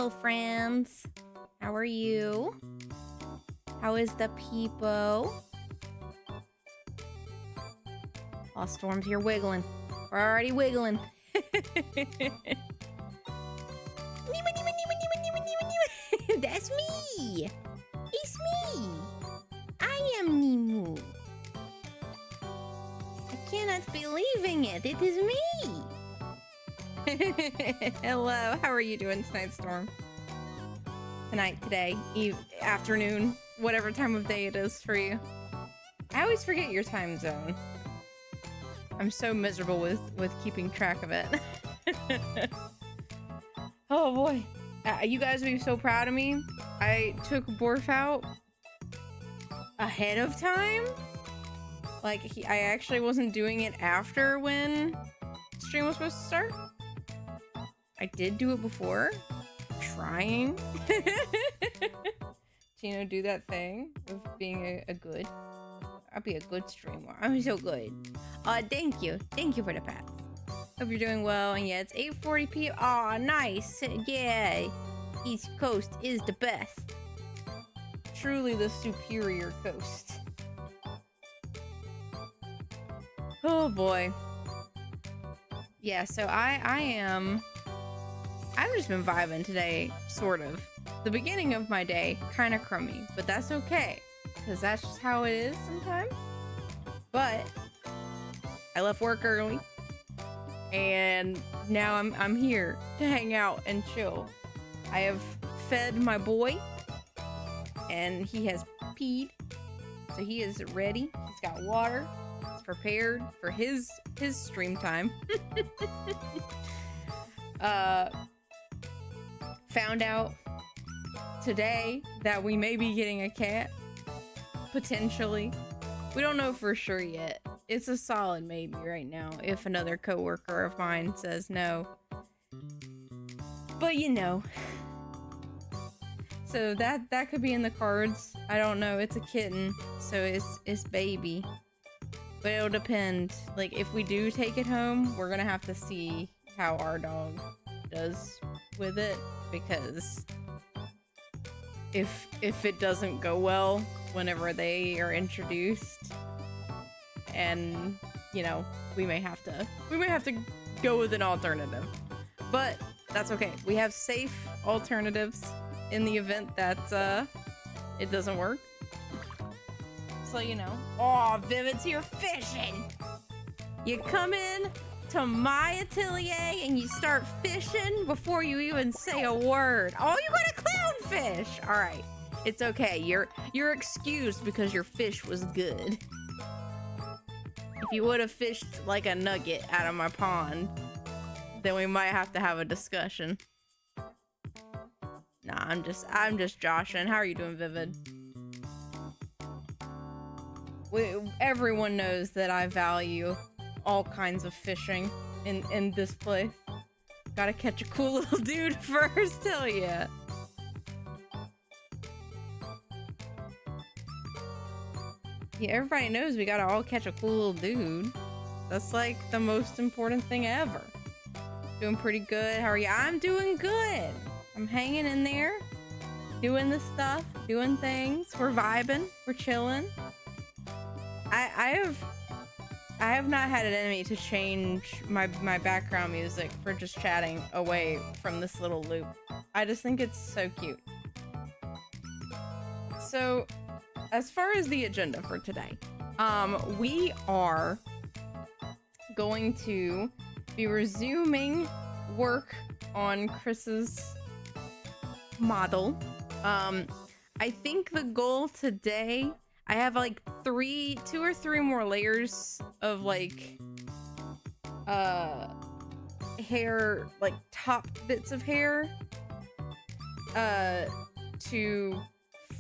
Hello, friends. How are you? How is the peepo? Oh, Storm's here wiggling. We're already wiggling. That's me. It's me. I am Nimu. I cannot believing it. It is me. Hello. How are you doing tonight, Storm? Tonight, today, afternoon, whatever time of day it is for you. I always forget your time zone. I'm so miserable with keeping track of it. Oh boy. You guys would be so proud of me. I took Borf out ahead of time. Like, I actually wasn't doing it after when stream was supposed to start. I did do it before. Trying. Tino, do that thing of being a good. I'll be a good streamer. I'm so good. Thank you. Thank you for the pats. Hope you're doing well. And yeah, it's 8:40 p.m. Aw, nice. Yeah. East Coast is the best. Truly the superior coast. Oh boy. Yeah, so I've just been vibing today, sort of. The beginning of my day, kind of crummy, but that's okay. Because that's just how it is sometimes. But I left work early. And now I'm here to hang out and chill. I have fed my boy. And he has peed. So he is ready. He's got water. He's prepared for his stream time. Found out today that we may be getting a cat. Potentially. We don't know for sure yet. It's a solid maybe right now if another coworker of mine says no. But you know. So that could be in the cards. I don't know. It's a kitten, so it's baby. But it'll depend. Like, if we do take it home, we're gonna have to see how our dog does with it, because if it doesn't go well whenever they are introduced, and you know, we may have to go with an alternative. But that's okay. We have safe alternatives in the event that it doesn't work. So you know. Oh, Vivid's here fishing. You come in to my atelier and you start fishing before you even say a word. Oh, you got a clownfish. All right, it's okay. You're excused because your fish was good. If you would have fished like a nugget out of my pond, then we might have to have a discussion. Nah, I'm just joshing. How are you doing, Vivid? Everyone knows that I value all kinds of fishing in this place. Gotta catch a cool little dude first, hell yeah. Yeah, everybody knows we gotta all catch a cool little dude. That's like the most important thing ever. Doing pretty good. How are you? I'm doing good. I'm hanging in there, doing the stuff, doing things. We're vibing, we're chilling. I have not had it in me to change my background music for just chatting away from this little loop. I just think it's so cute. So, as far as the agenda for today, we are going to be resuming work on Chris's model. I think the goal today, I have like 2 or 3 more layers of like hair, like top bits of hair to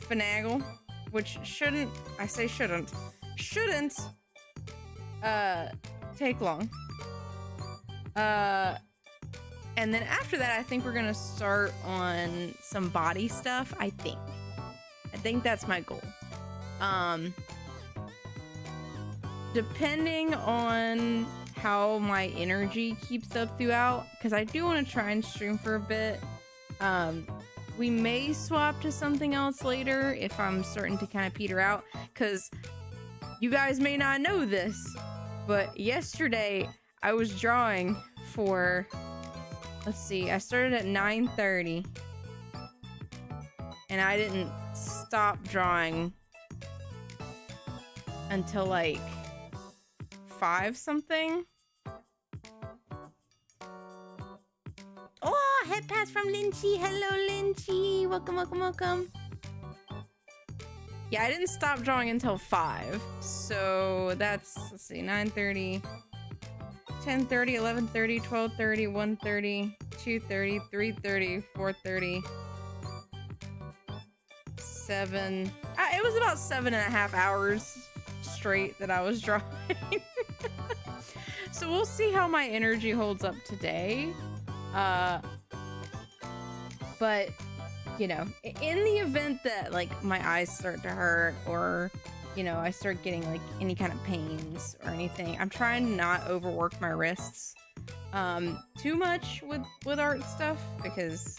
finagle, which shouldn't take long. And then after that, I think we're gonna start on some body stuff. I think that's my goal. Depending on how my energy keeps up throughout, because I do want to try and stream for a bit, We may swap to something else later if I'm starting to kind of peter out, because you guys may not know this, but yesterday I was drawing for, let's see, I started at 9:30 and I didn't stop drawing until like 5 something. Oh, head pass from Lynchy. Hello, Lynchy. Welcome, welcome, welcome. Yeah, I didn't stop drawing until 5. So that's, let's see, 9:30, 10:30, 11:30, 12:30, 1:30, 2:30, 3:30, 4:30, 7. It was about 7.5 hours straight that I was drawing. So we'll see how my energy holds up today. But you know, in the event that like my eyes start to hurt, or you know, I start getting like any kind of pains or anything, I'm trying to not overwork my wrists too much with art stuff, because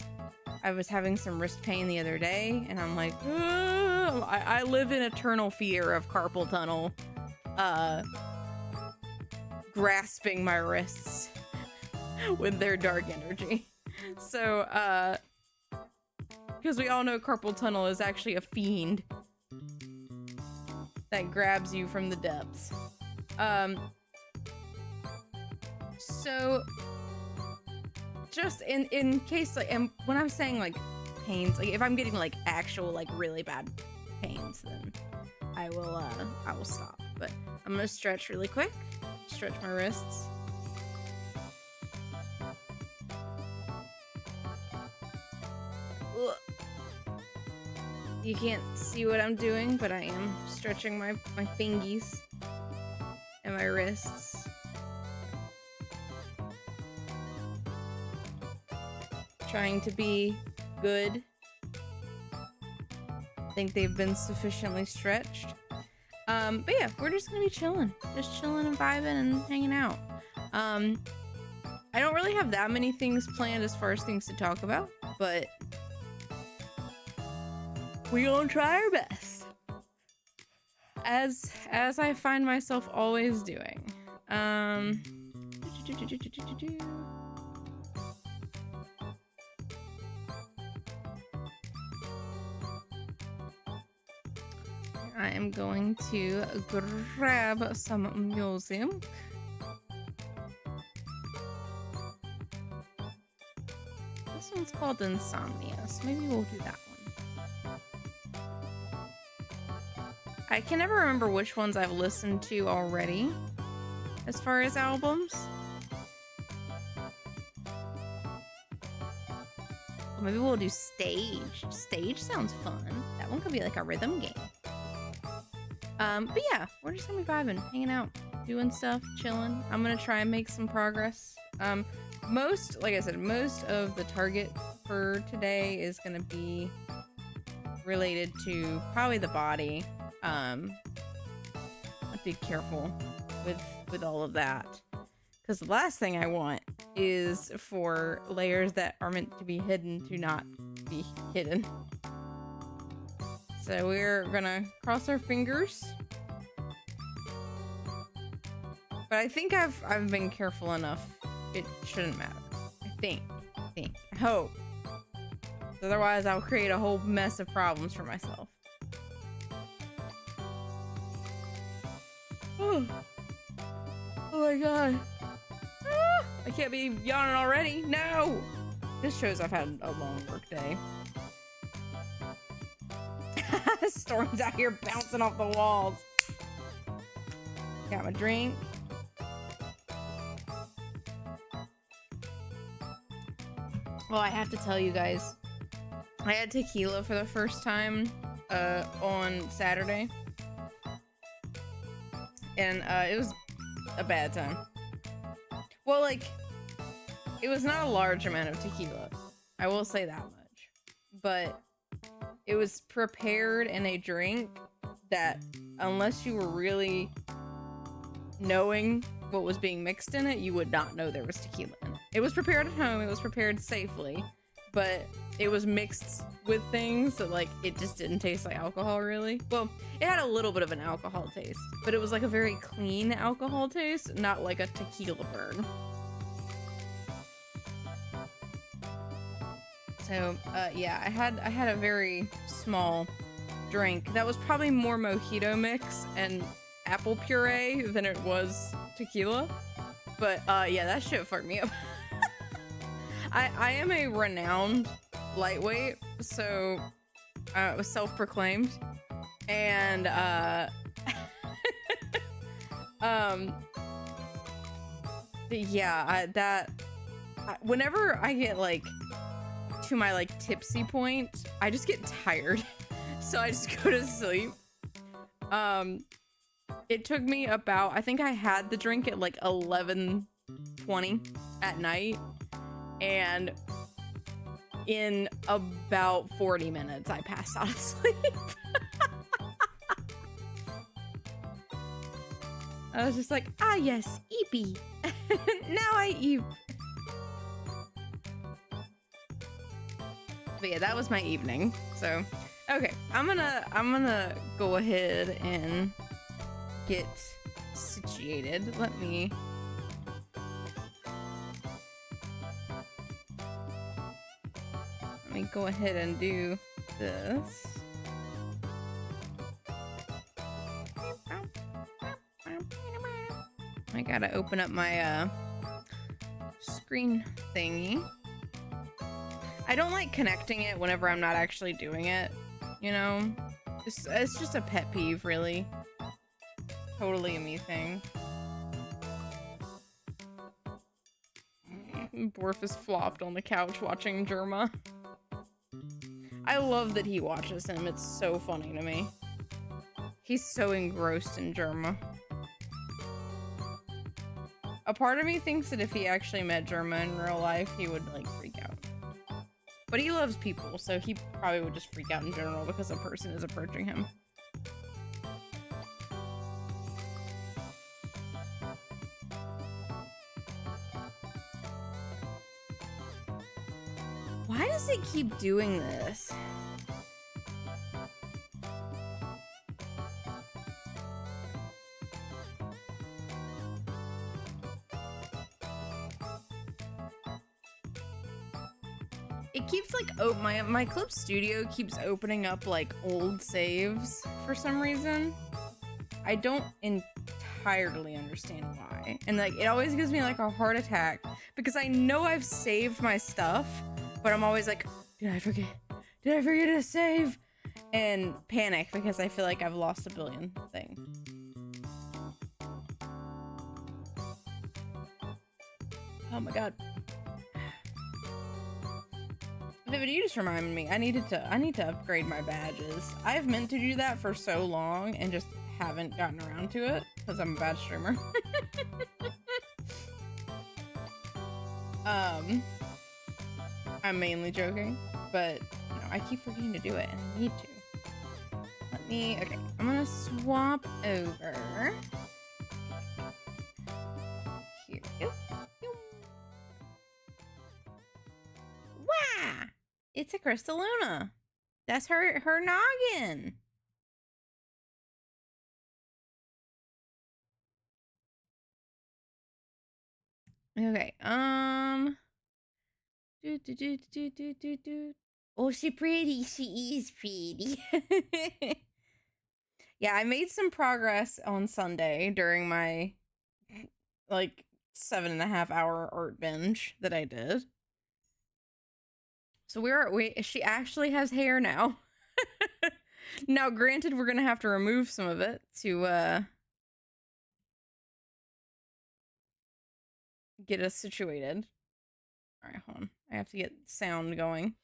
I was having some wrist pain the other day and I'm like, I live in eternal fear of carpal tunnel grasping my wrists with their dark energy. So because we all know carpal tunnel is actually a fiend that grabs you from the depths. So just in case, like, and when I'm saying like pains, like if I'm getting like actual like really bad pains, then I will stop. But I'm gonna stretch really quick, stretch my wrists. You can't see what I'm doing, but I am stretching my fingies and my wrists. Trying to be good. I think they've been sufficiently stretched. But yeah, we're just gonna be chilling. Just chilling and vibing and hanging out. I don't really have that many things planned as far as things to talk about, but we gonna try our best, as I find myself always doing. I am going to grab some music. This one's called Insomnia, so maybe we'll do that one. I can never remember which ones I've listened to already as far as albums. Well, maybe we'll do Stage. Stage sounds fun. That one could be like a rhythm game. But yeah, we're just gonna be vibing, hanging out, doing stuff, chilling. I'm gonna try and make some progress. Like I said, most of the target for today is gonna be related to probably the body. I'll be careful with all of that, because the last thing I want is for layers that are meant to be hidden to not be hidden. So we're gonna cross our fingers. But I think I've been careful enough. It shouldn't matter. I think. I hope. Otherwise, I'll create a whole mess of problems for myself. Oh my god. I can't be yawning already. No! This shows I've had a long work day. Storm's out here bouncing off the walls. Got my drink. Well, I have to tell you guys, I had tequila for the first time on Saturday. And it was a bad time. Well, like, it was not a large amount of tequila. I will say that much. But it was prepared in a drink that, unless you were really knowing what was being mixed in it, you would not know there was tequila in it. It was prepared at home. It was prepared safely. but it was mixed with things that like it just didn't taste like alcohol really. Well, it had a little bit of an alcohol taste, but it was like a very clean alcohol taste, not like a tequila burn. So yeah, I had a very small drink that was probably more mojito mix and apple puree than it was tequila, but yeah, that shit fucked me up. I am a renowned lightweight, so it was self-proclaimed, and yeah, whenever I get like to my like tipsy point, I just get tired. So I just go to sleep. It took me about, I think I had the drink at like 11:20 at night, and in about 40 minutes I passed out of sleep. I was just like, ah yes, eepy. Now I eep. But yeah, that was my evening. So, okay, I'm gonna go ahead and get situated. Let me go ahead and do this. I gotta open up my screen thingy. I don't like connecting it whenever I'm not actually doing it, you know? It's just a pet peeve, really. Totally a me thing. Borf is flopped on the couch watching Germa. I love that he watches him. It's so funny to me. He's so engrossed in Germa. A part of me thinks that if he actually met Germa in real life, he would like freak out. But he loves people, so he probably would just freak out in general because a person is approaching him. Why does it keep doing this? It keeps like, oh, my Clip Studio keeps opening up like old saves for some reason. I don't entirely understand why. And like, it always gives me like a heart attack because I know I've saved my stuff, but I'm always like, did I forget? Did I forget to save? And panic because I feel like I've lost a billion things. Oh my god. Vivid, you just reminded me. I need to upgrade my badges. I've meant to do that for so long and just haven't gotten around to it because I'm a bad streamer. I'm mainly joking, but you know, I keep forgetting to do it and I need to. Let me, okay, I'm gonna swap over. Here we go. Wow! It's a Krystaloona. That's her noggin. Okay, Oh, she pretty. She is pretty. Yeah, I made some progress on Sunday during my like 7.5 hour art binge that I did. So she actually has hair now. Now, granted, we're gonna have to remove some of it to get us situated. All right, hold on. I have to get sound going.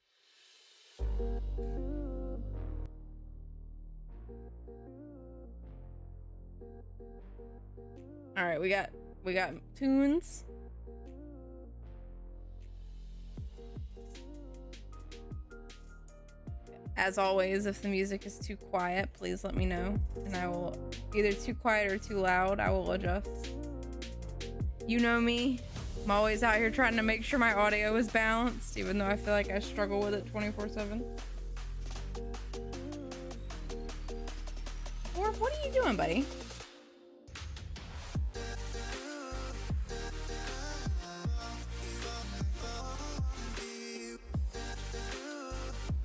All right, we got tunes. As always, if the music is too quiet, please let me know, and I will either too quiet or too loud. I will adjust. You know me. I'm always out here trying to make sure my audio is balanced, even though I feel like I struggle with it 24/7. Or what are you doing, buddy?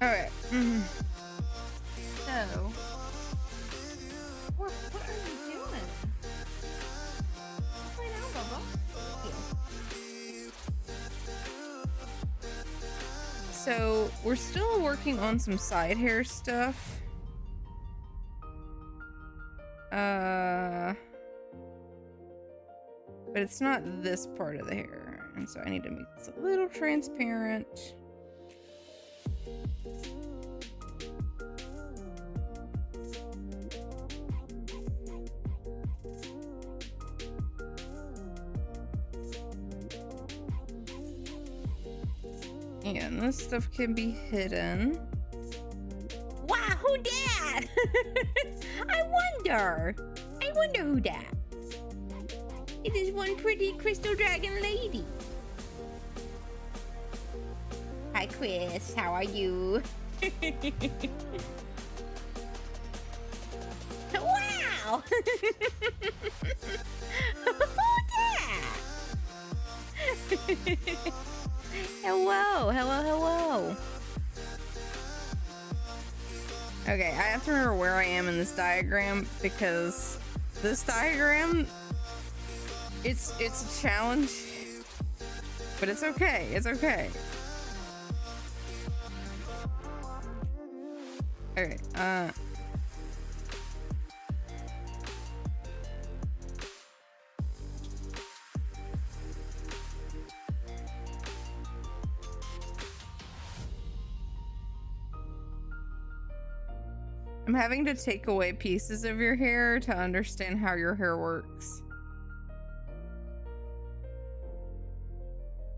Alright. So, what are you doing? Lay down, Bubba. So, we're still working on some side hair stuff. But it's not this part of the hair, and so I need to make this a little transparent. And this stuff can be hidden. Wow, who dat? I wonder who dat. It is one pretty crystal dragon lady. Hi, Chris. How are you? Wow! Who dat? Hello, hello, hello. Okay, I have to remember where I am in this diagram because this diagram, it's a challenge, but it's okay. It's okay. Okay, I'm having to take away pieces of your hair to understand how your hair works.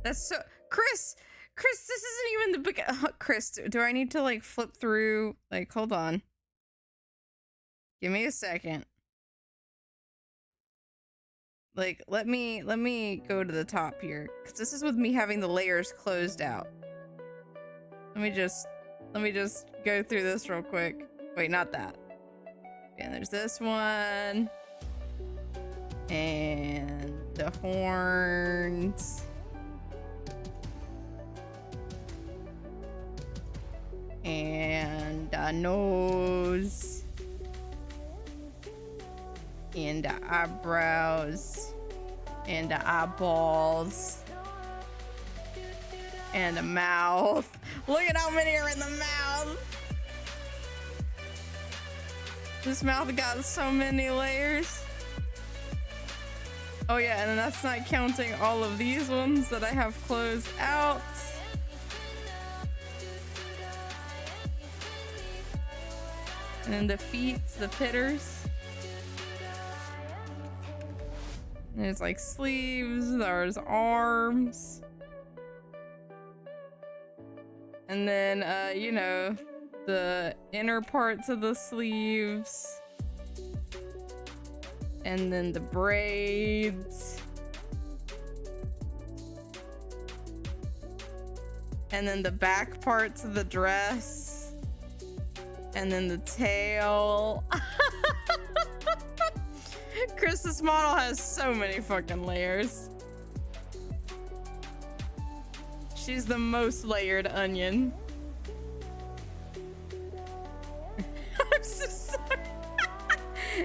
That's so... Chris, this isn't even the big... Chris, do I need to, like, flip through? Like, hold on. Give me a second. Like, let me go to the top here. Because this is with me having the layers closed out. Let me just go through this real quick. Wait, not that. And there's this one. And the horns. And a nose. And the eyebrows. And the eyeballs. And the mouth. Look at how many are in the mouth. This mouth got so many layers. Oh yeah, and that's not counting all of these ones that I have closed out. And then the feet, the pitters. There's like sleeves, there's arms. And then, you know, the inner parts of the sleeves. And then the braids. And then the back parts of the dress. And then the tail. Chris's model has so many fucking layers. She's the most layered onion. I'm so sorry.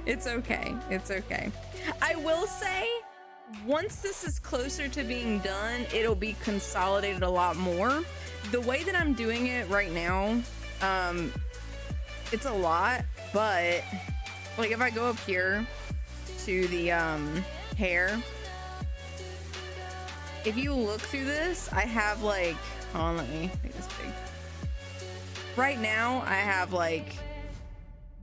It's okay. It's okay. I will say, once this is closer to being done, it'll be consolidated a lot more. The way that I'm doing it right now, it's a lot, but like if I go up here to the hair, if you look through this, I have like, hold on, let me make this big. Right now, I have like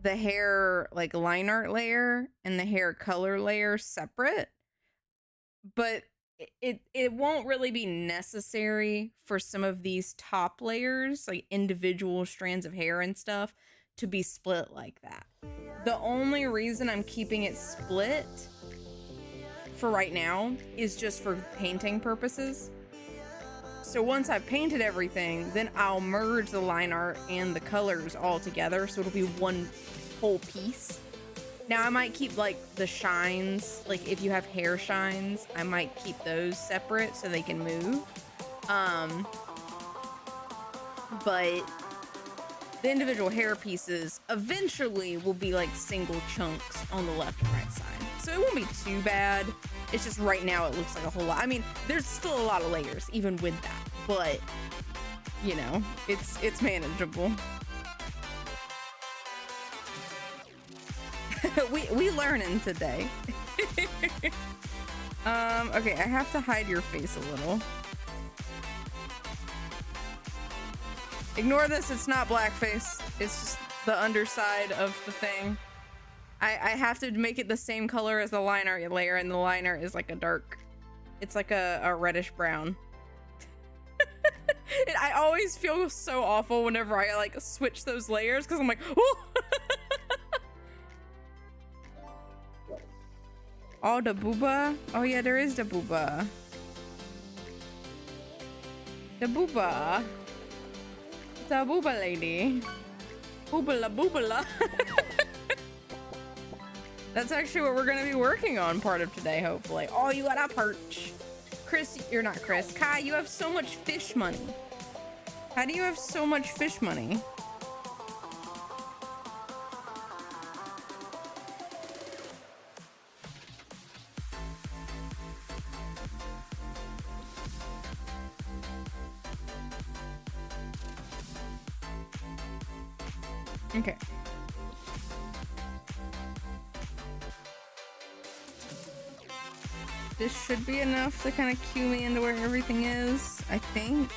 the hair like line art layer and the hair color layer separate, but it won't really be necessary for some of these top layers, like individual strands of hair and stuff, to be split like that. The only reason I'm keeping it split for right now is just for painting purposes. So once I've painted everything, then I'll merge the line art and the colors all together, so it'll be one whole piece. Now I might keep like the shines, like if you have hair shines, I might keep those separate so they can move. But the individual hair pieces eventually will be like single chunks on the left and right side. So it won't be too bad. It's just right now it looks like a whole lot. I mean, there's still a lot of layers even with that, but you know, it's manageable. we learning today. Okay, I have to hide your face a little. Ignore this, it's not blackface. It's just the underside of the thing. I have to make it the same color as the line art layer, and the line art is like a dark, it's like a reddish brown. I always feel so awful whenever I like switch those layers, because I'm like, oh! Oh, the booba? Oh yeah, there is the booba. The booba. The booba lady. Boobala boobala. That's actually what we're gonna be working on part of today, hopefully. Oh, you got a perch. Chris, you're not Chris. Kai, you have so much fish money. How do you have so much fish money? Okay. This should be enough to kind of cue me into where everything is, I think.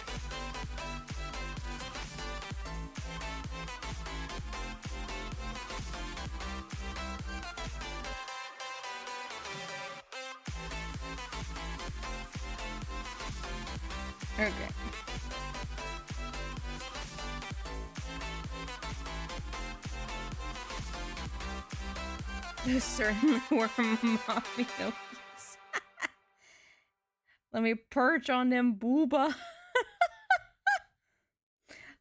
Okay. Those certainly were mommy notes. Let me perch on them booba.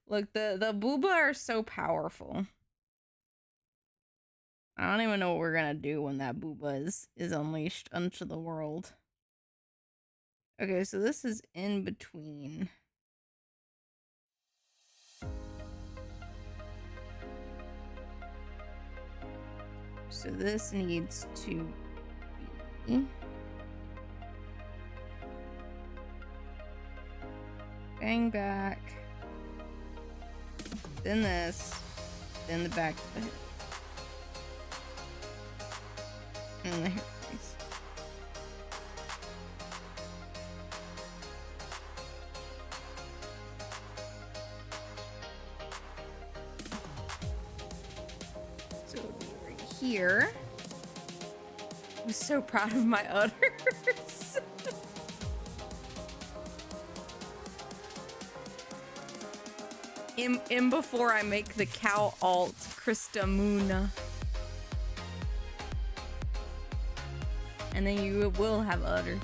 Look, the booba are so powerful. I don't even know what we're gonna do when that booba is unleashed onto the world. Okay, so this is in between. So this needs to be bang back, then this, then the back of the head, and the hair piece. So it'll be right here. I'm so proud of my udders. in before I make the cow alt Krystaloona. And then you will have udders.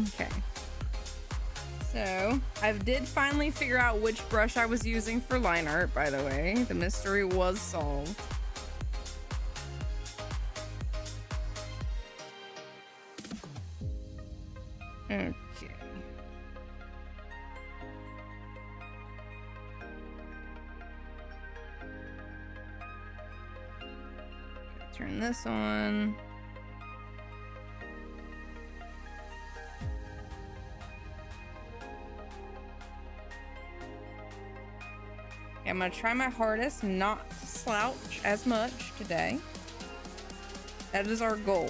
Okay. So, I did finally figure out which brush I was using for line art, by the way. The mystery was solved. Okay. Turn this on. I'm gonna try my hardest not to slouch as much today. That is our goal.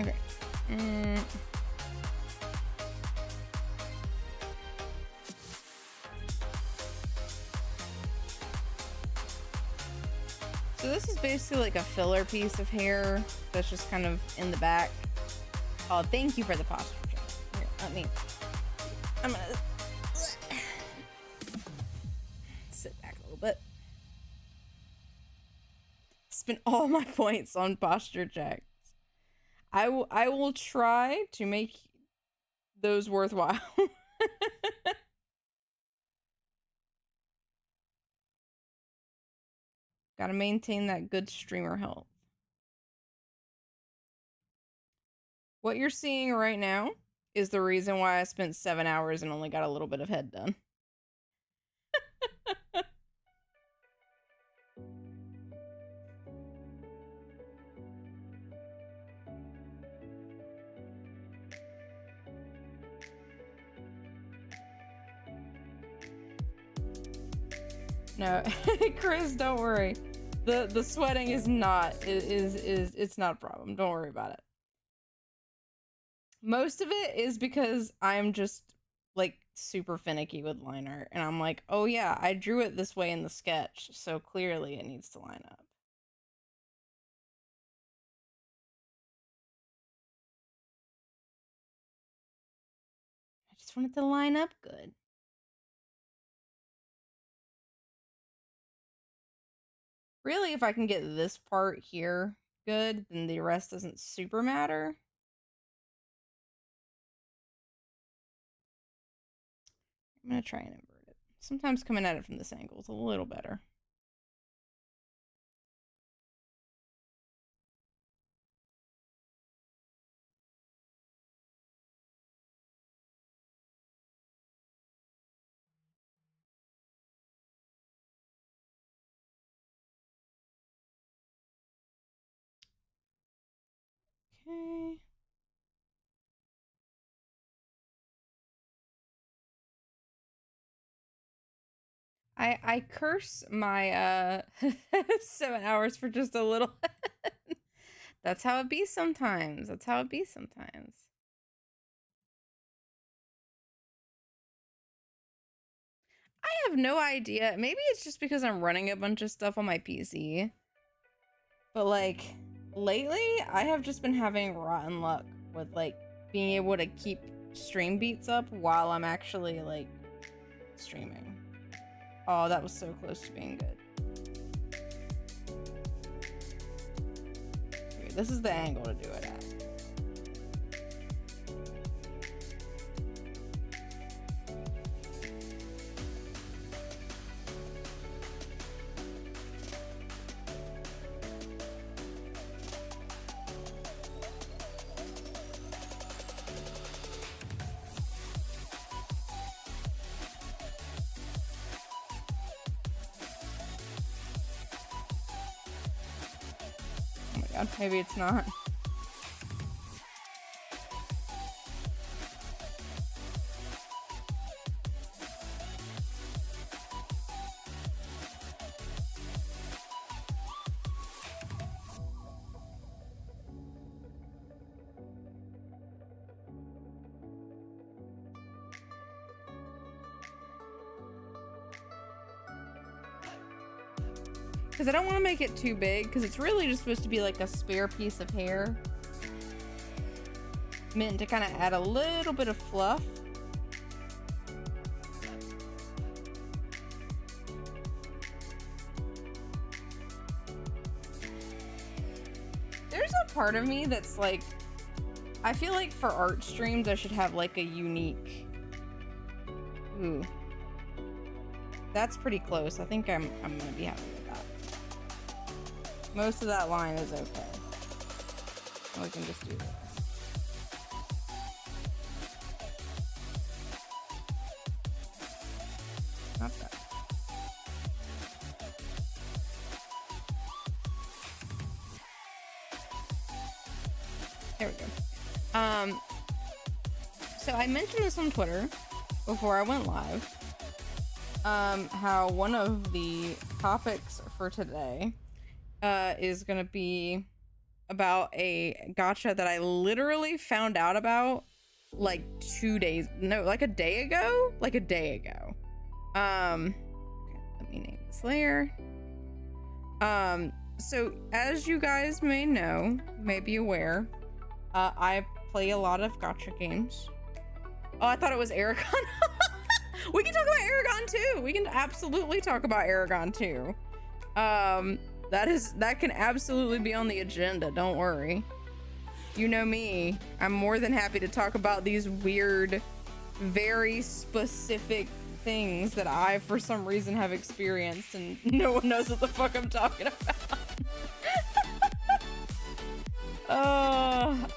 Okay. So this is basically like a filler piece of hair that's just kind of in the back. Oh, thank you for the posture check. Here, I'm gonna sit back a little bit. Spend all my points on posture checks. I will try to make those worthwhile. Gotta maintain that good streamer health. What you're seeing right now is the reason why I spent 7 hours and only got a little bit of head done. No, Chris, don't worry. The sweating is not it's not a problem. Don't worry about it. Most of it is because I'm just like super finicky with line art, and I'm like, oh yeah, I drew it this way in the sketch, so clearly it needs to line up. I just want it to line up good. Really, if I can get this part here good, then the rest doesn't super matter. I'm gonna try and invert it. Sometimes coming at it from this angle is a little better. Okay. I curse my 7 hours for just a little. That's how it be sometimes. That's how it be sometimes. I have no idea. Maybe it's just because I'm running a bunch of stuff on my PC. But like lately, I have just been having rotten luck with like being able to keep stream beats up while I'm actually like streaming. Oh, that was so close to being good. Okay, this is the angle to do it at. Maybe it's not. Because I don't want to make it too big, because it's really just supposed to be like a spare piece of hair. Meant to kind of add a little bit of fluff. There's a part of me that's like, I feel like for art streams I should have like a unique... Ooh. That's pretty close. I think I'm gonna be happy with that. Most of that line is okay. We can just do this. Not bad. There we go. So I mentioned this on Twitter before I went live. How one of the topics for today is gonna be about a gacha that I literally found out about like 2 days, no, like a day ago. Okay, let me name this layer. So as you guys may know, may be aware, I play a lot of gacha games. Oh, I thought it was Aragon. We can talk about Aragon too. We can absolutely talk about Aragon too. That can absolutely be on the agenda. Don't worry. You know me. I'm more than happy to talk about these weird, very specific things that I, for some reason, have experienced, and no one knows what the fuck I'm talking about.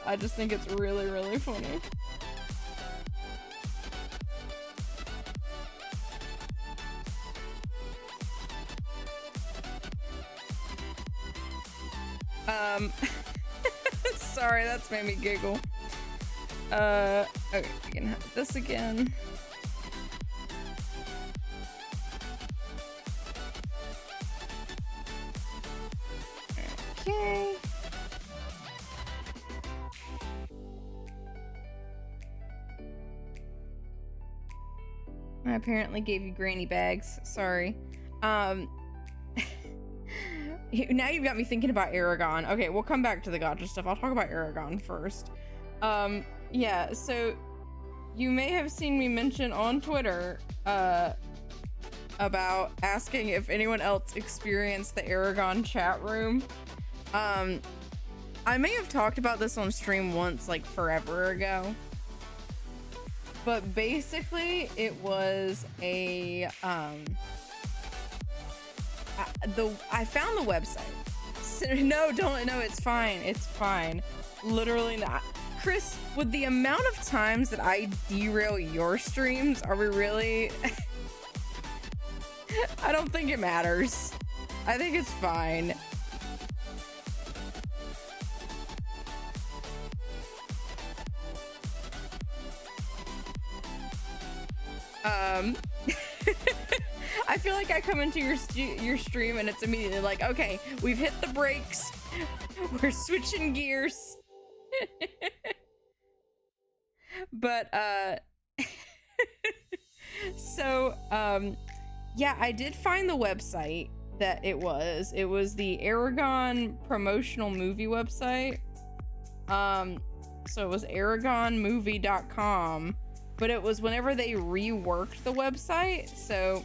I just think it's really, really funny. Sorry, that's made me giggle. Okay, we can have this again. Okay. I apparently gave you granny bags. Sorry. Now you've got me thinking about Aragon. Okay, we'll come back to the gacha stuff. I'll talk about Aragon first. Yeah, so you may have seen me mention on Twitter about asking if anyone else experienced the Aragon chat room. I may have talked about this on stream once, like forever ago. But basically, it was a I found the website. So, no, it's fine. It's fine. Literally not. Chris, with the amount of times that I derail your streams, are we really? I don't think it matters. I think it's fine. I feel like I come into your stream and it's immediately like, okay, we've hit the brakes. We're switching gears. But so yeah, I did find the website that it was the Aragon promotional movie website. So it was aragonmovie.com, but it was whenever they reworked the website. So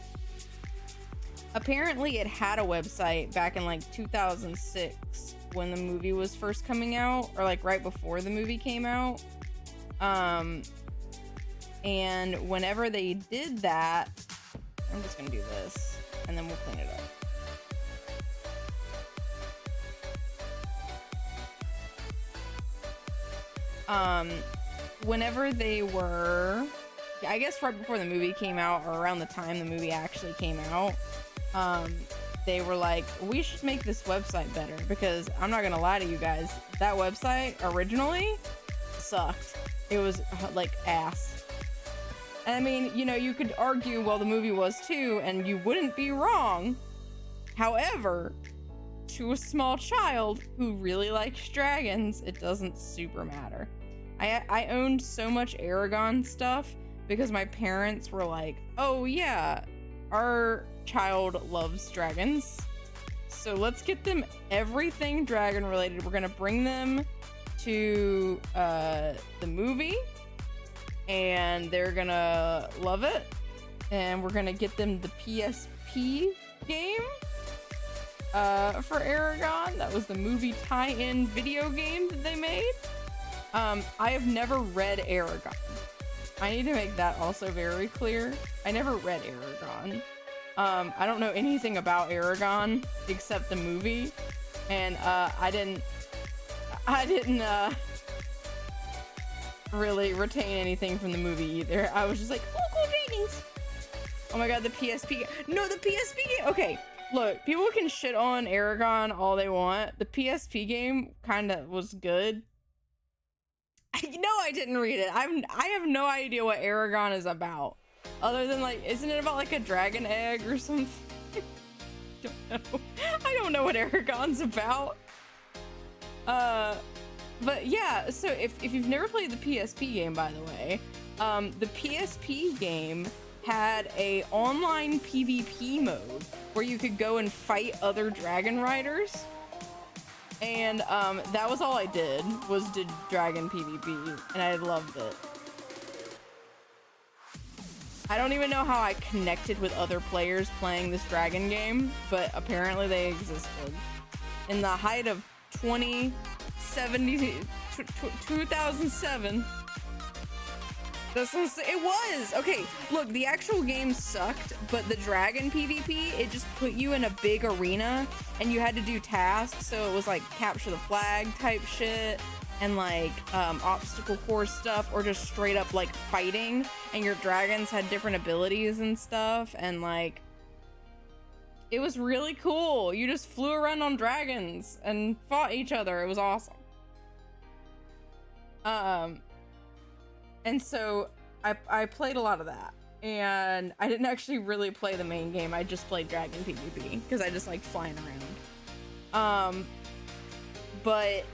apparently it had a website back in like 2006 when the movie was first coming out, or like right before the movie came out. And whenever they did that, I'm just gonna do this and then we'll clean it up. Whenever they were, I guess right before the movie came out, or around the time the movie actually came out, they were like, we should make this website better, because I'm not gonna lie to you guys, that website originally sucked. It was like ass. I mean, you know, you could argue, well, the movie was too, and you wouldn't be wrong. However, to a small child who really likes dragons, it doesn't super matter. I owned so much Aragon stuff because my parents were like, oh yeah, our child loves dragons, so let's get them everything dragon related. We're gonna bring them to the movie and they're gonna love it, and we're gonna get them the PSP game for Aragon. That was the movie tie-in video game that they made. I have never read Aragon. I need to make that also very clear. I never read Aragon. I don't know anything about Aragon except the movie, and I didn't really retain anything from the movie either. I was just like, oh, cool dragons. Oh my god, the PSP. No, the PSP game. Okay, look, people can shit on Aragon all they want. The PSP game kind of was good. No, I didn't read it. I have no idea what Aragon is about. Other than, like, isn't it about like a dragon egg or something? I don't know what Aragon's about. But yeah, so if you've never played the PSP game, by the way, the PSP game had a online PvP mode where you could go and fight other dragon riders. And that was all I did, was did dragon PvP, and I loved it. I don't even know how I connected with other players playing this dragon game, but apparently they existed. In the height of 2007. It was! Okay, look, the actual game sucked, but the dragon PvP, it just put you in a big arena, and you had to do tasks, so it was like capture the flag type shit, and like obstacle course stuff, or just straight up like fighting, and your dragons had different abilities and stuff, and like it was really cool. You just flew around on dragons and fought each other. It was awesome. And so I played a lot of that, and I didn't actually really play the main game. I just played dragon PvP because I just liked flying around. But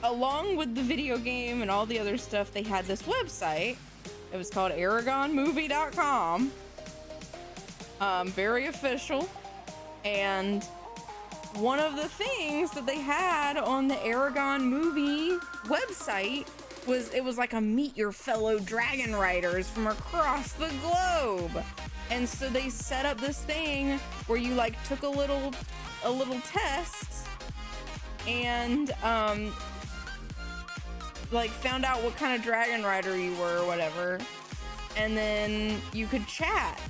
along with the video game and all the other stuff, they had this website. It was called aragonmovie.com. Very official. And one of the things that they had on the Aragon movie website was, it was like a meet your fellow dragon riders from across the globe. And so they set up this thing where you like took a little test and like found out what kind of dragon rider you were or whatever, and then you could chat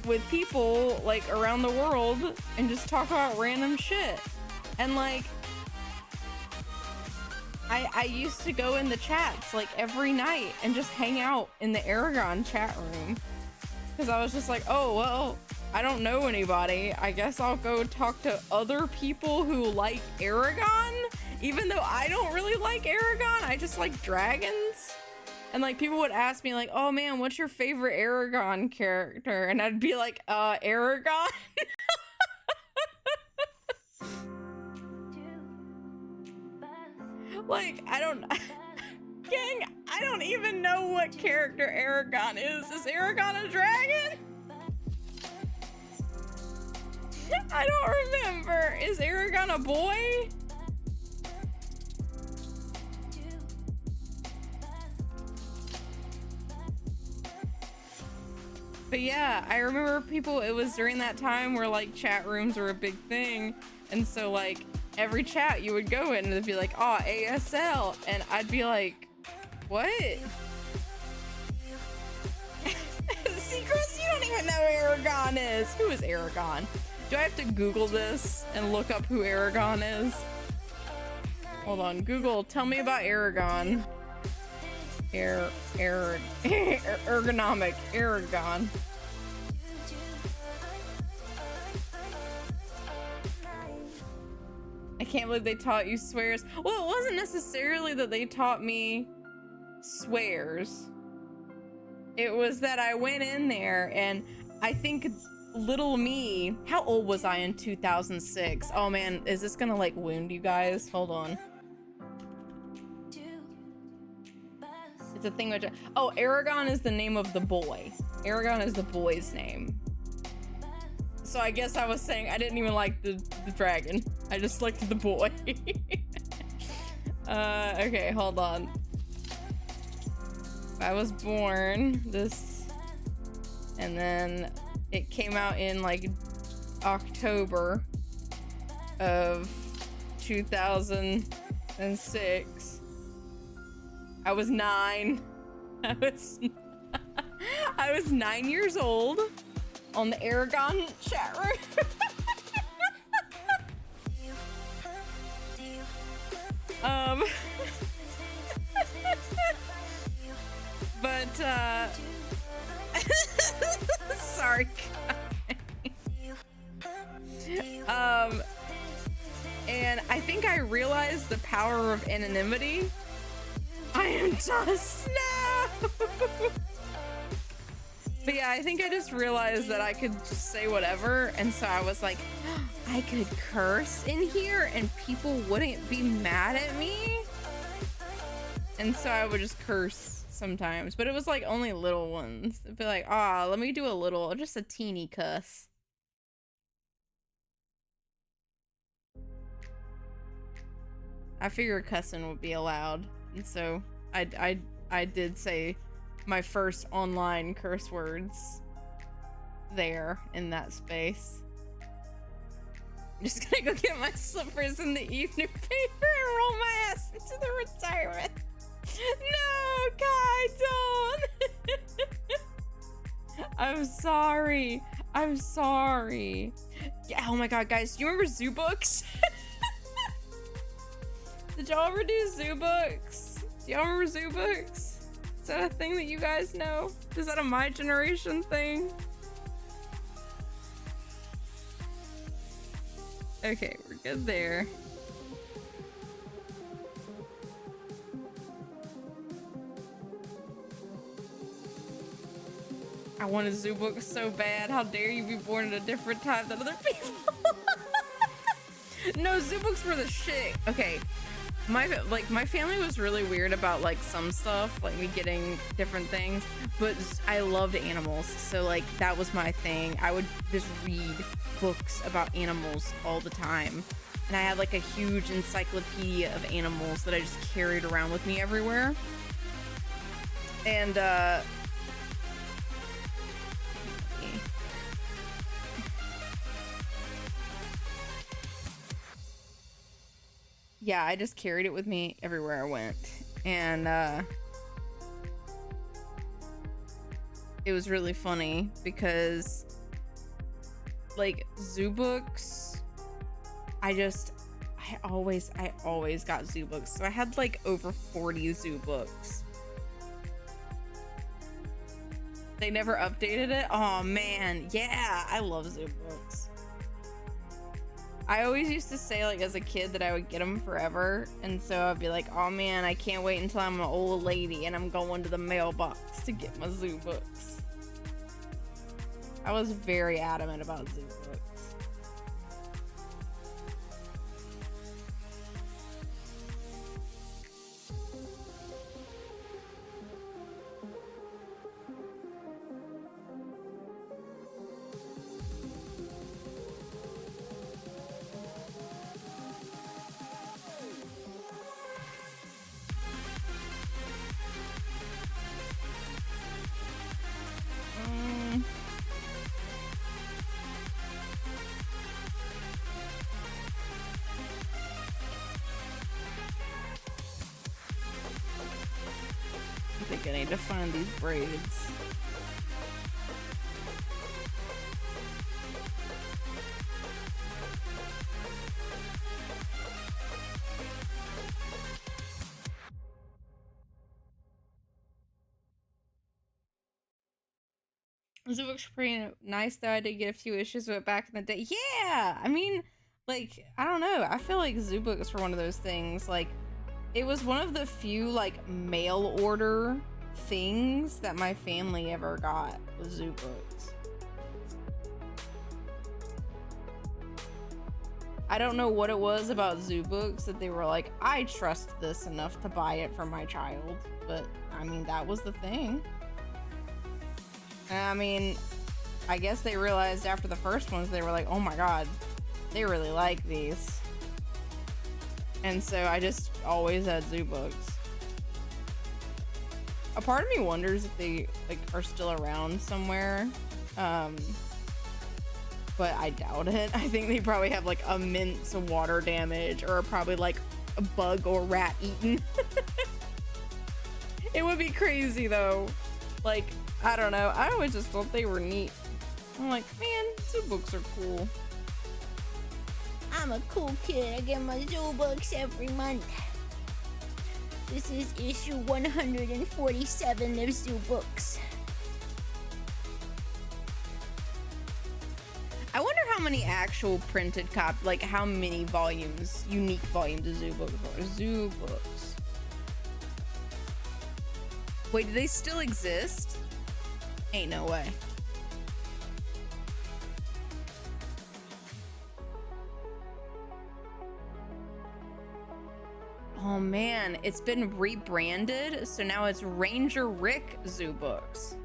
with people like around the world and just talk about random shit. And like I used to go in the chats like every night and just hang out in the Aragon chat room, because I was just like, oh well, I don't know anybody, I guess I'll go talk to other people who like Aragon, even though I don't really like Aragon. I just like dragons. And like people would ask me like, oh man, what's your favorite Aragon character? And I'd be like, Aragon? Like, I don't, gang, I don't even know what character Aragon is. Is Aragon a dragon? I don't remember. Is Aragon a boy? But yeah, I remember people, it was during that time where like chat rooms were a big thing. And so like every chat you would go in and it'd be like, oh, ASL. And I'd be like, what? See, Chris, you don't even know who Aragon is. Who is Aragon? Do I have to Google this and look up who Aragon is? Hold on, Google, tell me about Aragon. Ergonomic Aragon. I can't believe they taught you swears. Well, it wasn't necessarily that they taught me swears. It was that I went in there and I think little me, how old was I in 2006? Oh man, is this gonna like wound you guys? Hold on. It's a thing which, oh, Aragon is the name of the boy. Aragon is the boy's name. So I guess I was saying I didn't even like the dragon. I just liked the boy. Okay, hold on. I was born this, and then it came out in like October of 2006. I was 9. I was 9 years old on the Aragon chat room. But sorry. And I think I realized the power of anonymity. I am just now. But yeah, I think I just realized that I could just say whatever, and so I was like, I could curse in here and people wouldn't be mad at me. And so I would just curse sometimes, but it was like only little ones. It'd be like, let me do a little, just a teeny cuss. I figured cussing would be allowed, and so I did say my first online curse words there in that space. I'm just gonna go get my slippers in the evening paper and roll my ass into the retirement. No, Kai, don't. I'm sorry. I'm sorry. Yeah, oh my god, guys, do you remember Zoo Books? Did y'all ever do Zoo Books? Do y'all remember Zoo Books? Is that a thing that you guys know? Is that a my generation thing? Okay, we're good there. I want a Zoo Book so bad. How dare you be born at a different time than other people? No, Zoo Books were the shit. Okay, my family was really weird about like some stuff, like me getting different things, but I loved animals, so like that was my thing. I would just read books about animals all the time, and I had like a huge encyclopedia of animals that I just carried around with me everywhere. And yeah, I just carried it with me everywhere I went, and it was really funny because like Zoo Books, I always got Zoo Books, so I had like over 40 Zoo Books. They never updated it. Oh man, yeah, I love Zoo Books. I always used to say, like, as a kid that I would get them forever, and so I'd be like, oh man, I can't wait until I'm an old lady and I'm going to the mailbox to get my Zoo Books. I was very adamant about Zoo Books. I think I need to find these braids. Zoo Books are pretty nice, though. I did get a few issues of it back in the day. Yeah! I mean, like, I don't know. I feel like Zoo Books were one of those things, like, it was one of the few, like, mail order things that my family ever got was Zoo Books. I don't know what it was about Zoo Books that they were like, I trust this enough to buy it for my child. But, I mean, that was the thing. I mean, I guess they realized after the first ones, they were like, oh my god, they really like these. And so I just always had Zoo Books. A part of me wonders if they like are still around somewhere. But I doubt it. I think they probably have like immense water damage, or probably like a bug or rat eaten. It would be crazy though. Like, I don't know. I always just thought they were neat. I'm like, man, Zoo Books are cool. I'm a cool kid. I get my Zoo Books every month. This is issue 147 of Zoo Books. I wonder how many actual printed like how many volumes, unique volumes of Zoo Books are. Zoo Books. Wait, do they still exist? Ain't no way. Oh man, it's been rebranded, so now it's Ranger Rick Zoo Books.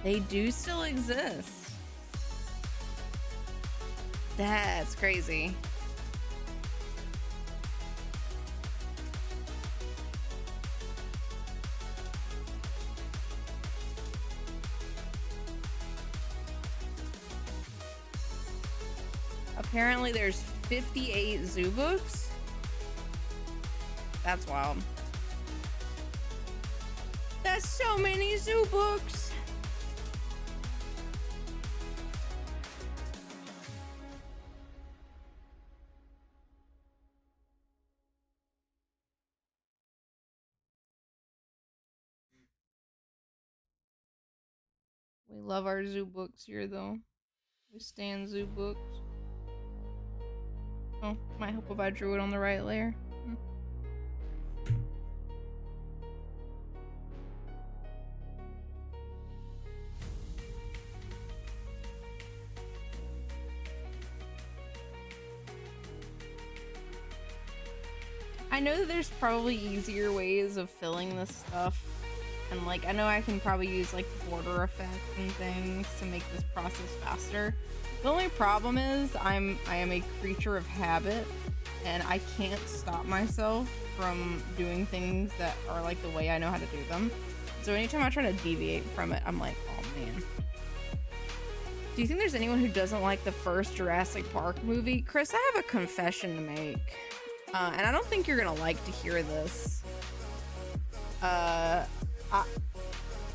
They do still exist. That's crazy. Apparently there's 58 zoo books. That's wild. That's so many zoo books. We love our zoo books here though. We stand zoo books. Oh, might help if I drew it on the right layer. I know that there's probably easier ways of filling this stuff. And like, I know I can probably use like border effects and things to make this process faster. The only problem is I am a creature of habit and I can't stop myself from doing things that are like the way I know how to do them. So anytime I try to deviate from it, I'm like, oh man. Do you think there's anyone who doesn't like the first Jurassic Park movie? Chris, I have a confession to make. And I don't think you're gonna like to hear this.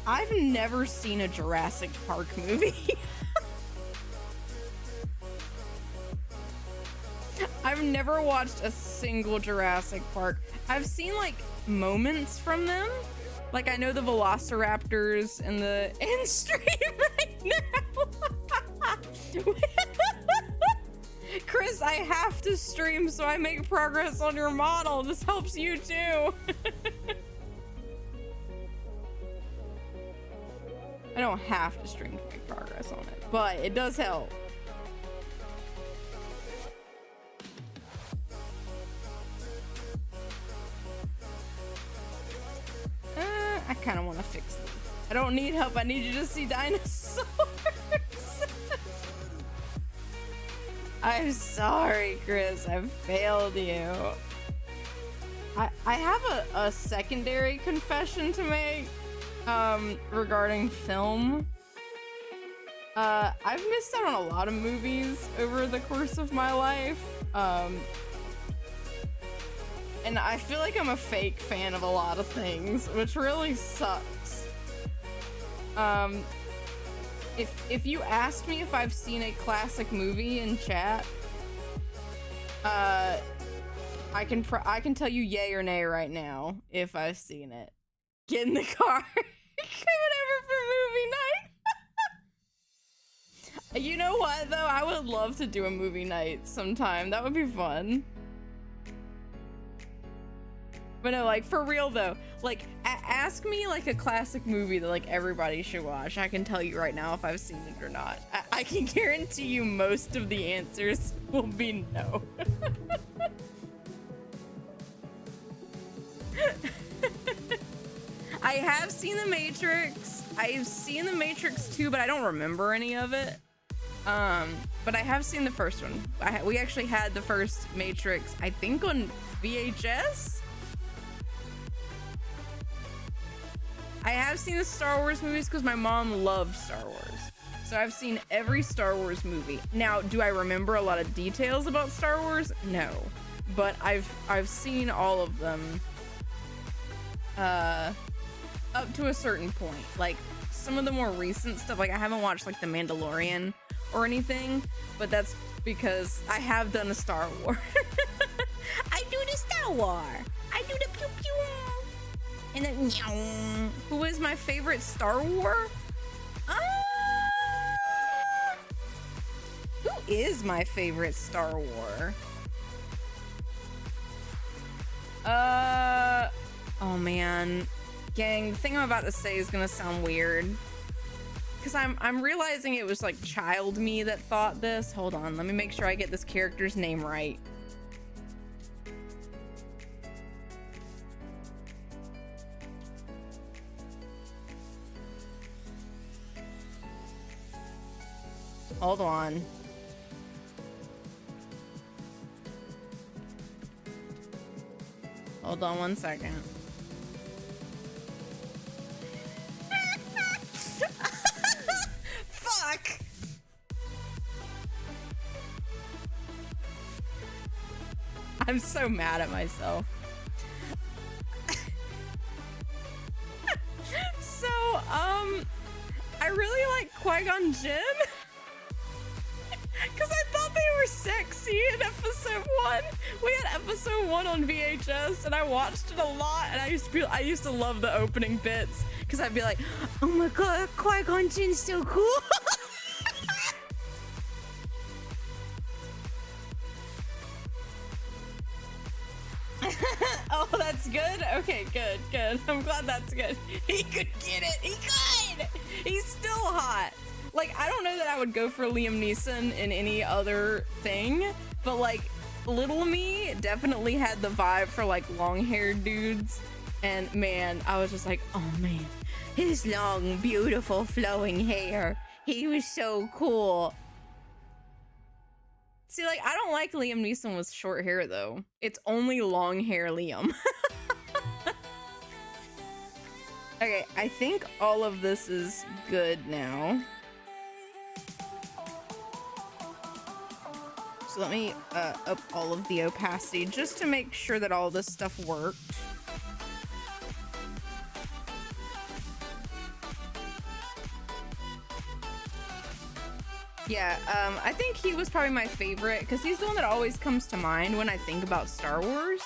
I've never seen a Jurassic Park movie. I've never watched a single Jurassic Park. I've seen like moments from them. Like I know the Velociraptors and the end stream right now. Chris, I have to stream so I make progress on your model. This helps you too. I don't have to stream to make progress on it, but it does help. I kind of want to fix this. I don't need help. I need you to see dinosaurs. I'm sorry, Chris. I've failed you. I have a secondary confession to make regarding film. I've missed out on a lot of movies over the course of my life. And I feel like I'm a fake fan of a lot of things, which really sucks. If you ask me if I've seen a classic movie in chat, I can tell you yay or nay right now if I've seen it. Get in the car. Coming over for movie night. You know what though? I would love to do a movie night sometime. That would be fun. But no, like for real though, like ask me like a classic movie that like everybody should watch. I can tell you right now if I've seen it or not. I can guarantee you most of the answers will be no. I have seen The Matrix. I've seen The Matrix 2, but I don't remember any of it. But I have seen the first one. We actually had the first Matrix, I think on VHS. I have seen the Star Wars movies because my mom loved Star Wars. So I've seen every Star Wars movie. Now, do I remember a lot of details about Star Wars? No. But I've seen all of them up to a certain point. Like some of the more recent stuff, like I haven't watched like The Mandalorian or anything, but that's because I have done a Star Wars. I do the Star Wars. I do the pew pew. And then meow. Who is my favorite Star Wars? Who is my favorite Star Wars? Oh man. Gang, the thing I'm about to say is gonna sound weird. Because I'm realizing it was like child me that thought this. Hold on, let me make sure I get this character's name right. Hold on. Hold on one second. Fuck! I'm so mad at myself. So, I really like Qui-Gon Jinn. Because I thought they were sexy in episode 1. We had episode 1 on VHS, and I watched it a lot. And I used to love the opening bits because I'd be like, "Oh my god, Qui-Gon Jinn's so cool." Oh, that's good. Okay, good. I'm glad that's good. He could get it. He could. He's still hot. Like, I don't know that I would go for Liam Neeson in any other thing, but like, little me definitely had the vibe for like long-haired dudes. And man, I was just like, oh man, his long, beautiful, flowing hair. He was so cool. See, like, I don't like Liam Neeson with short hair though. It's only long hair Liam. Okay, I think all of this is good now. So let me up all of the opacity just to make sure that all this stuff worked. Yeah, I think he was probably my favorite because he's the one that always comes to mind when I think about Star Wars.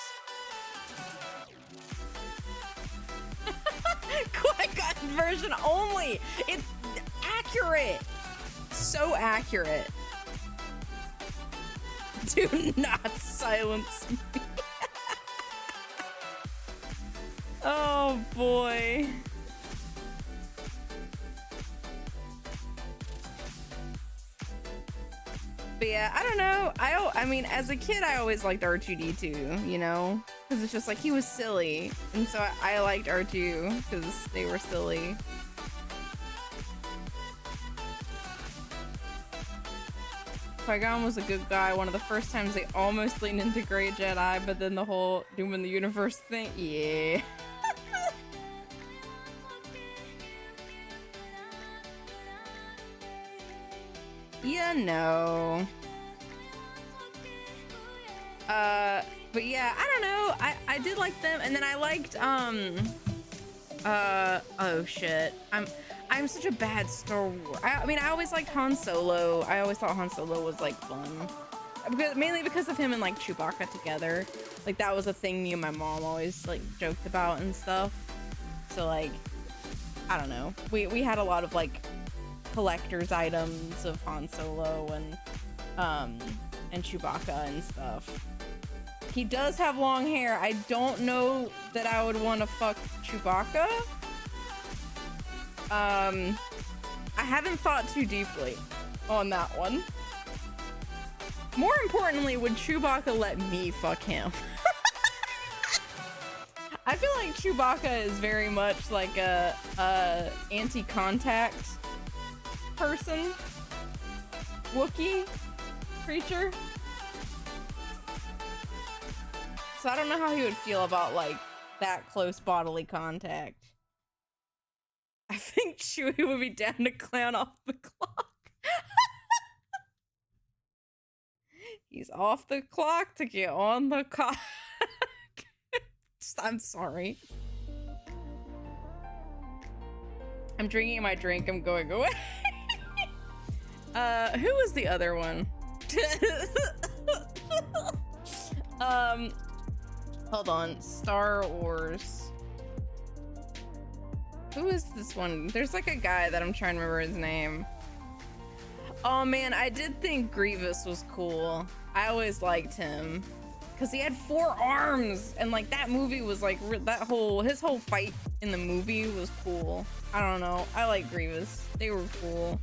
Qui-Gon version only. It's accurate. So accurate. Do not silence me. Oh boy. But yeah, I don't know. I mean, as a kid, I always liked R2-D2, you know? Because it's just like, he was silly. And so I liked R2 because they were silly. Qui-Gon was a good guy. One of the first times they almost leaned into Grey Jedi, but then the whole Doom in the Universe thing, yeah. You know. But yeah, I don't know. I did like them, and then I liked oh shit. I'm such a bad Star Wars. I mean, I always liked Han Solo. I always thought Han Solo was like fun. Mainly because of him and like Chewbacca together. Like that was a thing me and my mom always like joked about and stuff. So like, I don't know. We had a lot of like collector's items of Han Solo and Chewbacca and stuff. He does have long hair. I don't know that I would want to fuck Chewbacca. I haven't thought too deeply on that one. More importantly, would Chewbacca let me fuck him? I feel like Chewbacca is very much like a anti-contact person. Wookiee creature. So I don't know how he would feel about like that close bodily contact. I think Chewie would be down to clown off the clock. He's off the clock to get on the clock. I'm sorry. I'm drinking my drink. I'm going away. Who was the other one? Hold on. Star Wars. Who is this one? There's like a guy that I'm trying to remember his name. Oh man, I did think Grievous was cool. I always liked him because he had 4 arms, and like that movie was like his whole fight in the movie was cool. I don't know. I like Grievous. They were cool.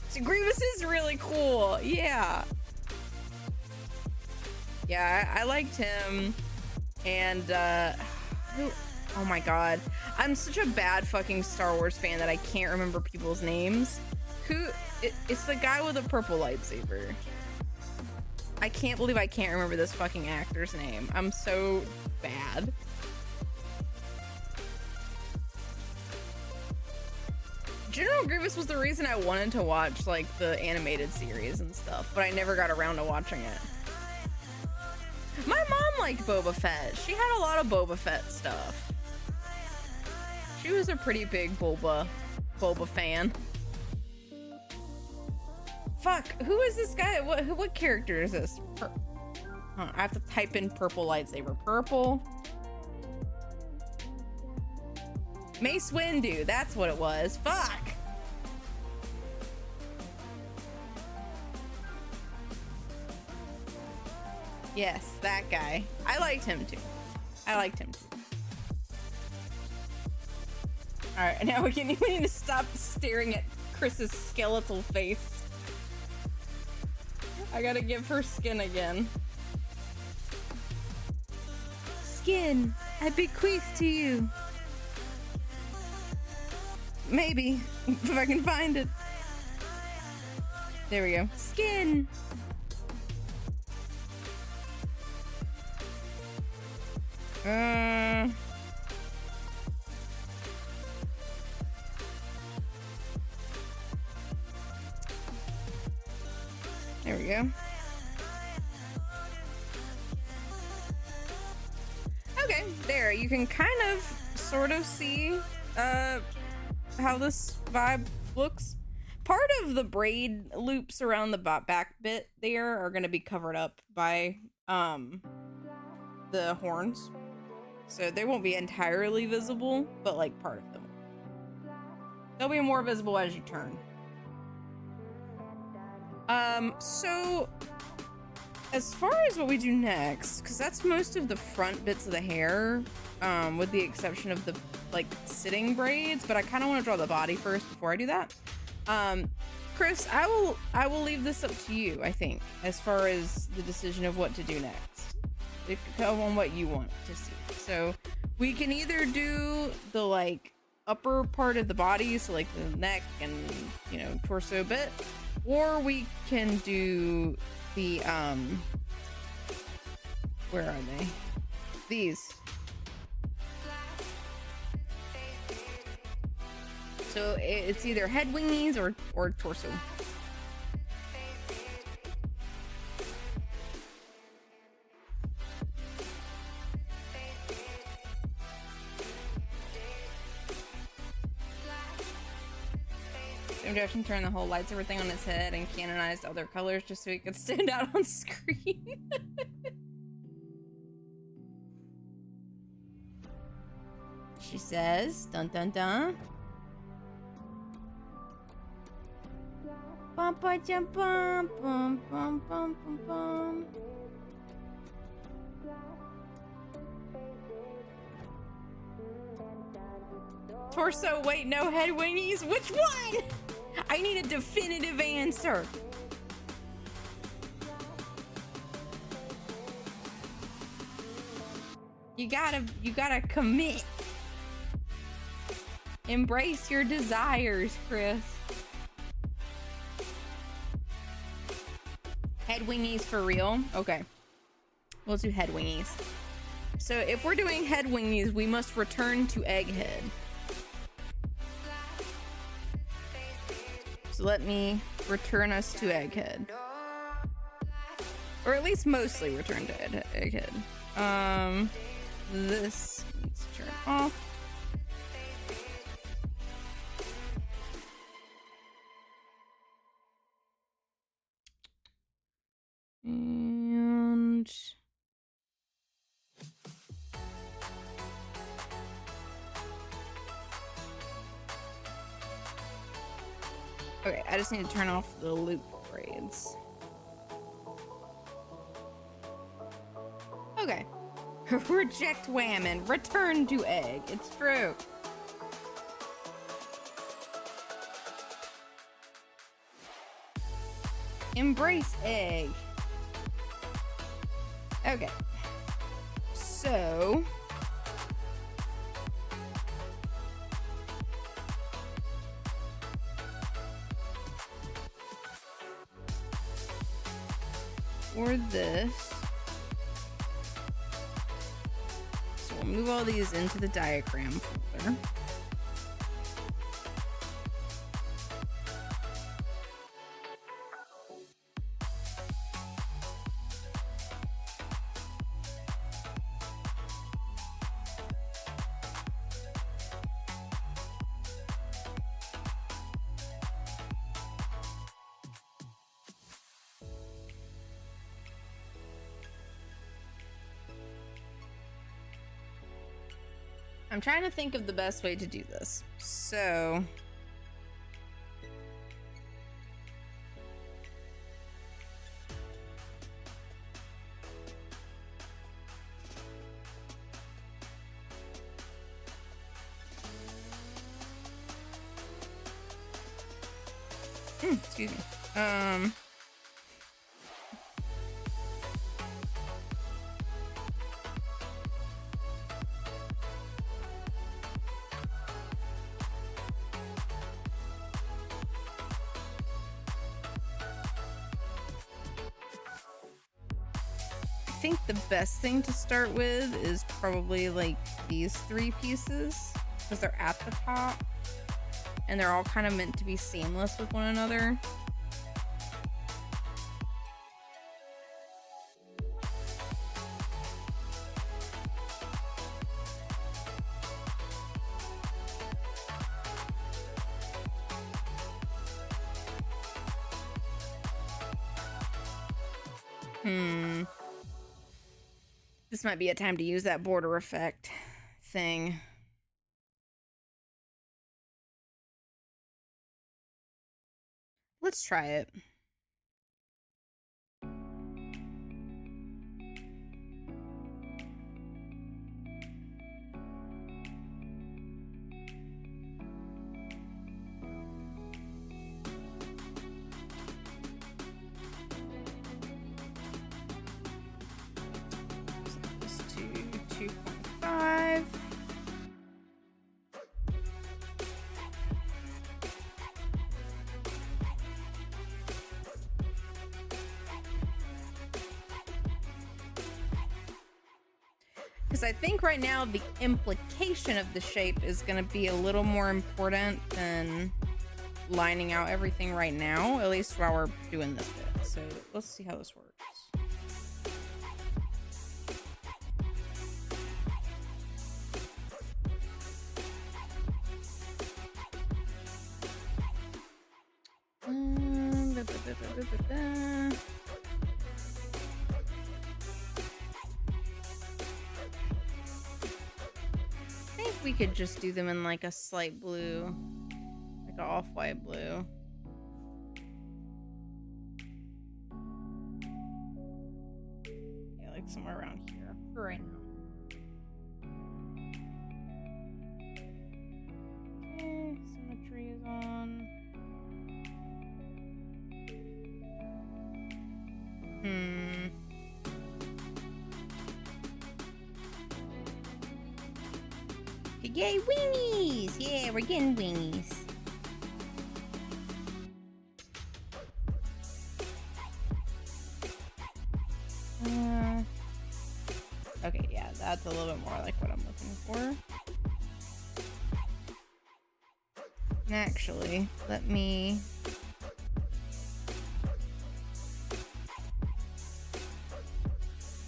So Grievous is really cool. Yeah. Yeah, I liked him. And oh my god. I'm such a bad fucking Star Wars fan that I can't remember people's names. It's the guy with a purple lightsaber. I can't believe I can't remember this fucking actor's name. I'm so bad. General Grievous was the reason I wanted to watch like the animated series and stuff, but I never got around to watching it. My mom liked Boba Fett. She had a lot of Boba Fett stuff. She was a pretty big Boba fan. Fuck, who is this guy? What character is this? I have to type in purple lightsaber. Purple. Mace Windu, that's what it was. Fuck. Yes, that guy. I liked him too. All right, now we need to stop staring at Chris's skeletal face. I gotta give her skin again. Skin, I bequeath to you. Maybe, if I can find it. There we go. Skin. There we go. Okay, there. You can kind of sort of see how this vibe looks. Part of the braid loops around the back bit there are going to be covered up by the horns, so they won't be entirely visible, but like part of them. They'll be more visible as you turn. So as far as what we do next, because that's most of the front bits of the hair, with the exception of the like sitting braids, but I kind of want to draw the body first before I do that. Chris, I will leave this up to you, I think, as far as the decision of what to do next. It could come on what you want to see. So we can either do the like upper part of the body, so like the neck and, you know, torso bit, or we can do the where are they? These. So it's either head wingies or torso. Jackson turned the whole lightsaber thing on its head and canonized other colors just so he could stand out on screen. She says, dun dun dun. Bum bum jump bum bum bum bum bum bum. Torso, wait, no head wingies? Which one? I need a definitive answer. You gotta commit. Embrace your desires, Chris. Head wingies for real? Okay. We'll do head wingies. So if we're doing head wingies, we must return to Egghead. So let me return us to Egghead. Or at least mostly return to Egghead. This needs to turn off. And okay, I just need to turn off the loop braids. Okay. Reject whammon. Return to egg. It's true. Embrace egg. Okay. So or this. So we'll move all these into the diagram folder. I'm trying to think of the best way to do this. So excuse me. I think the best thing to start with is probably like these three pieces because they're at the top and they're all kind of meant to be seamless with one another. This might be a time to use that border effect thing. Let's try it. Set this to 2.5. Because I think right now the implication of the shape is going to be a little more important than lining out everything right now, at least while we're doing this bit. So let's see how this works. I think we could just do them in like a slight blue, like an off-white blue. Yeah, like somewhere around here for right now. Okay, symmetry is on. Yay, wingies! Yeah, we're getting wingies. Okay, yeah, that's a little bit more like what I'm looking for. And actually, let me...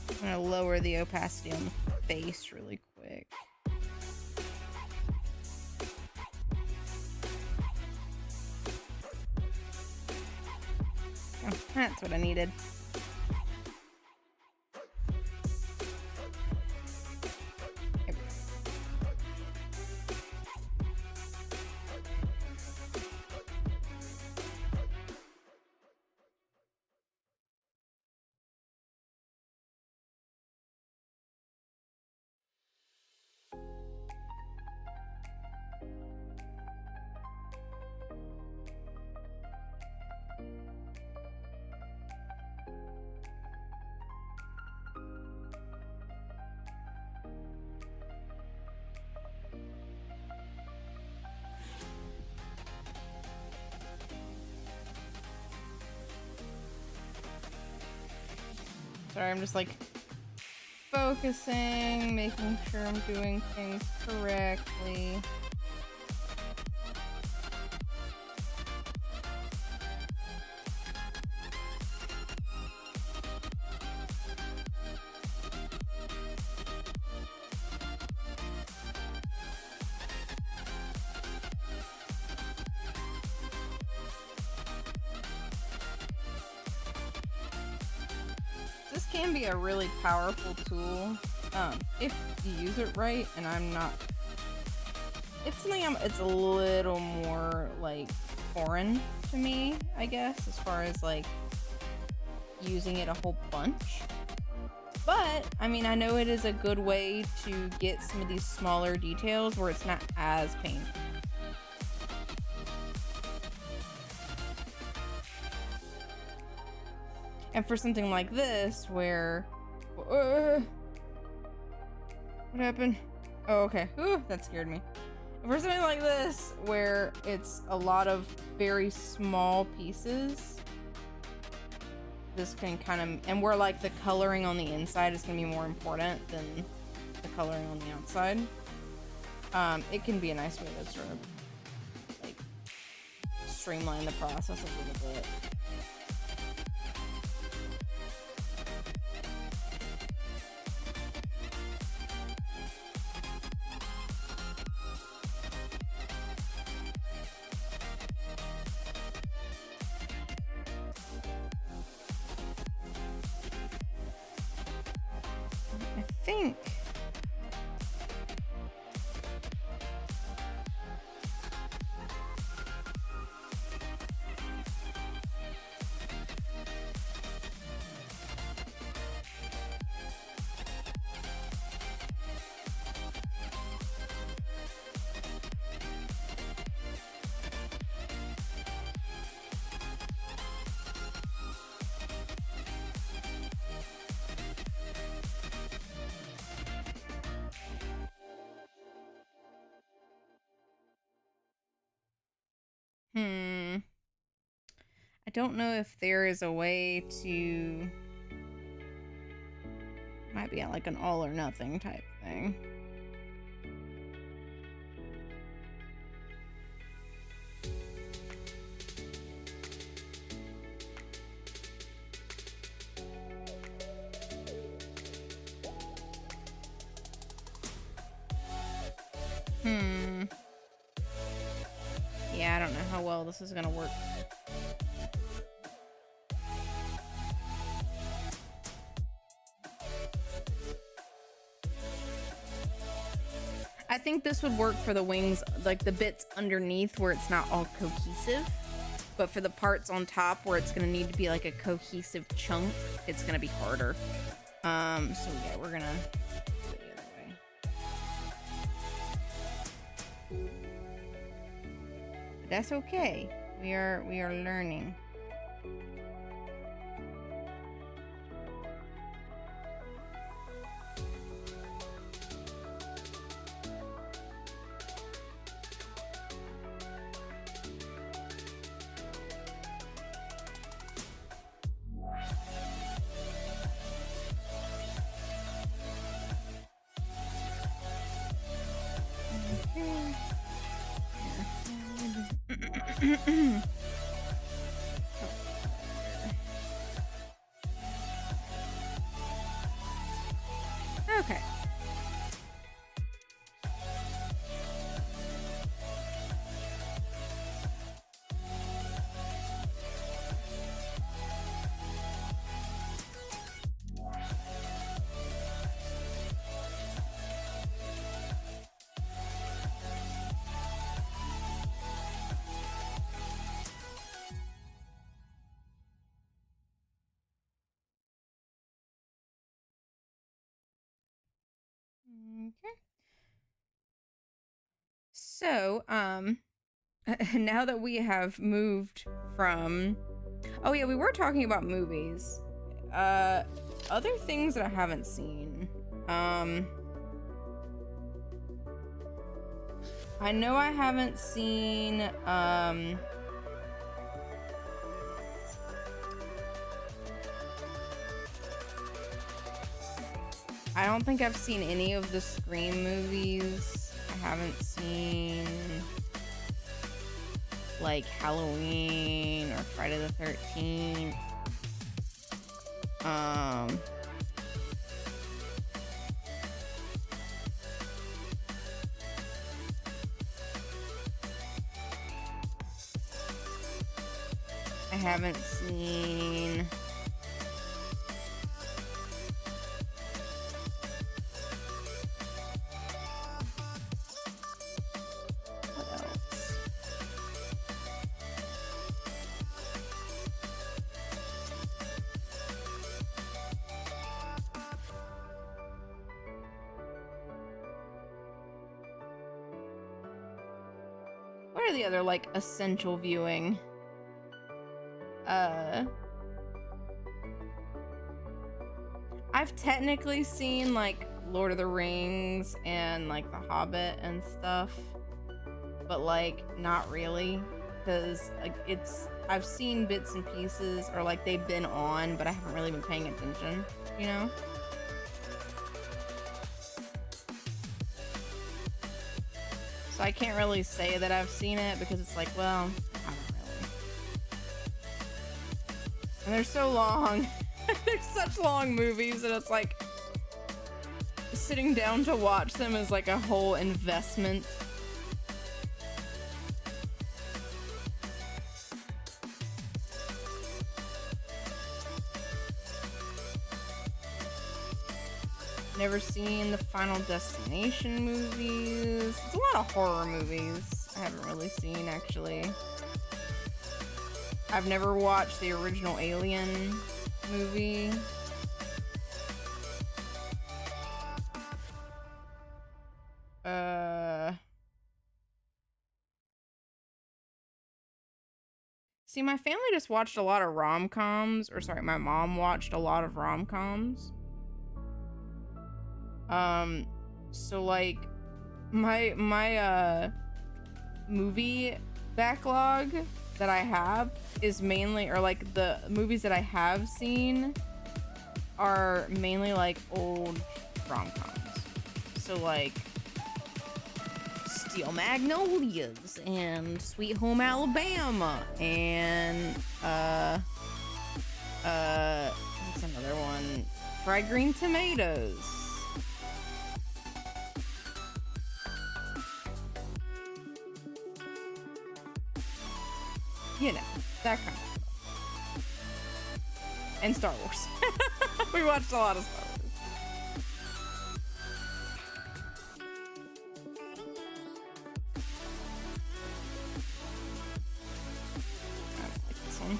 I'm gonna lower the opacity on the face really quick. Oh, that's what I needed. There we go. Sorry, I'm just like focusing, making sure I'm doing things correctly. This can be a really powerful tool if you use it right, and it's something it's a little more like foreign to me, I guess, as far as like using it a whole bunch. But I mean, I know it is a good way to get some of these smaller details where it's not as painful. And for something like this, where... what happened? Oh, okay. Ooh, that scared me. For something like this, where it's a lot of very small pieces, this can kind of... And where, like, the coloring on the inside is going to be more important than the coloring on the outside. It can be a nice way to sort of, like, streamline the process a little bit. I think I don't know if there is a way to... Might be like an all or nothing type thing. Yeah, I don't know how well this is gonna work. I think this would work for the wings, like the bits underneath where it's not all cohesive, but for the parts on top where it's gonna need to be like a cohesive chunk, it's gonna be harder. So yeah, we're gonna do it the other way. But that's okay. We are learning. Okay. Okay. So, now that we have moved from... Oh yeah, we were talking about movies. Other things that I haven't seen. I know I haven't seen, I don't think I've seen any of the Scream movies. I haven't seen like Halloween or Friday the 13th. I haven't seen what else? What are the other like essential viewing? I've technically seen like Lord of the Rings and like The Hobbit and stuff, but like not really, because like I've seen bits and pieces, or like they've been on, but I haven't really been paying attention, you know? So I can't really say that I've seen it because it's like, well, I haven't really. And they're so long. They're such long movies, and it's like sitting down to watch them is like a whole investment. Never seen the Final Destination movies. It's a lot of horror movies I haven't really seen, actually. I've never watched the original Alien movie. See, my family just watched a lot of rom-coms, or sorry, my mom watched a lot of rom-coms. So like my movie backlog that I have is mainly, or like the movies that I have seen are mainly like old rom-coms. So like Steel Magnolias and Sweet Home Alabama and what's another one? Fried Green Tomatoes. You know, that kind of stuff. And Star Wars. We watched a lot of Star Wars. I don't like this one.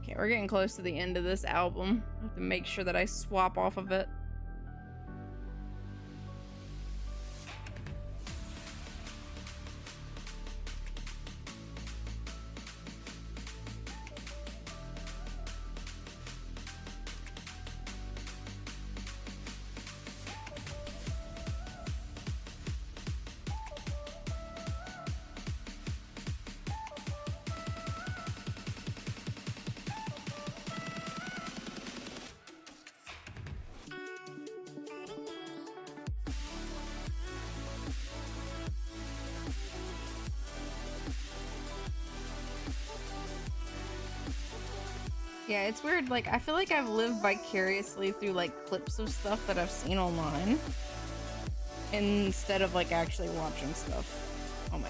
Okay, we're getting close to the end of this album. I have to make sure that I swap off of it. Yeah, it's weird. Like, I feel like I've lived vicariously through, like, clips of stuff that I've seen online instead of, like, actually watching stuff. Oh my.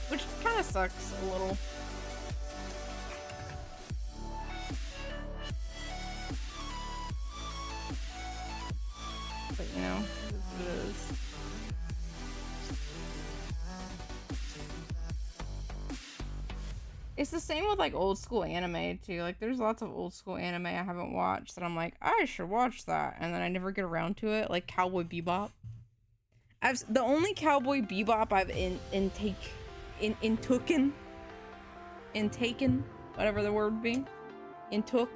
Which kind of sucks a little. But, you know, it is what it is. It's the same with like old school anime too. Like there's lots of old school anime I haven't watched that I'm like, I should watch that, and then I never get around to it. Like Cowboy Bebop. The only Cowboy Bebop I've intooken intaken, whatever the word would be, intook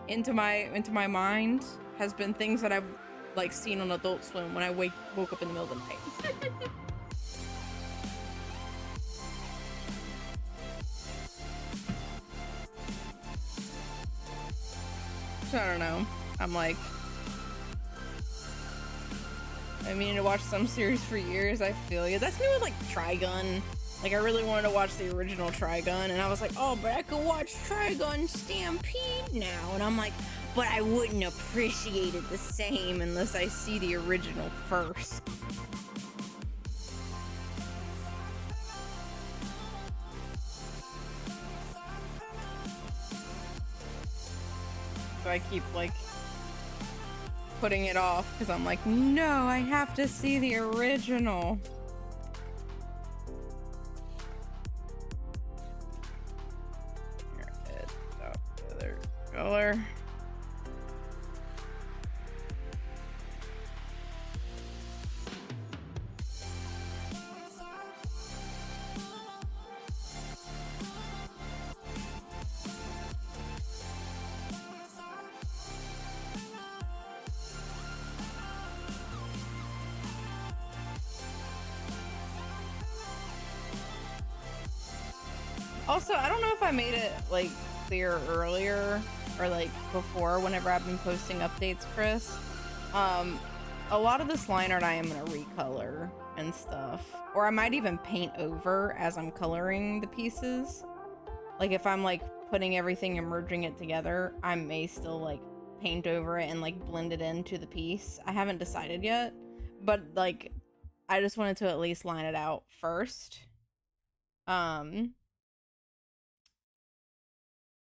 into my mind has been things that I've like seen on Adult Swim when I woke up in the middle of the night. So I don't know. I'm like, I mean, to watch some series for years. I feel you. That's me with like Trigun. Like I really wanted to watch the original Trigun, and I was like, oh, but I could watch Trigun Stampede now, and I'm like, but I wouldn't appreciate it the same unless I see the original first. So I keep like putting it off because I'm like, no, I have to see the original. Here it is. Oh, other color. Also, I don't know if I made it like clear earlier or like before whenever I've been posting updates, Chris. A lot of this line art I am gonna recolor and stuff, or I might even paint over as I'm coloring the pieces. Like if I'm like putting everything and merging it together, I may still like paint over it and like blend it into the piece. I haven't decided yet, but like I just wanted to at least line it out first.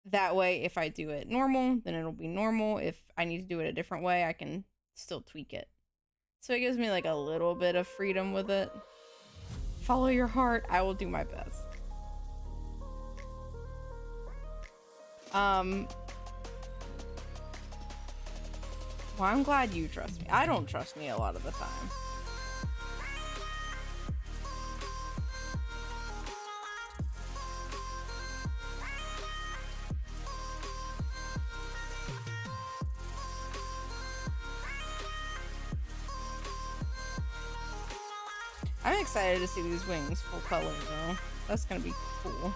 That way, if I do it normal, then it'll be normal. If I need to do it a different way, I can still tweak it. So it gives me like a little bit of freedom with it. Follow your heart. I will do my best. Well, I'm glad you trust me. I don't trust me a lot of the time. I'm excited to see these wings full color though. That's gonna be cool.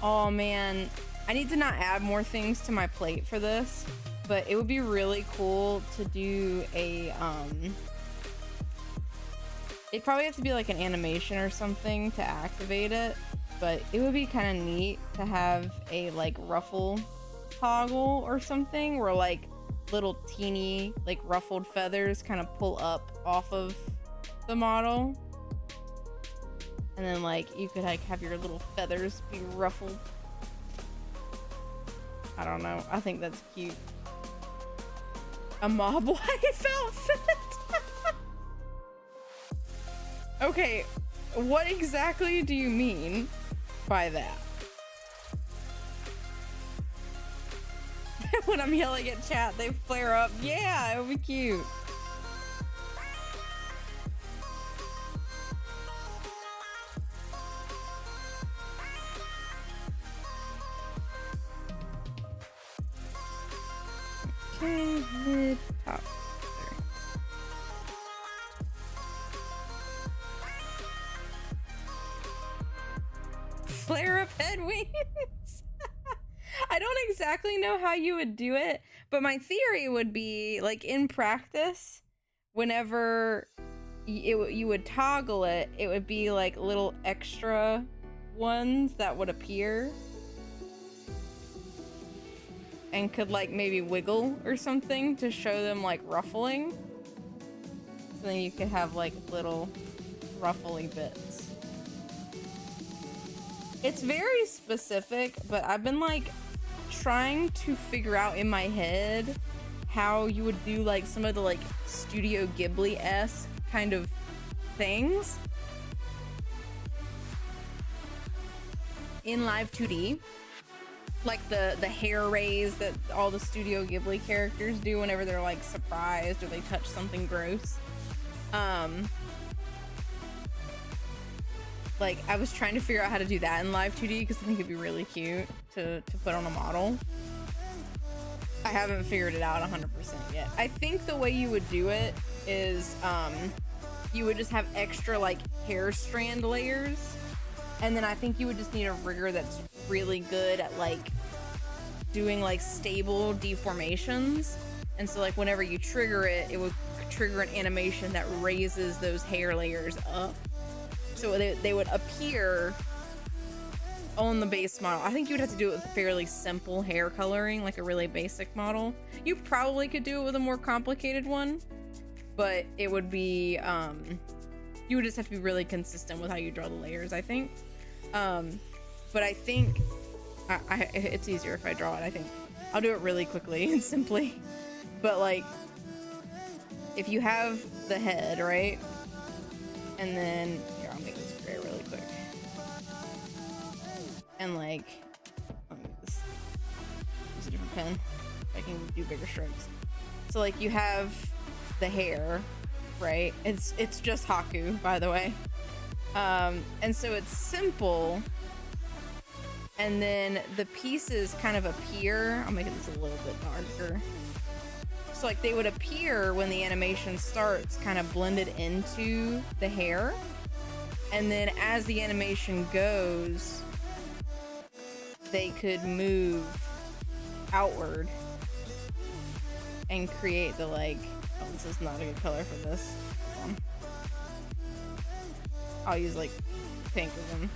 Oh man, I need to not add more things to my plate for this, but it would be really cool to do a it'd probably have to be like an animation or something to activate it, but it would be kind of neat to have a like ruffle toggle or something where like little teeny like ruffled feathers kind of pull up off of the model, and then like you could like have your little feathers be ruffled. I don't know, I think that's cute. A mob wife outfit. Okay, what exactly do you mean by that? When I'm yelling at chat, they flare up. Yeah, it would be cute. Okay, mid, top. There. Flare up head wings. I don't exactly know how you would do it, but my theory would be like in practice, whenever you would toggle it, it would be like little extra ones that would appear and could like maybe wiggle or something to show them like ruffling. So then you could have like little ruffly bits. It's very specific, but I've been like trying to figure out in my head how you would do like some of the like Studio Ghibli-esque kind of things in Live2D. like the hair raise that all the Studio Ghibli characters do whenever they're like surprised or they touch something gross. Like I was trying to figure out how to do that in Live2D because I think it'd be really cute to put on a model. I haven't figured it out 100% yet. I think the way you would do it is you would just have extra like hair strand layers, and then I think you would just need a rigger that's really good at like doing like stable deformations. And so like whenever you trigger it, it would trigger an animation that raises those hair layers up. So they would appear on the base model. I think you would have to do it with fairly simple hair coloring, like a really basic model. You probably could do it with a more complicated one, but it would be, you would just have to be really consistent with how you draw the layers, I think. But I think it's easier if I draw it, I think. I'll do it really quickly and simply. But like, if you have the head, right? And then, here, I'll make this gray really quick. And like, let me use a different pen. I can do bigger strokes. So like you have the hair, right? It's just Haku, by the way. And so it's simple. And then the pieces kind of appear. I'll make this a little bit darker. So like they would appear when the animation starts kind of blended into the hair. And then as the animation goes, they could move outward and create the like, oh, this is not a good color for this. I'll use like pink or something.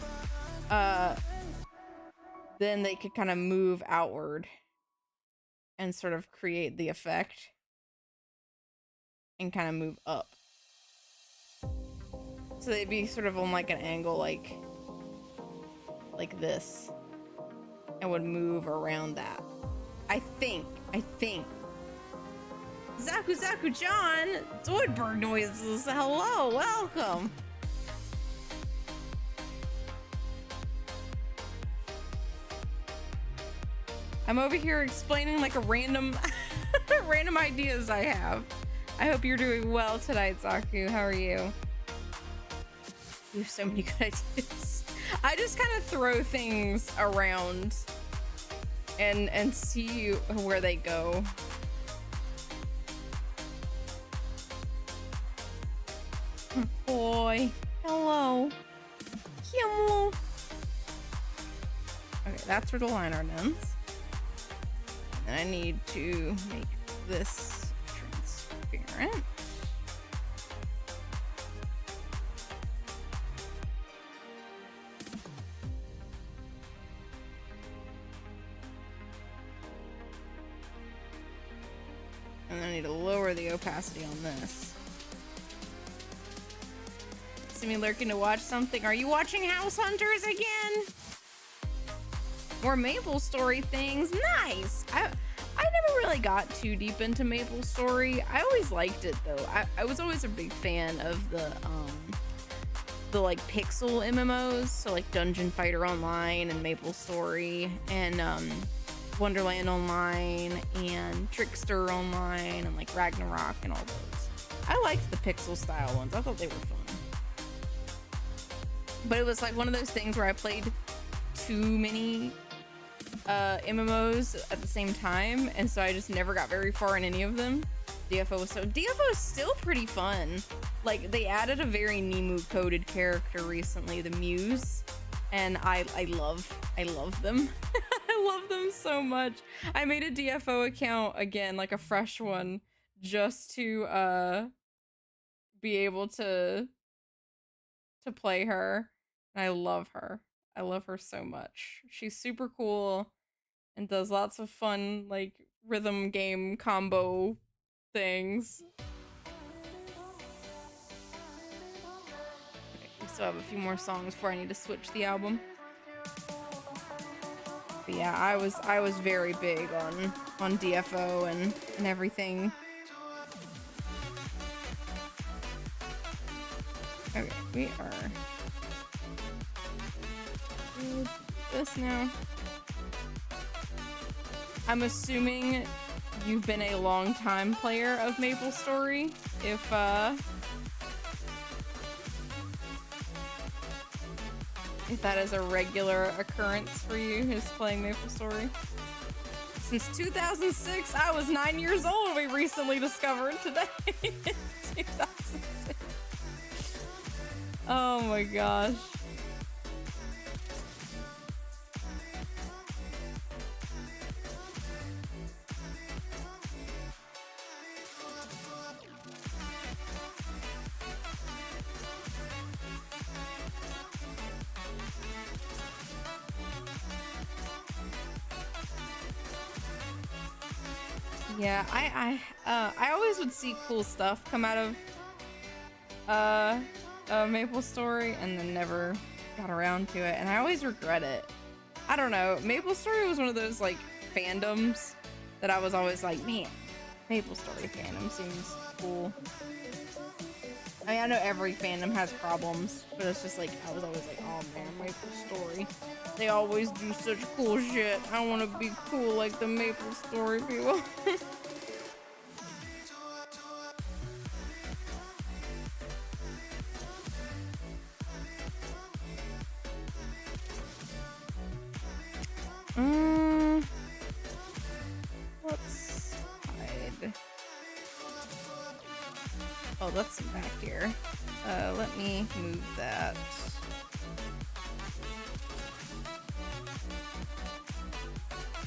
Then they could kind of move outward and sort of create the effect and kind of move up. So they'd be sort of on like an angle like this and would move around that. I think. Zaku John, Zoidberg noises. Hello, welcome. I'm over here explaining like a random ideas I have. I hope you're doing well tonight, Zaku. How are you? You have so many good ideas. I just kind of throw things around and see where they go. Boy, hello. Hello. Okay, that's where the line art ends. And I need to make this transparent. And I need to lower the opacity on this. See me lurking to watch something. Are you watching House Hunters again? More Maple Story things. Nice. I never really got too deep into Maple Story. I always liked it though. I was always a big fan of the like pixel MMOs, so like Dungeon Fighter Online and Maple Story and Wonderland Online and Trickster Online and like Ragnarok and all those. I liked the pixel style ones. I thought they were fun. But it was like one of those things where I played too many MMOs at the same time, and so I just never got very far in any of them. DFO is still pretty fun. Like they added a very Nimu coded character recently, the Muse, and I love them. I love them so much. I made a DFO account again, like a fresh one, just to be able to play her. And I love her. I love her so much. She's super cool and does lots of fun like rhythm game combo things. Okay, we still have a few more songs before I need to switch the album. But yeah, I was very big on DFO and everything. Okay, we are this now. I'm assuming you've been a long time player of MapleStory. If that is a regular occurrence for you, is playing MapleStory. Since 2006, I was 9 years old. We recently discovered today. 2006. Oh my gosh. Yeah, I always would see cool stuff come out of MapleStory and then never got around to it, and I always regret it. I don't know, MapleStory was one of those like fandoms that I was always like, man, MapleStory fandom seems cool. I mean, I know every fandom has problems, but it's just like, I was always like, oh man, MapleStory. They always do such cool shit. I want to be cool like the MapleStory people. Let's hide. Oh, that's back here. Let me move that.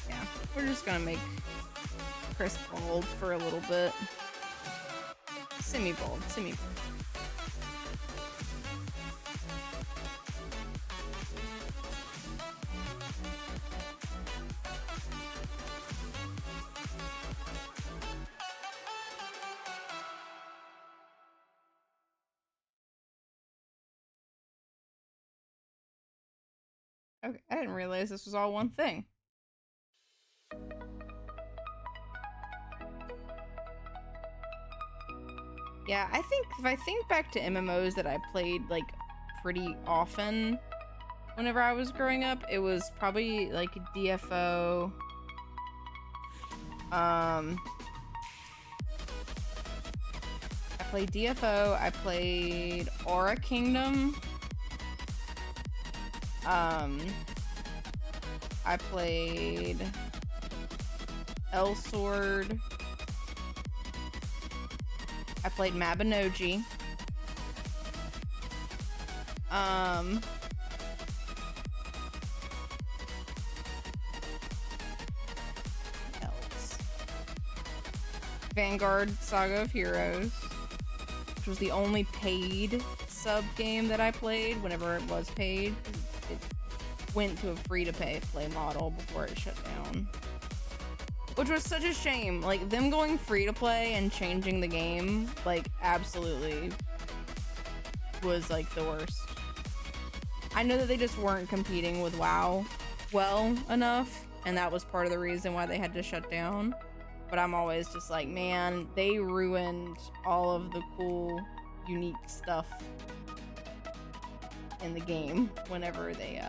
Yeah, we're just gonna make Chris bald for a little bit. Semi-bald, semi-bald. Okay, I didn't realize this was all one thing. Yeah, I think if I think back to MMOs that I played like pretty often whenever I was growing up, it was probably like DFO. I played DFO, I played Aura Kingdom. I played L-Sword. I played Mabinogi. Else. Vanguard Saga of Heroes, which was the only paid sub game that I played whenever it was paid. It went to a free-to-play model before it shut down. Which was such a shame. Like, them going free-to-play and changing the game, like, absolutely was, like, the worst. I know that they just weren't competing with WoW well enough, and that was part of the reason why they had to shut down. But I'm always just like, man, they ruined all of the cool, unique stuff in the game whenever they,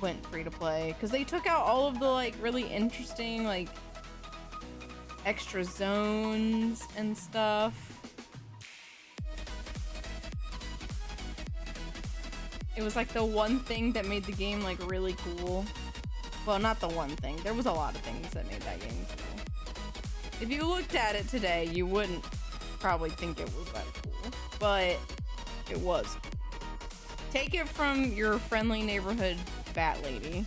went free to play, because they took out all of the like really interesting like extra zones and stuff. It was like the one thing that made the game like really cool. Well, not the one thing. There was a lot of things that made that game cool. If you looked at it today, you wouldn't probably think it was that cool, but it was cool. Take it from your friendly neighborhood bat lady,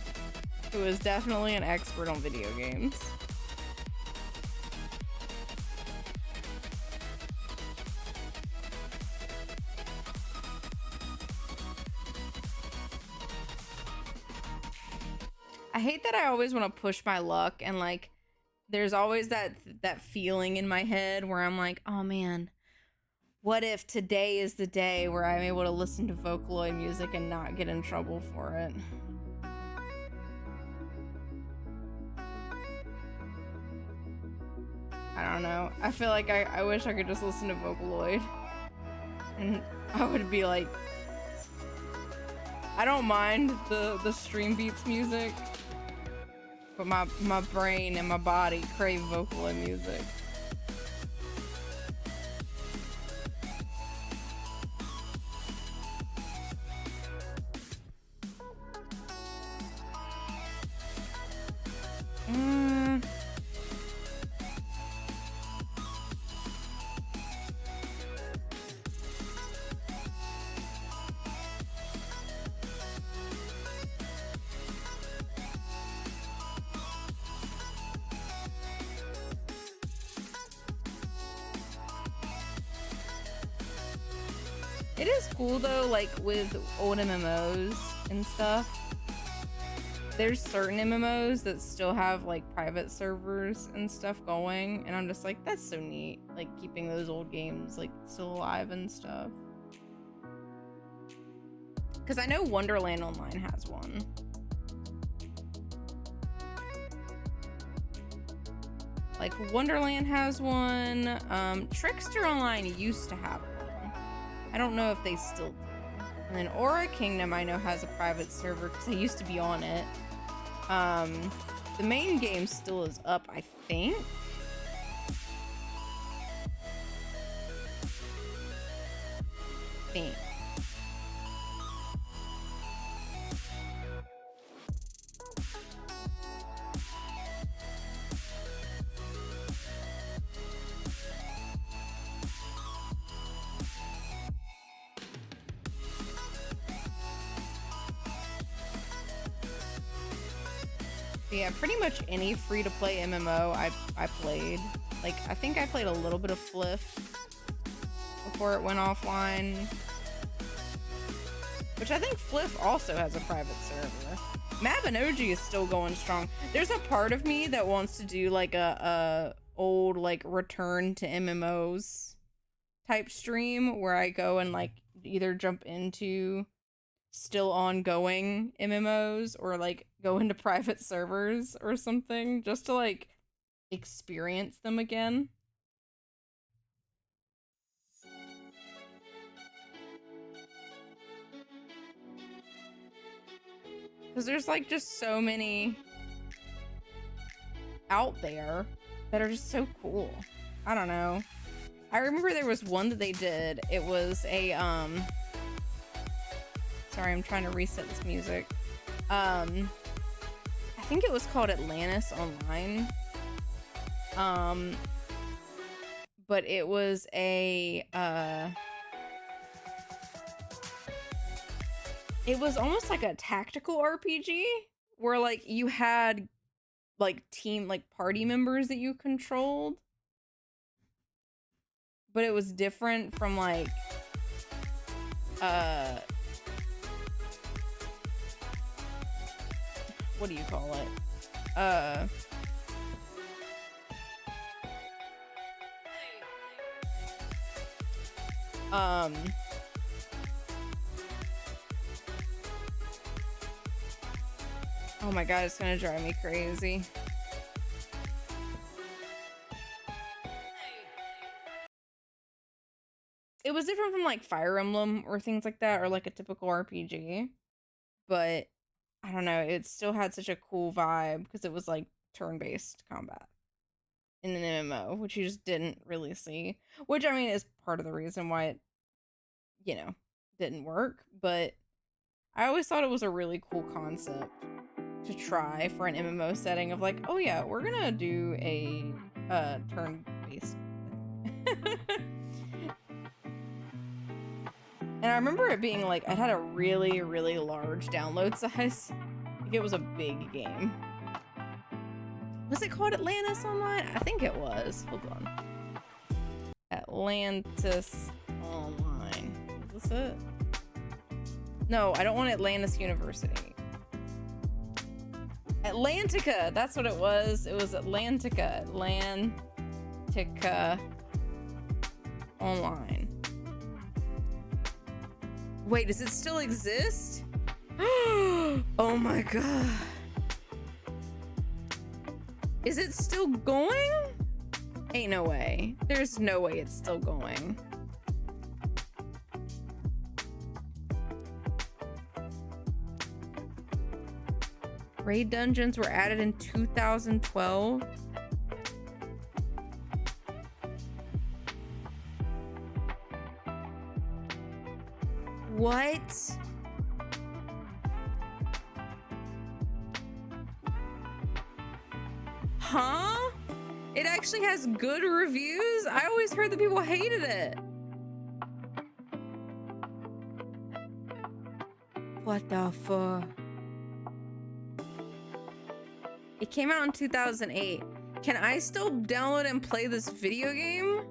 who is definitely an expert on video games. I hate that I always want to push my luck, and like there's always that feeling in my head where I'm like, oh man, what if today is the day where I'm able to listen to Vocaloid music and not get in trouble for it? I don't know. I feel like I wish I could just listen to Vocaloid. And I would be like I don't mind the stream beats music, but my brain and my body crave vocal and music. It is cool though, like with old MMOs and stuff, there's certain MMOs that still have like private servers and stuff going, and I'm just like, that's so neat, like keeping those old games like still alive and stuff. Because I know Wonderland Online has one. Like Wonderland has one. Trickster Online used to have one. I don't know if they still do. And then Aura Kingdom I know has a private server because I used to be on it. The main game still is up, I think. Yeah, pretty much any free-to-play MMO I played. Like, I think I played a little bit of Fliff before it went offline. Which I think Fliff also has a private server. Mabinogi is still going strong. There's a part of me that wants to do like a old like return to MMOs type stream where I go and like either jump into still ongoing MMOs or like go into private servers or something just to like experience them again. Because there's like just so many out there that are just so cool. I don't know. I remember there was one that they did. It was a sorry, I'm trying to reset this music. I think it was called Atlantis Online. But it was a it was almost like a tactical RPG where like you had like team like party members that you controlled. But it was different from like what do you call it? Oh my god, it's gonna drive me crazy. It was different from like Fire Emblem or things like that, or like a typical RPG. But I don't know, it still had such a cool vibe because it was like turn-based combat in an MMO, which you just didn't really see. Which I mean is part of the reason why it, you know, didn't work. But I always thought it was a really cool concept to try for an MMO setting of like, oh yeah, we're gonna do a turn-based thing. And I remember it being like, it had a really, really large download size. Like it was a big game. Was it called Atlantis Online? I think it was. Hold on. Atlantis Online. Is this it? No, I don't want Atlantis University. Atlantica! That's what it was. It was Atlantica. Atlantica Online. Wait, does it still exist? Oh my god. Is it still going? Ain't no way. There's no way it's still going. Raid dungeons were added in 2012. What? Huh? It actually has good reviews? I always heard that people hated it. What the fuck? It came out in 2008. Can I still download and play this video game?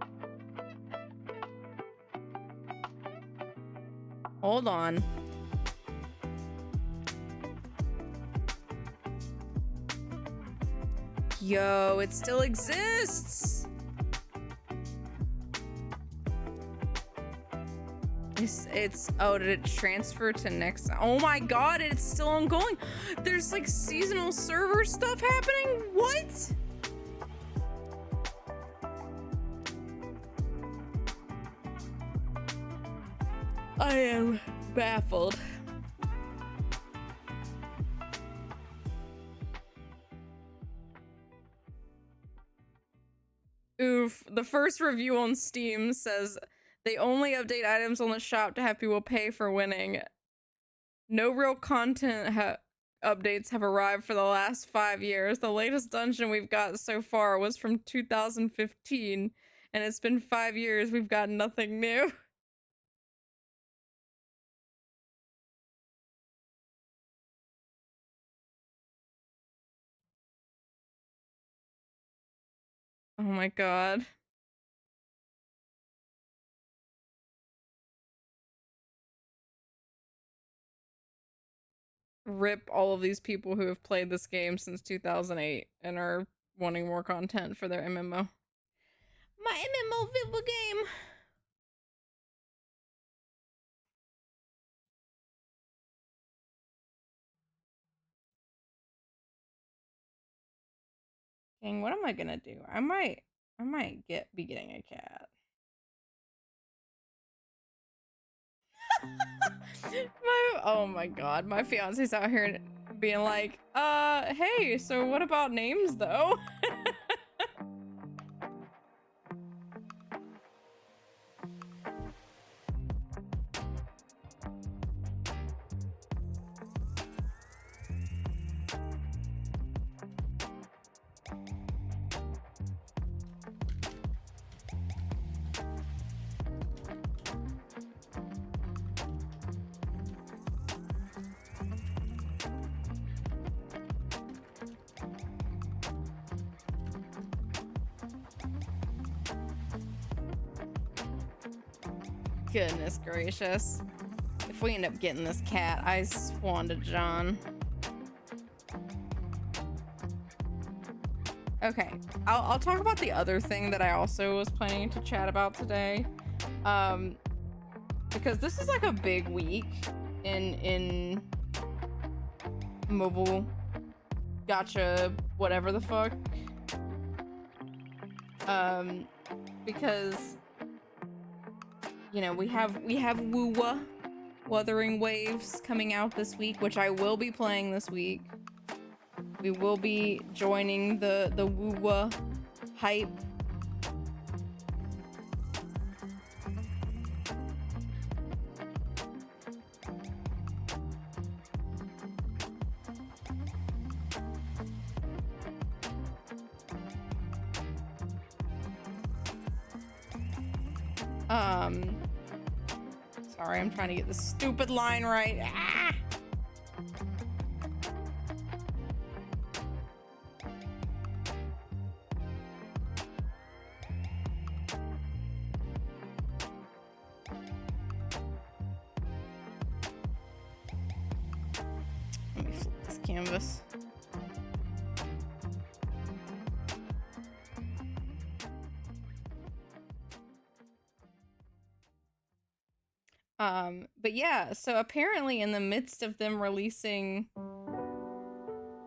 Hold on. Yo, it still exists. Oh, did it transfer to next? Oh my god, it's still ongoing. There's like seasonal server stuff happening. What? I am baffled. Oof, the first review on Steam says they only update items on the shop to have people pay for winning. No real content updates have arrived for the last 5 years. The latest dungeon we've got so far was from 2015, and it's been 5 years. We've got nothing new. Oh my god. Rip all of these people who have played this game since 2008 and are wanting more content for their MMO. My MMO video game! Dang, what am I gonna do? I might be getting a cat. Oh my god, my fiance's out here being like, hey, so what about names though? Goodness gracious. If we end up getting this cat, I swan to John. Okay, I'll talk about the other thing that I also was planning to chat about today. Because this is like a big week in mobile gotcha whatever the fuck. Because you know, we have Woowa Wuthering Waves coming out this week, which I will be playing this week. We will be joining the Woowa hype. Sorry, I'm trying to get this stupid line right. Ah! Let me flip this canvas. But yeah, so apparently in the midst of them releasing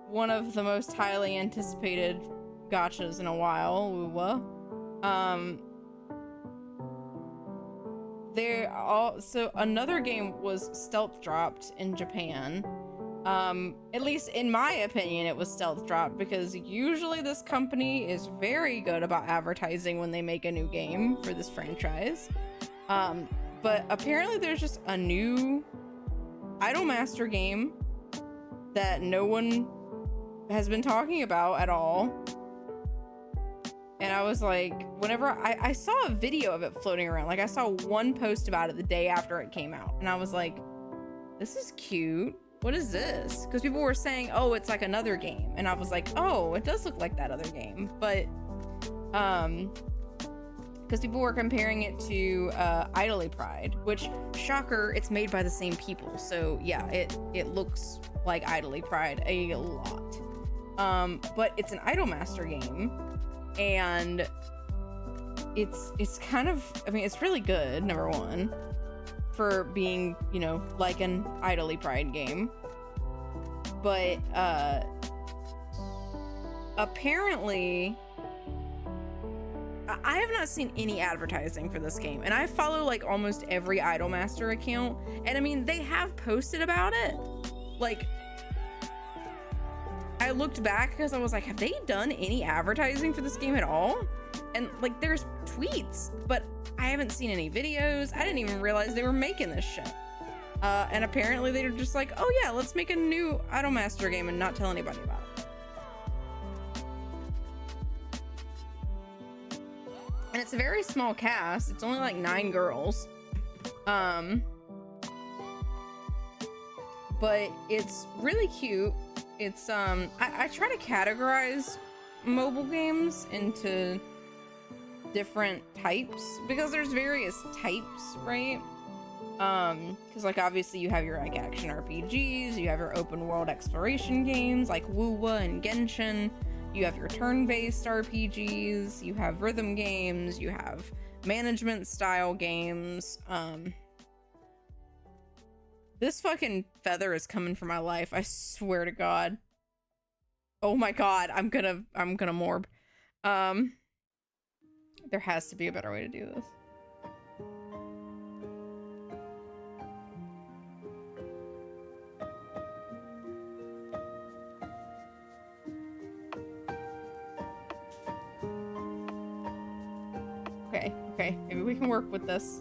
one of the most highly anticipated gachas in a while, Woowa, so another game was stealth dropped in Japan, At least in my opinion, it was stealth dropped, because usually this company is very good about advertising when they make a new game for this franchise. But apparently there's just a new Idolmaster game that no one has been talking about at all. And I was like, whenever I saw a video of it floating around, like I saw one post about it the day after it came out, and I was like, this is cute. What is this? Because people were saying, oh, it's like another game. And I was like, oh, it does look like that other game. But, because people were comparing it to Idly Pride, which, shocker, it's made by the same people. So yeah, it looks like Idly Pride a lot. But it's an Idolmaster game, and it's kind of, I mean, it's really good, number one, for being, you know, like an Idly Pride game. But apparently I have not seen any advertising for this game, and I follow like almost every Idolmaster account, and I mean, they have posted about it. Like, I looked back because I was like, have they done any advertising for this game at all? And like, there's tweets, but I haven't seen any videos. I didn't even realize they were making this shit. And apparently they were just like, oh yeah, let's make a new Idolmaster game and not tell anybody about it. And it's a very small cast. It's only like 9 girls. But it's really cute. It's, I try to categorize mobile games into different types, because there's various types, right? Because like obviously you have your like action RPGs, you have your open world exploration games like Wuwa and Genshin, you have your turn-based RPGs, you have rhythm games, you have management style games. This fucking feather is coming for my life, I swear to God. Oh my God, I'm gonna morb. There has to be a better way to do this. Okay, maybe we can work with this.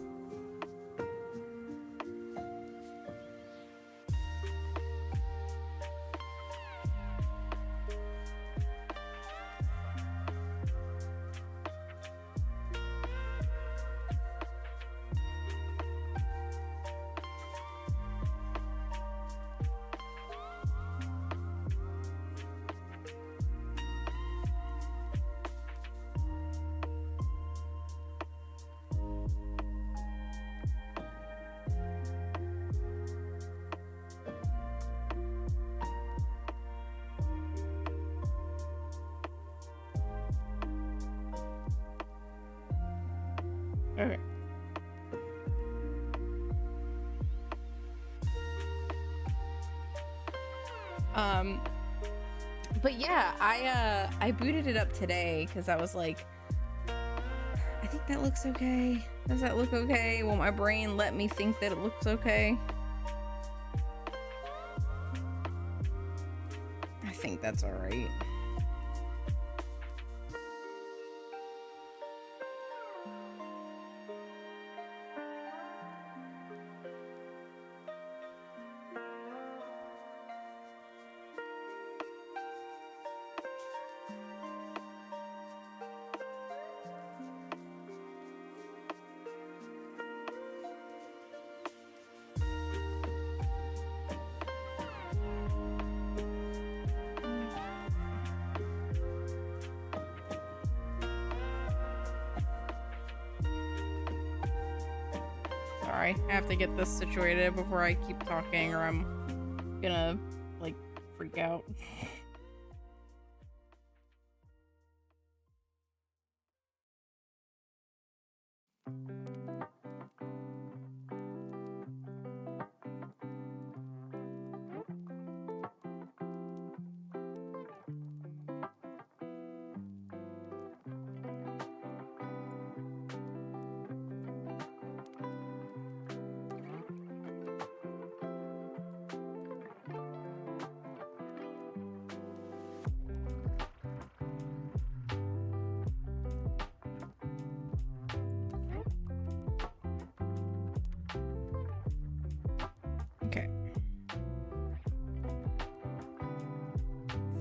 Okay. But yeah, I booted it up today because I was like, I think that looks okay. Does that look okay? Will my brain let me think that it looks okay? I think that's all right. Sorry, I have to get this situated before I keep talking, or I'm gonna, like, freak out.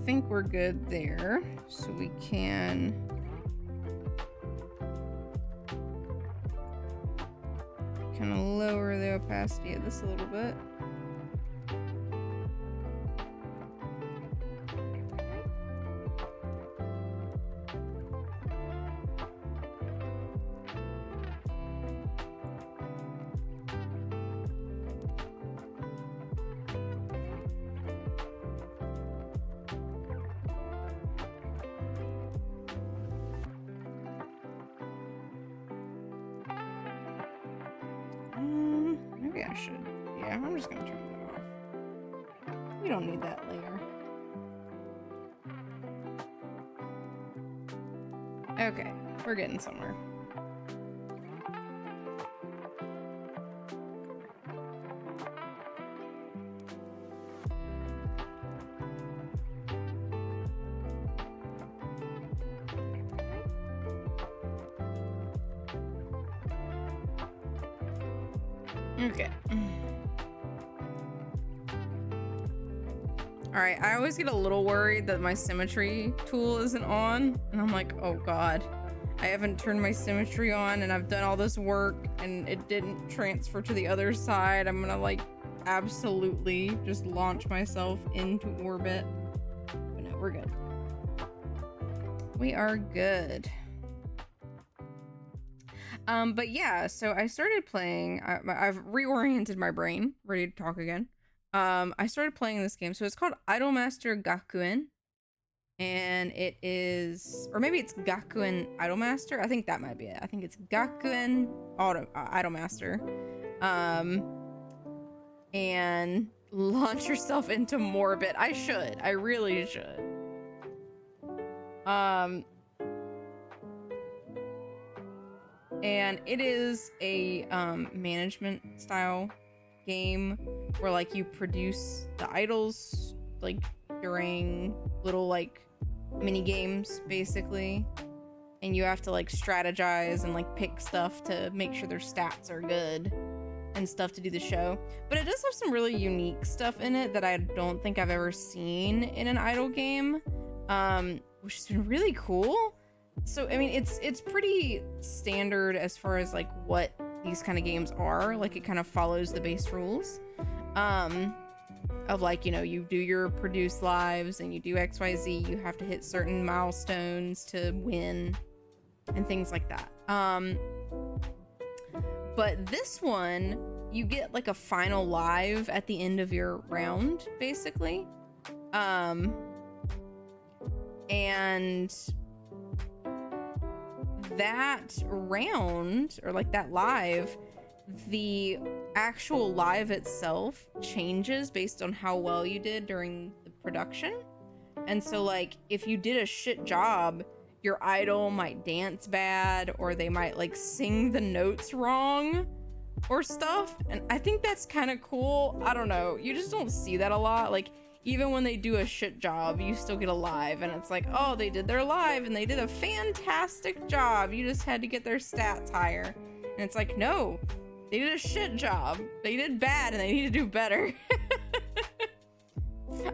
think we're good there. So we can kind of lower the opacity of this a little bit. Maybe I should. Yeah, I'm just gonna turn that off. We don't need that layer. Okay, we're getting somewhere. Okay. Alright, I always get a little worried that my symmetry tool isn't on, and I'm like, oh god. I haven't turned my symmetry on, and I've done all this work, and it didn't transfer to the other side. I'm gonna, like, absolutely just launch myself into orbit. But no, we're good. We are good. But yeah, so I started playing, I've reoriented my brain, ready to talk again. I started playing this game, so it's called Idolmaster Gakuen, and it is, or maybe it's Gakuen Idolmaster, I think that might be it. I think it's Gakuen Idolmaster. And launch yourself into Morbid. I really should. And it is a management style game where like you produce the idols like during little like mini games basically, and you have to like strategize and like pick stuff to make sure their stats are good and stuff to do the show. But it does have some really unique stuff in it that I don't think I've ever seen in an idol game, which has been really cool. So I mean, it's pretty standard as far as like what these kind of games are. Like it kind of follows the base rules of like, you know, you do your produce lives and you do XYZ, you have to hit certain milestones to win and things like that. But this one, you get like a final live at the end of your round basically, and that round, or like that live, the actual live itself changes based on how well you did during the production. And so like if you did a shit job, your idol might dance bad, or they might like sing the notes wrong or stuff. And I think that's kind of cool. I don't know, you just don't see that a lot. Like even when they do a shit job, you still get a live, and it's like, oh, they did their live and they did a fantastic job, you just had to get their stats higher. And it's like, no, they did a shit job, they did bad and they need to do better.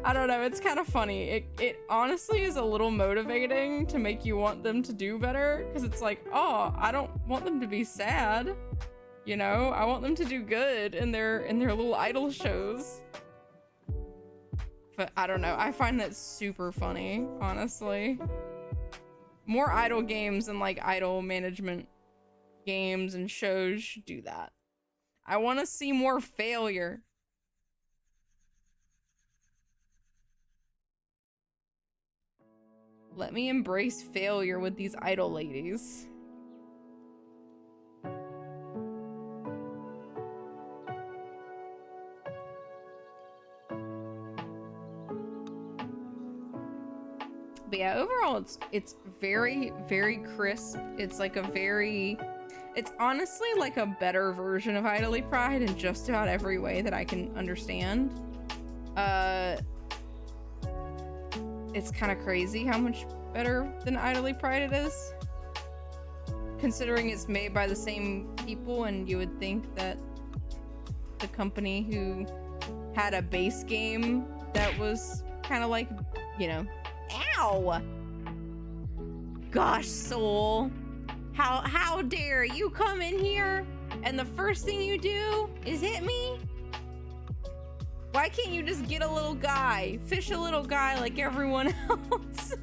I don't know, it's kind of funny. It honestly is a little motivating to make you want them to do better, because it's like, oh, I don't want them to be sad, you know, I want them to do good in their little idol shows. But I don't know, I find that super funny, honestly. More idol games and like idol management games and shows should do that. I want to see more failure. Let me embrace failure with these idol ladies. But yeah, overall it's very, very crisp. It's like it's honestly like a better version of Idly Pride in just about every way that I can understand. It's kind of crazy how much better than Idly Pride it is, considering it's made by the same people, and you would think that the company who had a base game that was kind of like, you know, Wow! Gosh, Soul. How dare you come in here and the first thing you do is hit me? Why can't you just get a little guy? Fish a little guy like everyone else.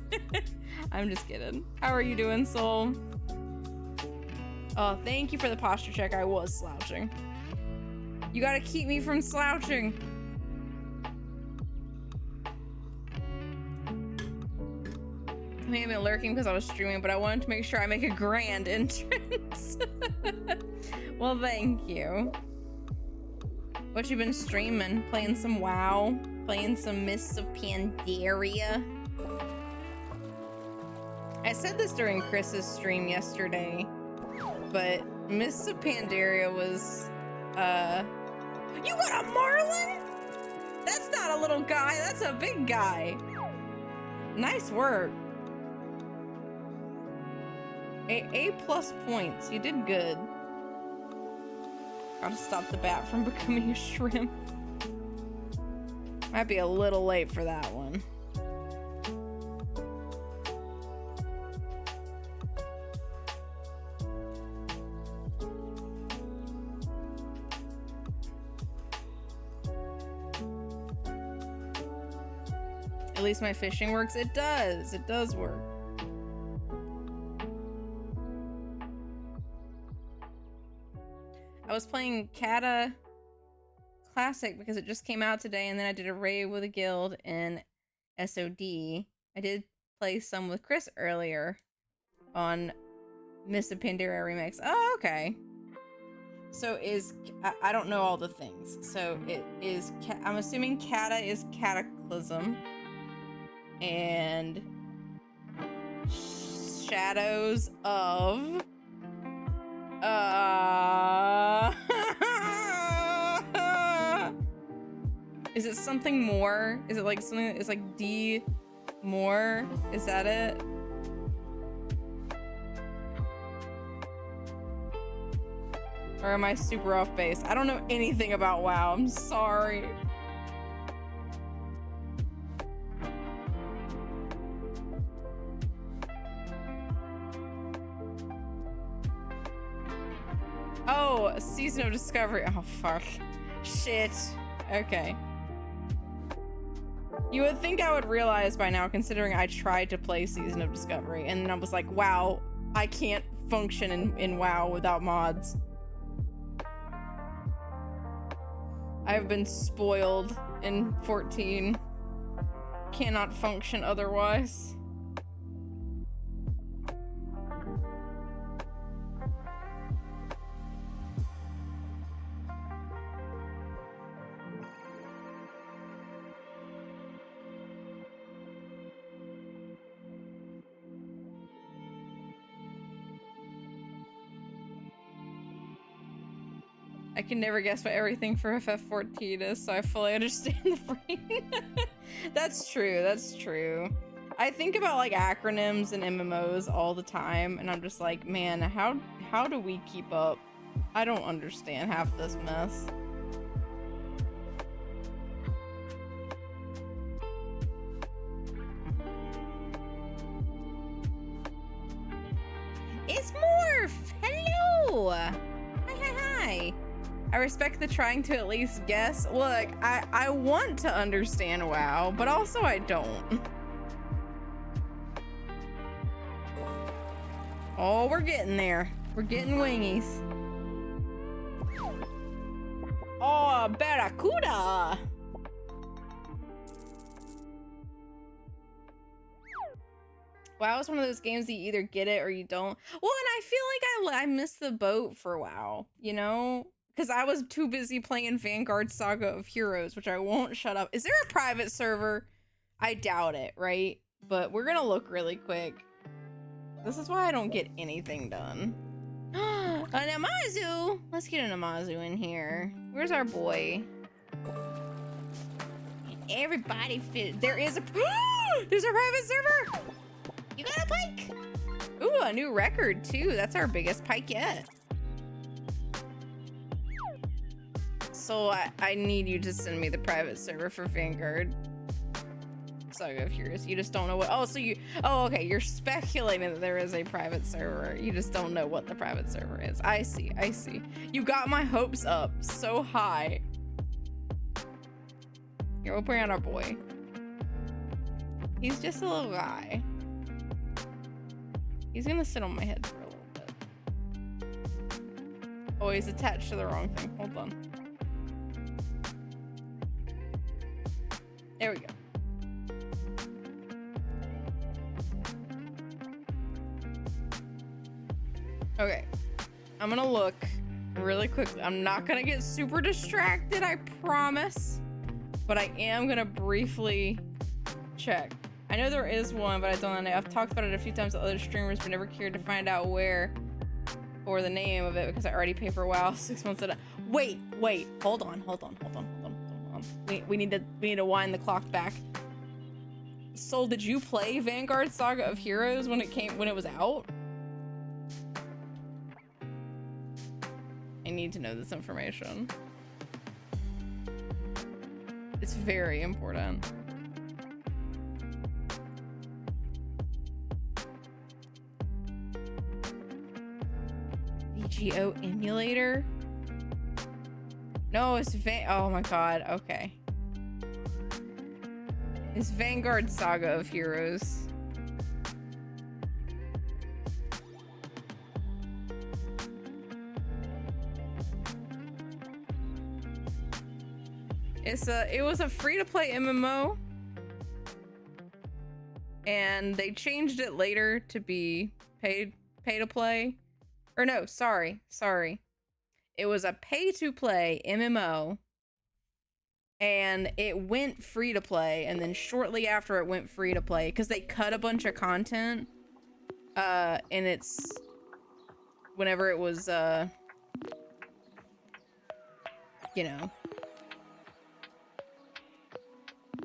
I'm just kidding. How are you doing, Soul? Oh, thank you for the posture check. I was slouching. You gotta keep me from slouching. I may have been lurking because I was streaming, but I wanted to make sure I make a grand entrance. Well, thank you. What you been streaming? Playing some WoW? Playing some Mists of Pandaria? I said this during Chris's stream yesterday, but Mists of Pandaria was, You got a Marlin? That's not a little guy, that's a big guy. Nice work. A+ points, you did good. Gotta stop the bat from becoming a shrimp. Might be a little late for that one. At least my fishing works. It does. It does work. I was playing Kata Classic because it just came out today, and then I did a raid with a guild in SOD. I did play some with Chris earlier on Mists of Pandaria Remix. Oh, okay. So I don't know all the things. So it is, I'm assuming Kata is Cataclysm. And Shadows of... Is it something more? Is it like something? It's like D more? Is that it? Or am I super off base? I don't know anything about WoW. I'm sorry. Oh, Season of Discovery. Oh, fuck. Shit. Okay. You would think I would realize by now, considering I tried to play Season of Discovery, and then I was like, wow, I can't function in WoW without mods. I've been spoiled in 14. Cannot function otherwise. I can never guess what everything for FF14 is, so I fully understand the brain. That's true, that's true. I think about like acronyms and MMOs all the time, and I'm just like, man, how do we keep up? I don't understand half this mess. It's Morph! Hello! Hi, hi, hi. I respect the trying to at least guess. Look, I want to understand WoW, but also I don't. Oh, we're getting there. We're getting wingies. Oh, Barracuda! WoW is one of those games that you either get it or you don't. Well, and I feel like I missed the boat for WoW, you know? Because I was too busy playing Vanguard Saga of Heroes, which I won't shut up. Is there a private server? I doubt it, right? But we're gonna look really quick. This is why I don't get anything done. A Namazu! Let's get a Namazu in here. Where's our boy? Everybody fit. There is a... There's a private server! You got a pike! Ooh, a new record, too. That's our biggest pike yet. So I need you to send me the private server for Vanguard. Saga of Heroes. You just don't know what. Oh, so you. Oh, okay. You're speculating that there is a private server. You just don't know what the private server is. I see. I see. You got my hopes up so high. Here, we'll bring on our boy. He's just a little guy. He's gonna sit on my head for a little bit. Oh, he's attached to the wrong thing. Hold on. There we go. Okay. I'm gonna look really quickly. I'm not gonna get super distracted, I promise. But I am gonna briefly check. I know there is one, but I don't know. I've talked about it a few times with other streamers, but never cared to find out where or the name of it because I already paid for a while. 6 months at a wait. Hold on. We need to wind the clock back. Soul, did you play Vanguard Saga of Heroes when it was out? I need to know this information. It's very important. VGO emulator? No, it's oh my god, okay. It's Vanguard Saga of Heroes. It was a free-to-play MMO. And they changed it later to be pay to play. Or no, sorry. It was a pay-to-play MMO. And it went free to play, and then shortly after it went free to play, because they cut a bunch of content, and it's whenever it was, you know,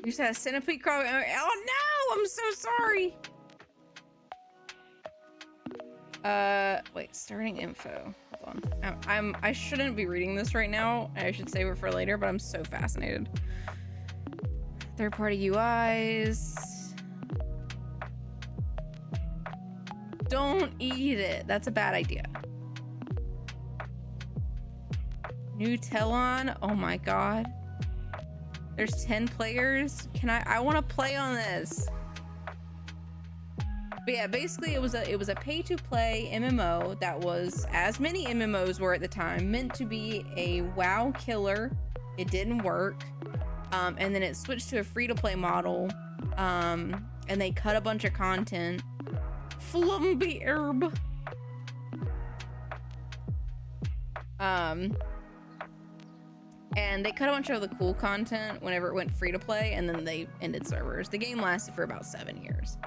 you said a centipede crawling. Oh no, I'm so sorry. Wait, starting info. Hold on. I shouldn't be reading this right now. I should save it for later, but I'm so fascinated. Third-party UIs. Don't eat it. That's a bad idea. New Telon. Oh my god. There's 10 players. I want to play on this. But yeah, basically it was a pay-to-play MMO that was, as many MMOs were at the time, meant to be a WoW killer. It didn't work. And then it switched to a free-to-play model. And they cut a bunch of content. Flumby herb. And they cut a bunch of the cool content whenever it went free-to-play, and then they ended servers. The game lasted for about 7 years.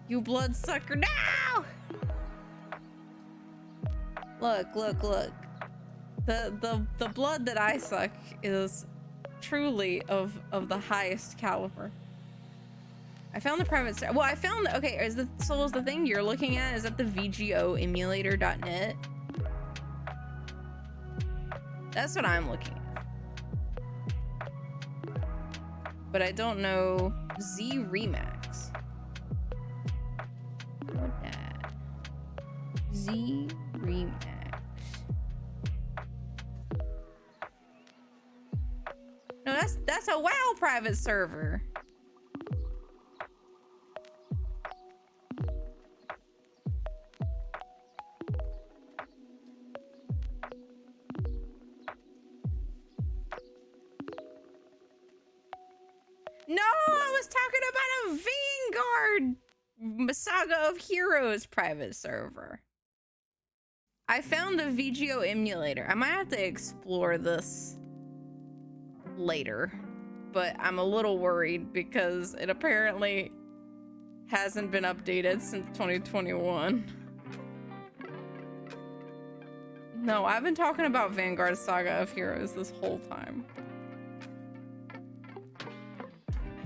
You bloodsucker, no! Look. The blood that I suck is truly of the highest caliber. I found the private server. Well, I found okay, is the thing you're looking at, is that the VGOemulator.net? That's what I'm looking at. But I don't know Z Remax. What that? Z Remax. No, that's a WoW private server. No, I was talking about a Vanguard Saga of Heroes private server. I found the VGO emulator. I might have to explore this later, but I'm a little worried because it apparently hasn't been updated since 2021. No, I've been talking about Vanguard Saga of Heroes this whole time.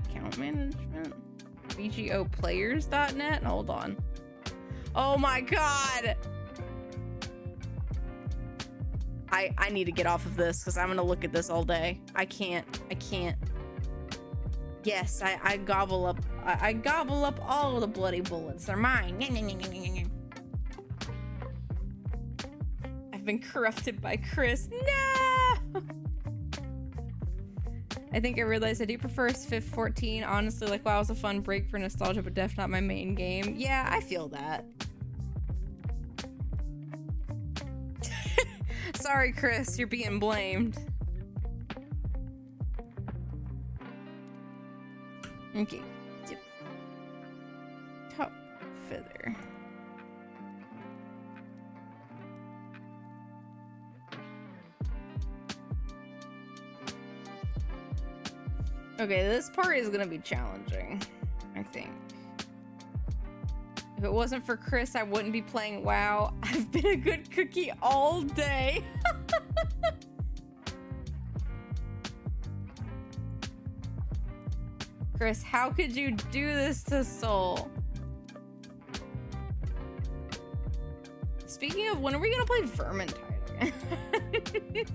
Account management, VGOplayers.net. Hold on. Oh my god. I need to get off of this because I'm gonna look at this all day. I can't. Yes, I gobble up. I gobble up all the bloody bullets. They're mine. I've been corrupted by Chris. No! I think I realized I do prefer Fifth 14. Honestly, like, wow, it was a fun break for nostalgia, but definitely not my main game. Yeah, I feel that. Sorry, Chris, you're being blamed. Okay. Top feather. Okay, this part is gonna be challenging, I think. If it wasn't for Chris, I wouldn't be playing WoW. I've been a good cookie all day. Chris, how could you do this to Soul? Speaking of, when are we gonna play Vermintide again?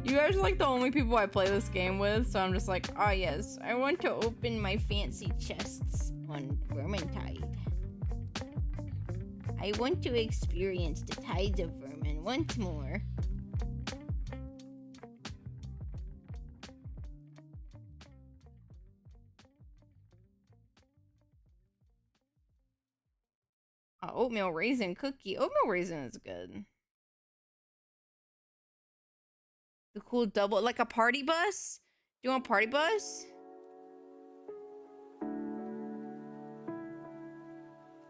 You guys are like the only people I play this game with, so I'm just like, ah, yes, I want to open my fancy chests on Vermintide. I want to experience the tides of vermin once more. Oatmeal raisin cookie. Oatmeal raisin is good. The cool double, like a party bus? Do you want a party bus?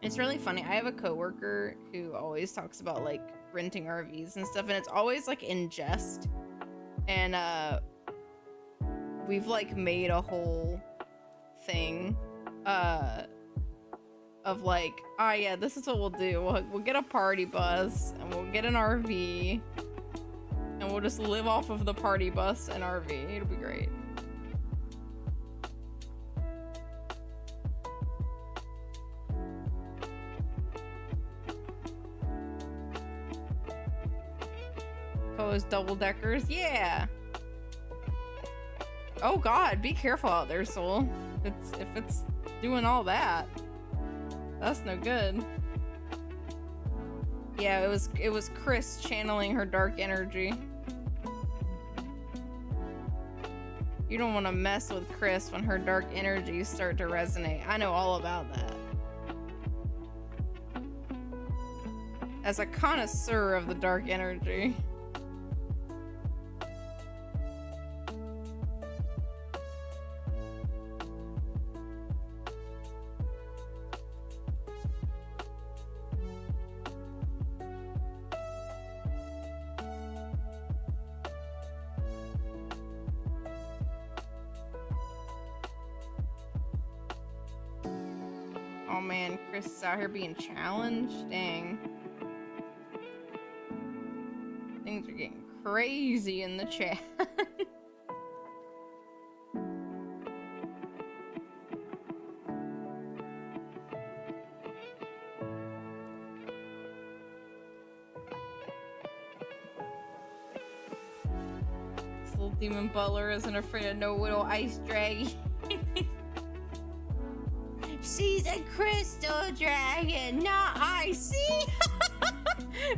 It's really funny. I have a coworker who always talks about like renting RVs and stuff, and it's always like in jest. And we've like made a whole thing of like, oh yeah, this is what we'll do. We'll get a party bus and we'll get an RV and we'll just live off of the party bus and RV. It'll be great. Those double deckers, yeah. Oh God, be careful out there, Soul. If it's doing all that, that's no good. Yeah, it was Chris channeling her dark energy. You don't want to mess with Chris when her dark energies start to resonate. I know all about that. As a connoisseur of the dark energy. Oh man, Chris is out here being challenged. Dang. Things are getting crazy in the chat. This little demon butler isn't afraid of no little ice dragon. She's a crystal dragon, not icy.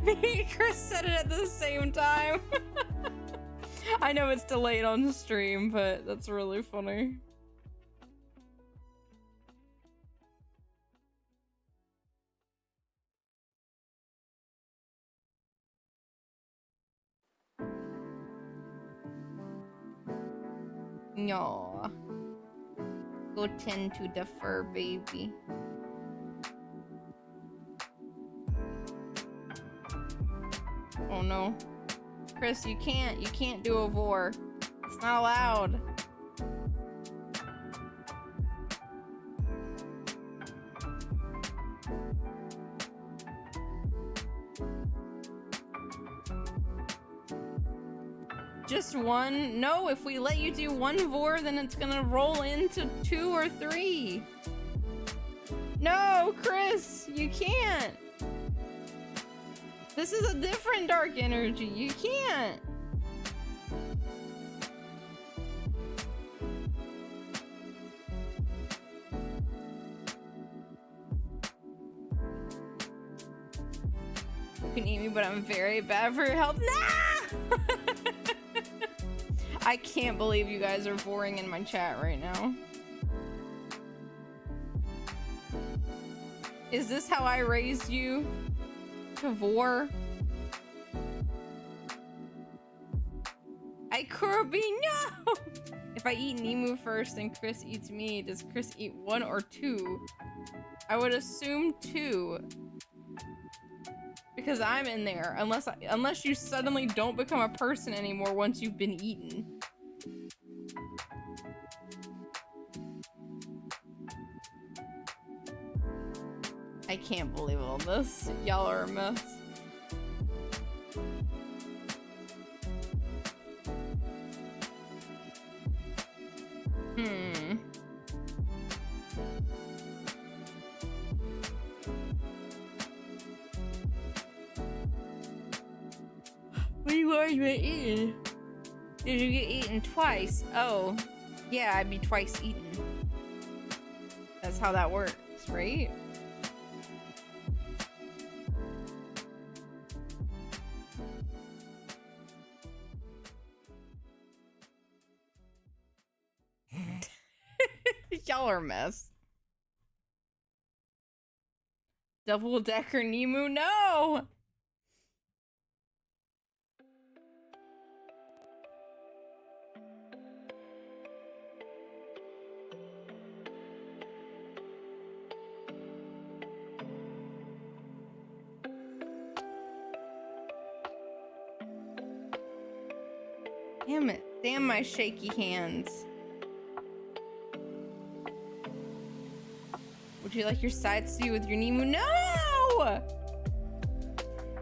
Me and Chris said it at the same time. I know it's delayed on the stream, but that's really funny. No. Go tend to the fur baby. Oh no. Chris, you can't do a vor. It's not allowed. Just one? No, if we let you do one vor, then it's gonna roll into 2 or 3. No, Chris, you can't. This is a different dark energy. You can't. can eat me, but I'm very bad for your health. Nah! I can't believe you guys are voring in my chat right now. Is this how I raised you? To vor? I Kirby, no! If I eat Nimu first and Chris eats me, does Chris eat 1 or 2? I would assume 2. Because I'm in there, unless you suddenly don't become a person anymore once you've been eaten. I can't believe all this. Y'all are a mess. What are you eating? Did you get eaten twice? Oh, yeah, I'd be twice eaten. That's how that works, right? Y'all are a mess. Double-decker Nimu, no! Damn it. Damn my shaky hands. Would you like your side stew with your Nimu? No!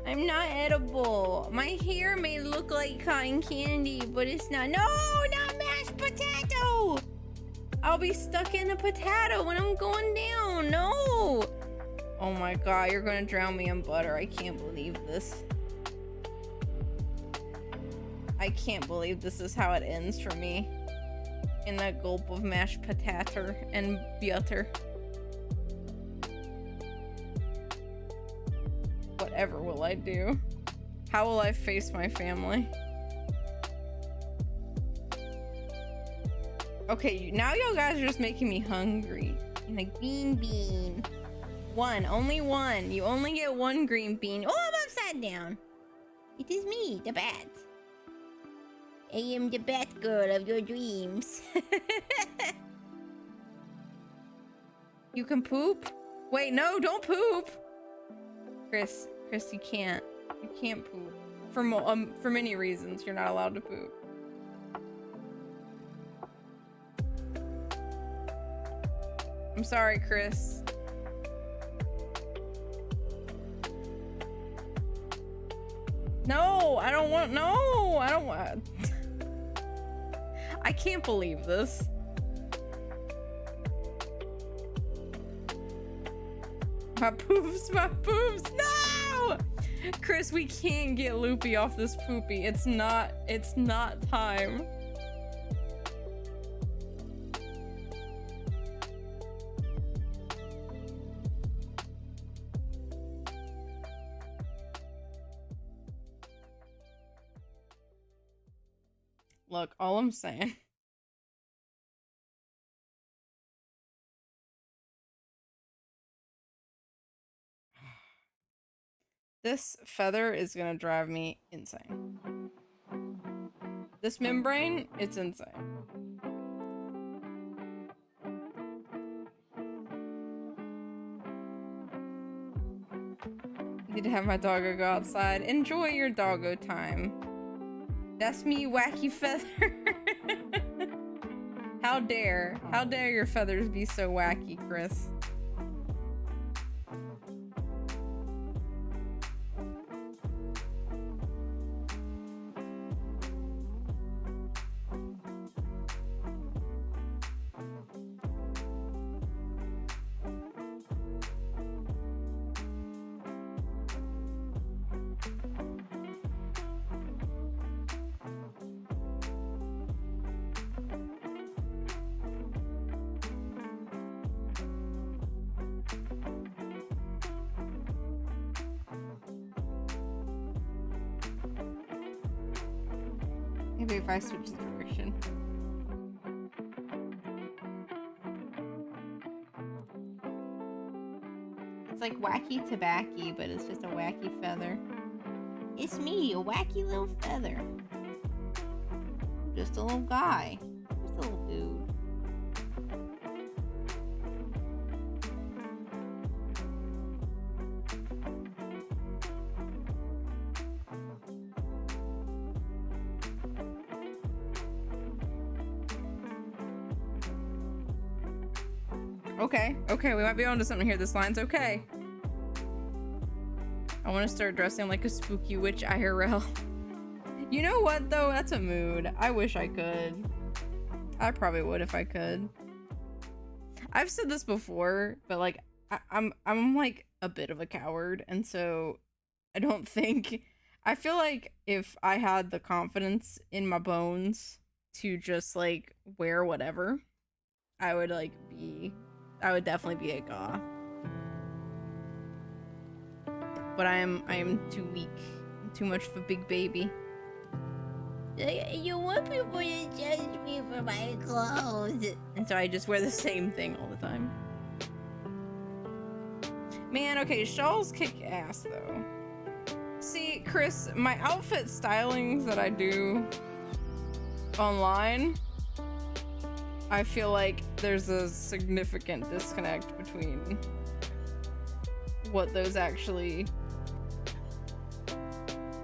I'm not edible. My hair may look like cotton candy, but it's not. No, not mashed potato! I'll be stuck in a potato when I'm going down. No! Oh my god, you're gonna drown me in butter. I can't believe this. I can't believe this is how it ends for me. In a gulp of mashed potato and butter. Whatever will I do? How will I face my family? Okay, now y'all guys are just making me hungry. And like, bean. 1, only 1. You only get 1 green bean. Oh, I'm upside down. It is me, the bat. I am the bat girl of your dreams. You can poop? Wait, no, don't poop. Chris, you can't. You can't poop. For many reasons, you're not allowed to poop. I'm sorry, Chris. No, I don't want. No, I don't want. I can't believe this. My poops, no! Chris, we can't get Loopy off this poopy. It's not time. Look, all I'm saying. This feather is gonna drive me insane. This membrane, it's insane. Need to have my doggo go outside. Enjoy your doggo time. That's me, wacky feather. How dare your feathers be so wacky, Chris? Okay, if I switch the direction. It's like wacky tobacco, but it's just a wacky feather. It's me, a wacky little feather. Just a little guy. Just a little dude. Okay, we might be onto something here. This line's okay. I want to start dressing like a spooky witch IRL. You know what though? That's a mood. I wish I could. I probably would if I could. I've said this before, but like I'm like a bit of a coward, and so I don't think I feel like if I had the confidence in my bones to just like wear whatever, I would definitely be a goth. But I am too weak. I'm too much of a big baby. You want people to judge me for my clothes. And so I just wear the same thing all the time. Man, okay, shawls kick ass though. See, Chris, my outfit stylings that I do online, I feel like there's a significant disconnect between what those actually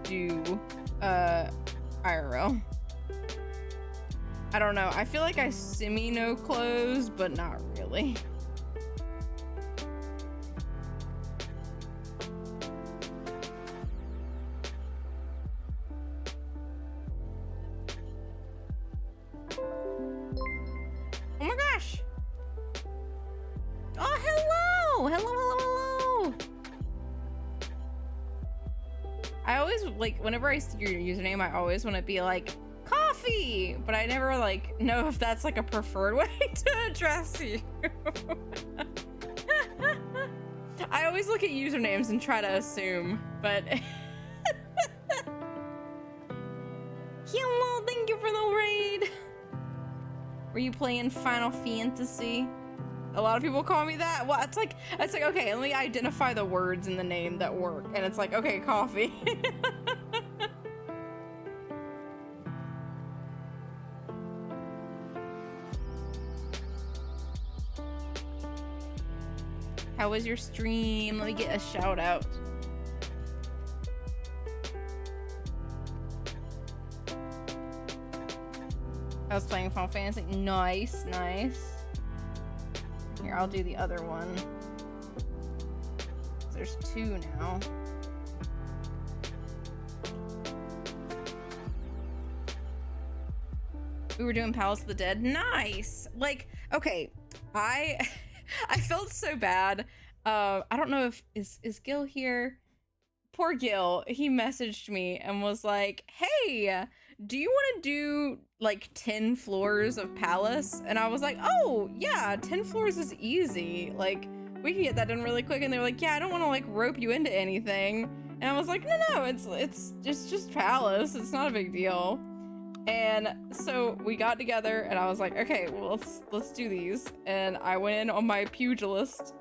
do IRL. I don't know. I feel like I semi-know clothes, but not really. Oh my gosh! Oh, hello! Hello! I always, like, whenever I see your username, I always want to be like, coffee! But I never, like, know if that's, like, a preferred way to address you. I always look at usernames and try to assume, but... Hello, thank you for the raid! Were you playing Final Fantasy? A lot of people call me that. Well, it's like, okay, let me identify the words in the name that work. And it's like, okay, coffee. How was your stream? Let me get a shout out. I was playing Final Fantasy. Nice, nice. Here, I'll do the other one. There's two now. We were doing Palace of the Dead. Nice! Like, okay, I felt so bad. I don't know if is Gil here? Poor Gil, he messaged me and was like, hey, do you want to do like 10 floors of Palace? And I was like, oh yeah, 10 floors is easy. Like, we can get that done really quick. And they were like, yeah, I don't want to like rope you into anything. And I was like, no, it's just Palace. It's not a big deal. And so we got together and I was like, okay, well, let's do these. And I went in on my pugilist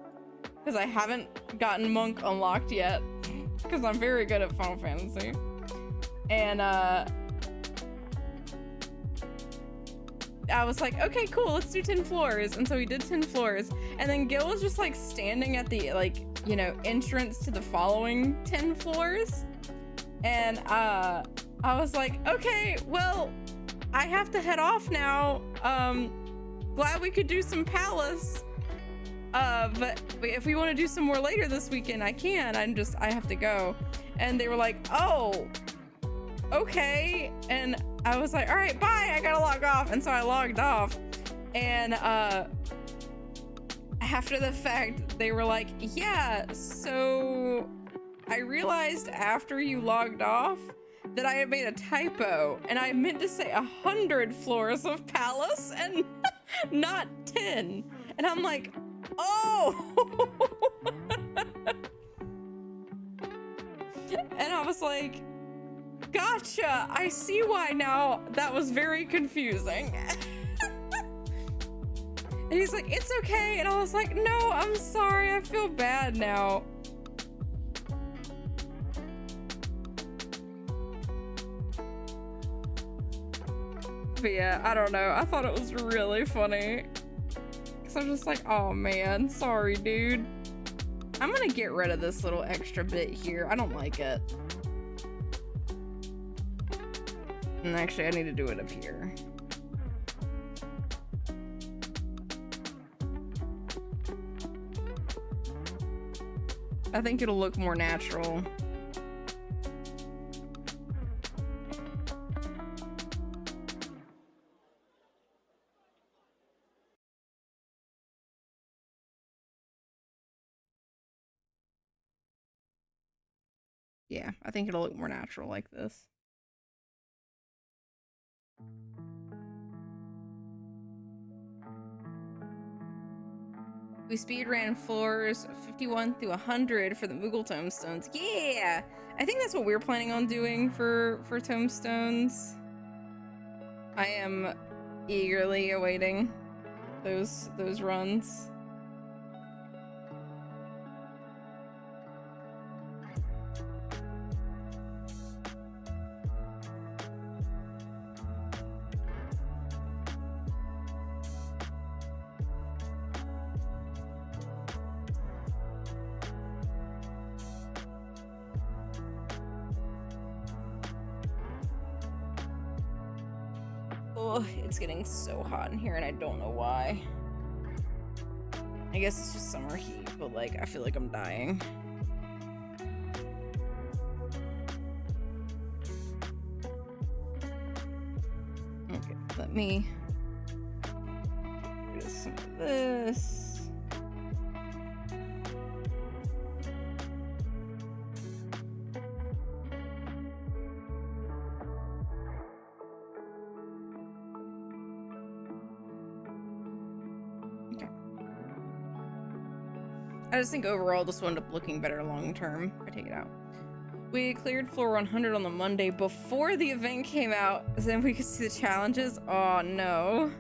because I haven't gotten Monk unlocked yet because I'm very good at Final Fantasy. And I was like, okay, cool, let's do 10 floors. And so we did 10 floors. And then Gil was just like standing at the, like, you know, entrance to the following 10 floors. And I was like, okay, well, I have to head off now. Glad we could do some Palace. But if we want to do some more later this weekend, I can. I have to go. And they were like, oh, okay. And I was like, all right, bye, I gotta log off. And so I logged off. And after the fact, they were like, yeah, so I realized after you logged off that I had made a typo and I meant to say 100 floors of Palace and not 10. And I'm like, oh. And I was like, Gotcha! I see why now. That was very confusing. And he's like, it's okay. And I was like, no, I'm sorry. I feel bad now. But yeah, I don't know. I thought it was really funny. Cause I'm just like, oh man, sorry, dude. I'm gonna get rid of this little extra bit here. I don't like it. And actually, I need to do it up here. I think it'll look more natural. Yeah, I think it'll look more natural like this. We speed ran floors 51 through 100 for the Moogle tombstones. Yeah! I think that's what we're planning on doing for tombstones. I am eagerly awaiting those runs. Oh, it's getting so hot in here and I don't know why. I guess it's just summer heat, but like, I feel like I'm dying. Okay, let me do some of this. I just think overall this will end up looking better long term if I take it out. We cleared floor 100 on the Monday before the event came out, so then we could see the challenges. Oh no.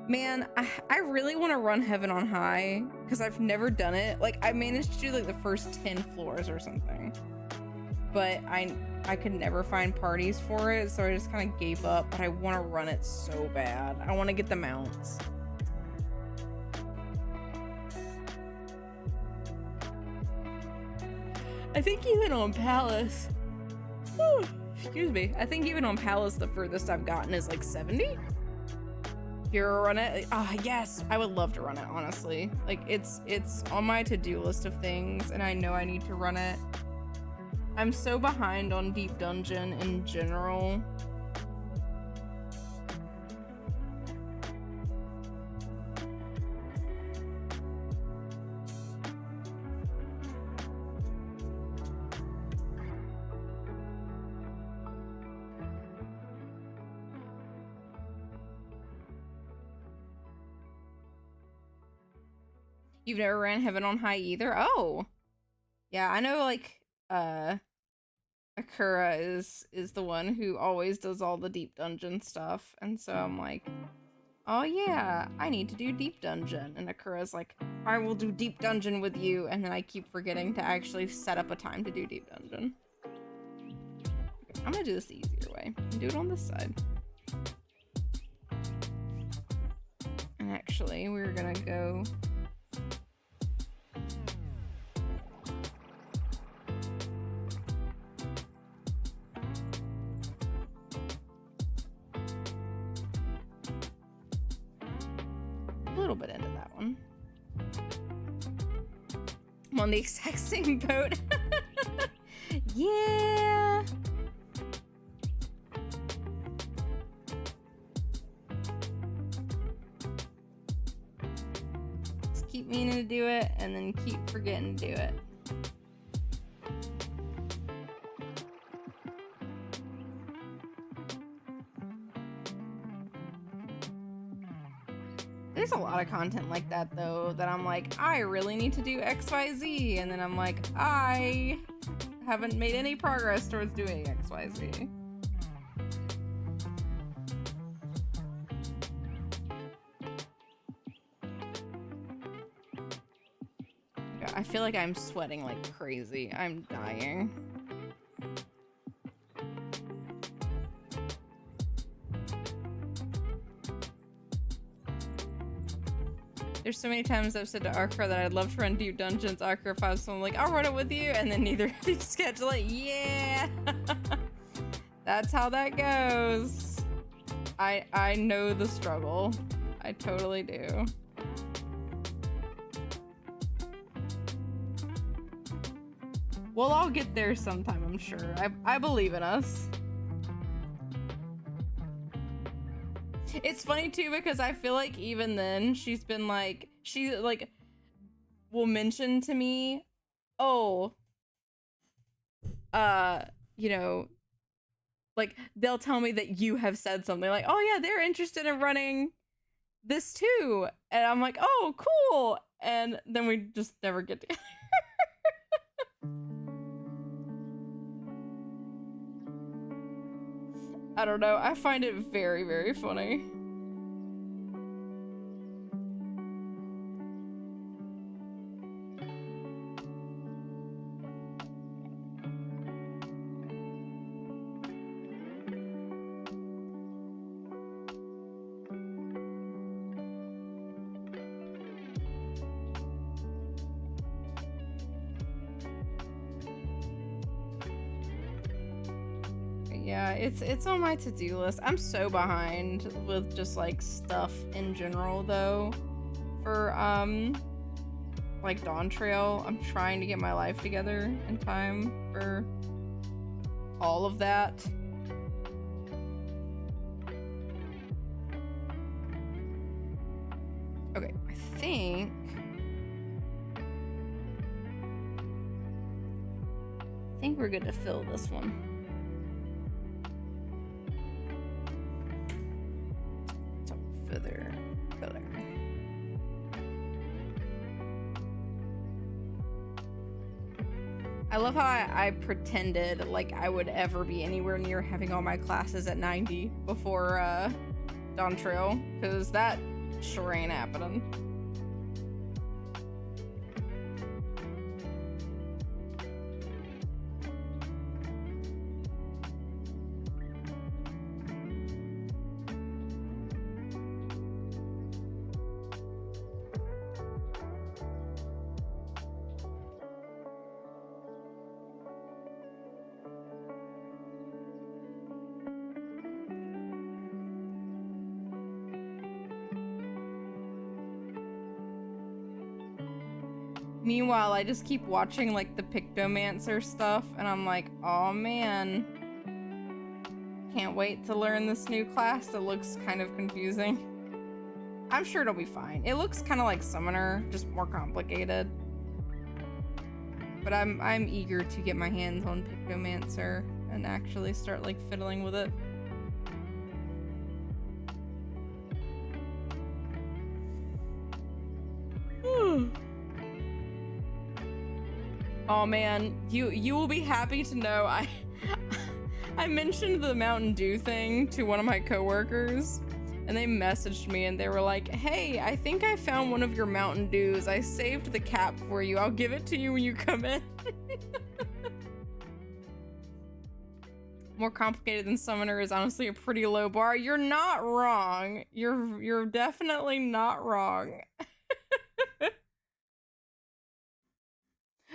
Man, I really want to run Heaven on High because I've never done it. Like, I managed to do like the first 10 floors or something, but I could never find parties for it, so I just kind of gave up, but I want to run it so bad. I want to get the mounts. I think even on Palace, excuse me, I think even on Palace the furthest I've gotten is like 70. Here, run it. Ah, yes, I would love to run it, honestly. Like, it's on my to-do list of things, and I know I need to run it. I'm so behind on Deep Dungeon in general. You've never ran Heaven on High either? Oh. Yeah, I know, like, Akura is the one who always does all the Deep Dungeon stuff, and so I'm like, oh yeah, I need to do Deep Dungeon, and Akura's like, I will do Deep Dungeon with you, and then I keep forgetting to actually set up a time to do Deep Dungeon. Okay, I'm gonna do this the easier way, and do it on this side. And actually, we're gonna go... a little bit into that one. I'm on the exact same boat. Yeah. Just keep meaning to do it and then keep forgetting to do it. There's a lot of content like that, though, that I'm like, I really need to do XYZ, and then I'm like, I haven't made any progress towards doing XYZ. I feel like I'm sweating like crazy. I'm dying. There's so many times I've said to Arkar that I'd love to run deep dungeons. Arkar finds someone like, I'll run it with you, and then neither of you schedule it. Yeah! That's how that goes. I know the struggle. I totally do. We'll all get there sometime, I'm sure. I believe in us. It's funny too because I feel like even then she's been like, she like will mention to me, oh, you know, like they'll tell me that you have said something like, oh yeah, they're interested in running this too, and I'm like, oh cool, and then we just never get together. I don't know. I find it very, very funny. Yeah, it's on my to-do list. I'm so behind with just like stuff in general though. For like Dawn Trail, I'm trying to get my life together in time for all of that. Okay, I think we're good to fill this one. Filler. I love how I pretended like I would ever be anywhere near having all my classes at 90 before Dawn Trail, because that sure ain't happening. Meanwhile, I just keep watching like the pictomancer stuff, and I'm like, oh man, can't wait to learn this new class that looks kind of confusing. I'm sure it'll be fine. It looks kind of like Summoner, just more complicated. But I'm eager to get my hands on pictomancer and actually start like fiddling with it. Oh man, you will be happy to know I mentioned the Mountain Dew thing to one of my coworkers, and they messaged me and they were like, hey, I think I found one of your Mountain Dews. I saved the cap for you. I'll give it to you when you come in. More complicated than Summoner is honestly a pretty low bar. You're not wrong. You're definitely not wrong.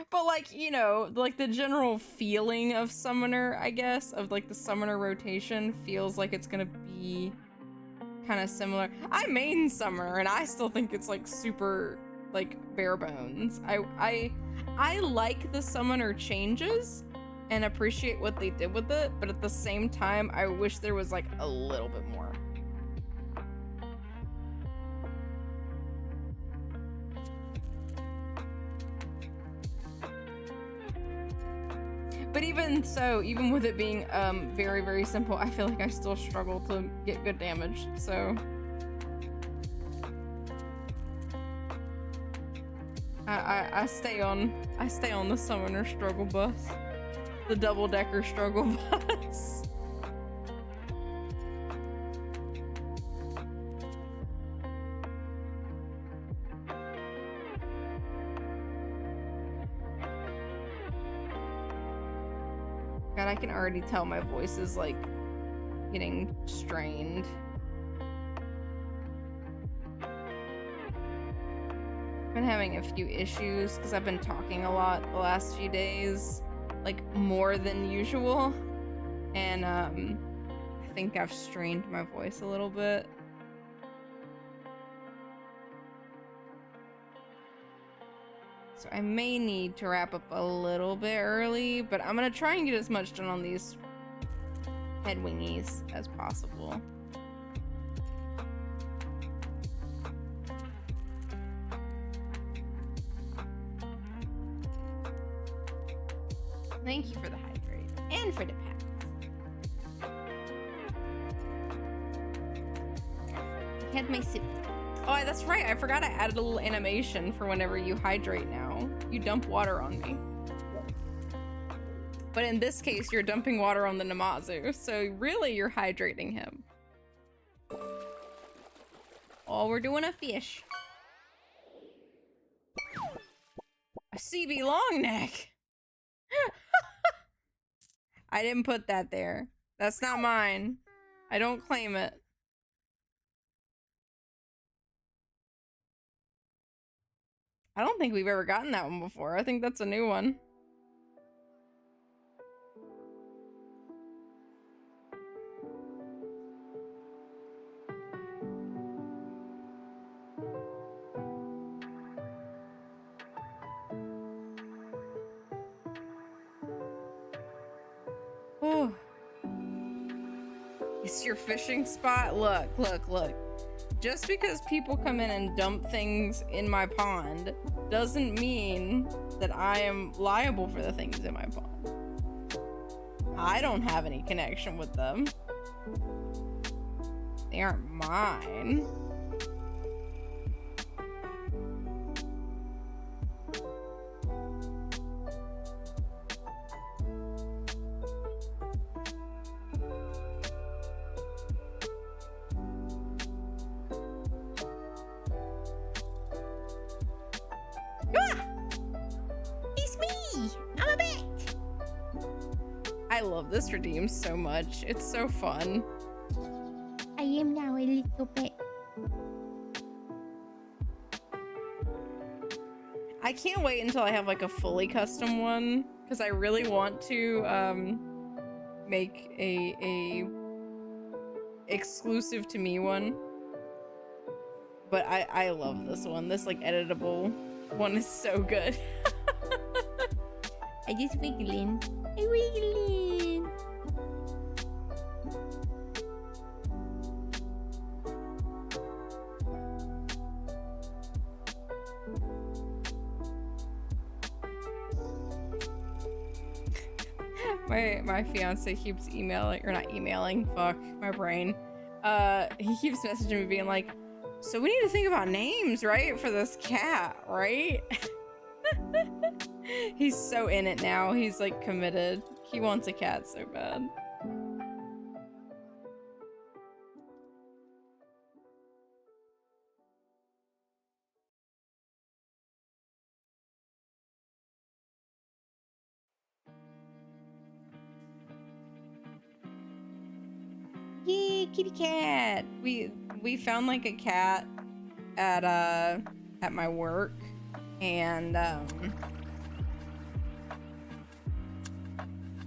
But like, you know, like the general feeling of Summoner, I guess, of like the Summoner rotation feels like it's gonna be kind of similar. I main Summoner and I still think it's like super like bare bones. I like the Summoner changes and appreciate what they did with it, but at the same time, I wish there was like a little bit more. But even so, even with it being very, very simple, I feel like I still struggle to get good damage, so. I stay on the Summoner struggle bus. the double-decker struggle bus. God, I can already tell my voice is like getting strained. I've been having a few issues because I've been talking a lot the last few days, like more than usual, and I think I've strained my voice a little bit. So I may need to wrap up a little bit early, but I'm gonna try and get as much done on these head wingies as possible. Thank you for the hydrate and for the pats. I had my sip. Oh, that's right. I forgot I added a little animation for whenever you hydrate now. You dump water on me. But in this case, you're dumping water on the Namazu, so really you're hydrating him. Oh, we're doing a fish. A CB long neck. I didn't put that there. That's not mine. I don't claim it. I don't think we've ever gotten that one before. I think that's a new one. Oh. It's your fishing spot? Look, look, look. Just because people come in and dump things in my pond doesn't mean that I am liable for the things in my pond. I don't have any connection with them. They aren't mine. I love this redeem so much. It's so fun. I am now a little bit. I can't wait until I have like a fully custom one because I really want to make a exclusive to me one. But I love this one. This like editable one is so good. I just wiggling. I wiggling. My fiance keeps emailing, or not emailing, fuck, my brain. He keeps messaging me being like, so we need to think about names, right? For this cat, right? He's so in it now. He's like committed. He wants a cat so bad. Yay, kitty cat! We found like a cat at my work, and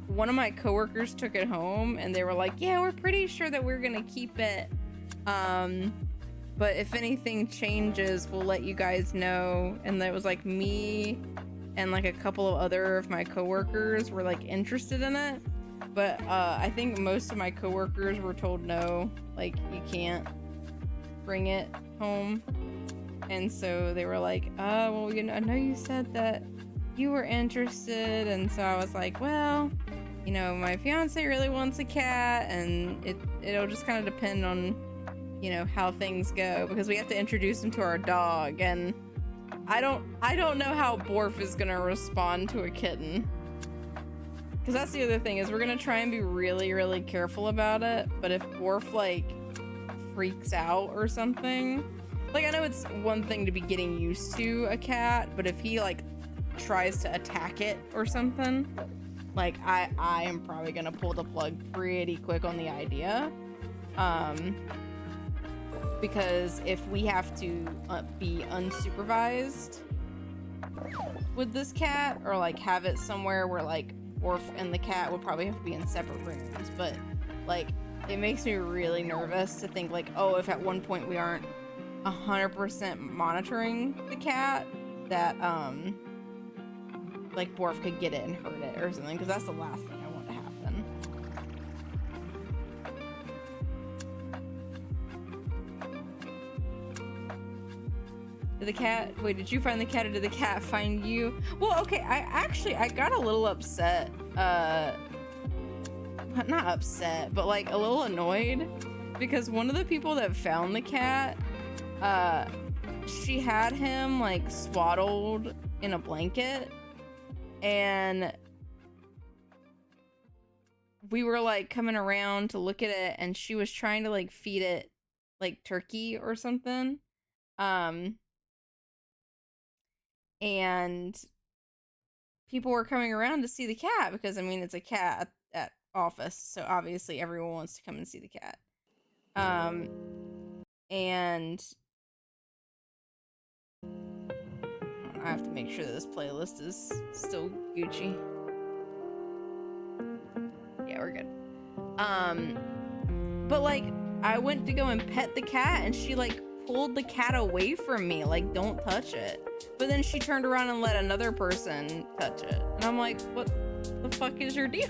one of my coworkers took it home, and they were like, yeah, we're pretty sure that we're gonna keep it, but if anything changes, we'll let you guys know. And that was like me and like a couple of other of my coworkers were like interested in it, but I think most of my coworkers were told no, like you can't bring it home. And so they were like, well, you know, I know you said that you were interested. And so I was like, well, you know, my fiance really wants a cat, and it'll just kind of depend on, you know, how things go, because we have to introduce him to our dog, and I don't know how Borf is gonna respond to a kitten. Because that's the other thing, is we're gonna try and be really, really careful about it. But if Borf, like, freaks out or something, like, I know it's one thing to be getting used to a cat, but if he, like, tries to attack it or something, like, I am probably gonna pull the plug pretty quick on the idea. Because if we have to be unsupervised with this cat, or like have it somewhere where like Orf and the cat would probably have to be in separate rooms, but like it makes me really nervous to think like, oh, if at one point we aren't 100% monitoring the cat, that like Borf could get it and hurt it or something, because that's the last thing I want to happen. Did the cat, wait, did you find the cat or did the cat find you? Well, okay, I got a little upset, not upset, but like a little annoyed, because one of the people that found the cat, she had him like swaddled in a blanket, and we were like coming around to look at it, and she was trying to like feed it like turkey or something. And people were coming around to see the cat because, I mean, it's a cat at office, so obviously everyone wants to come and see the cat. And I have to make sure that this playlist is still Gucci. Yeah, we're good. But like, I went to go and pet the cat, and she like pulled the cat away from me, like, don't touch it. But then she turned around and let another person touch it. And I'm like, what the fuck is your deal?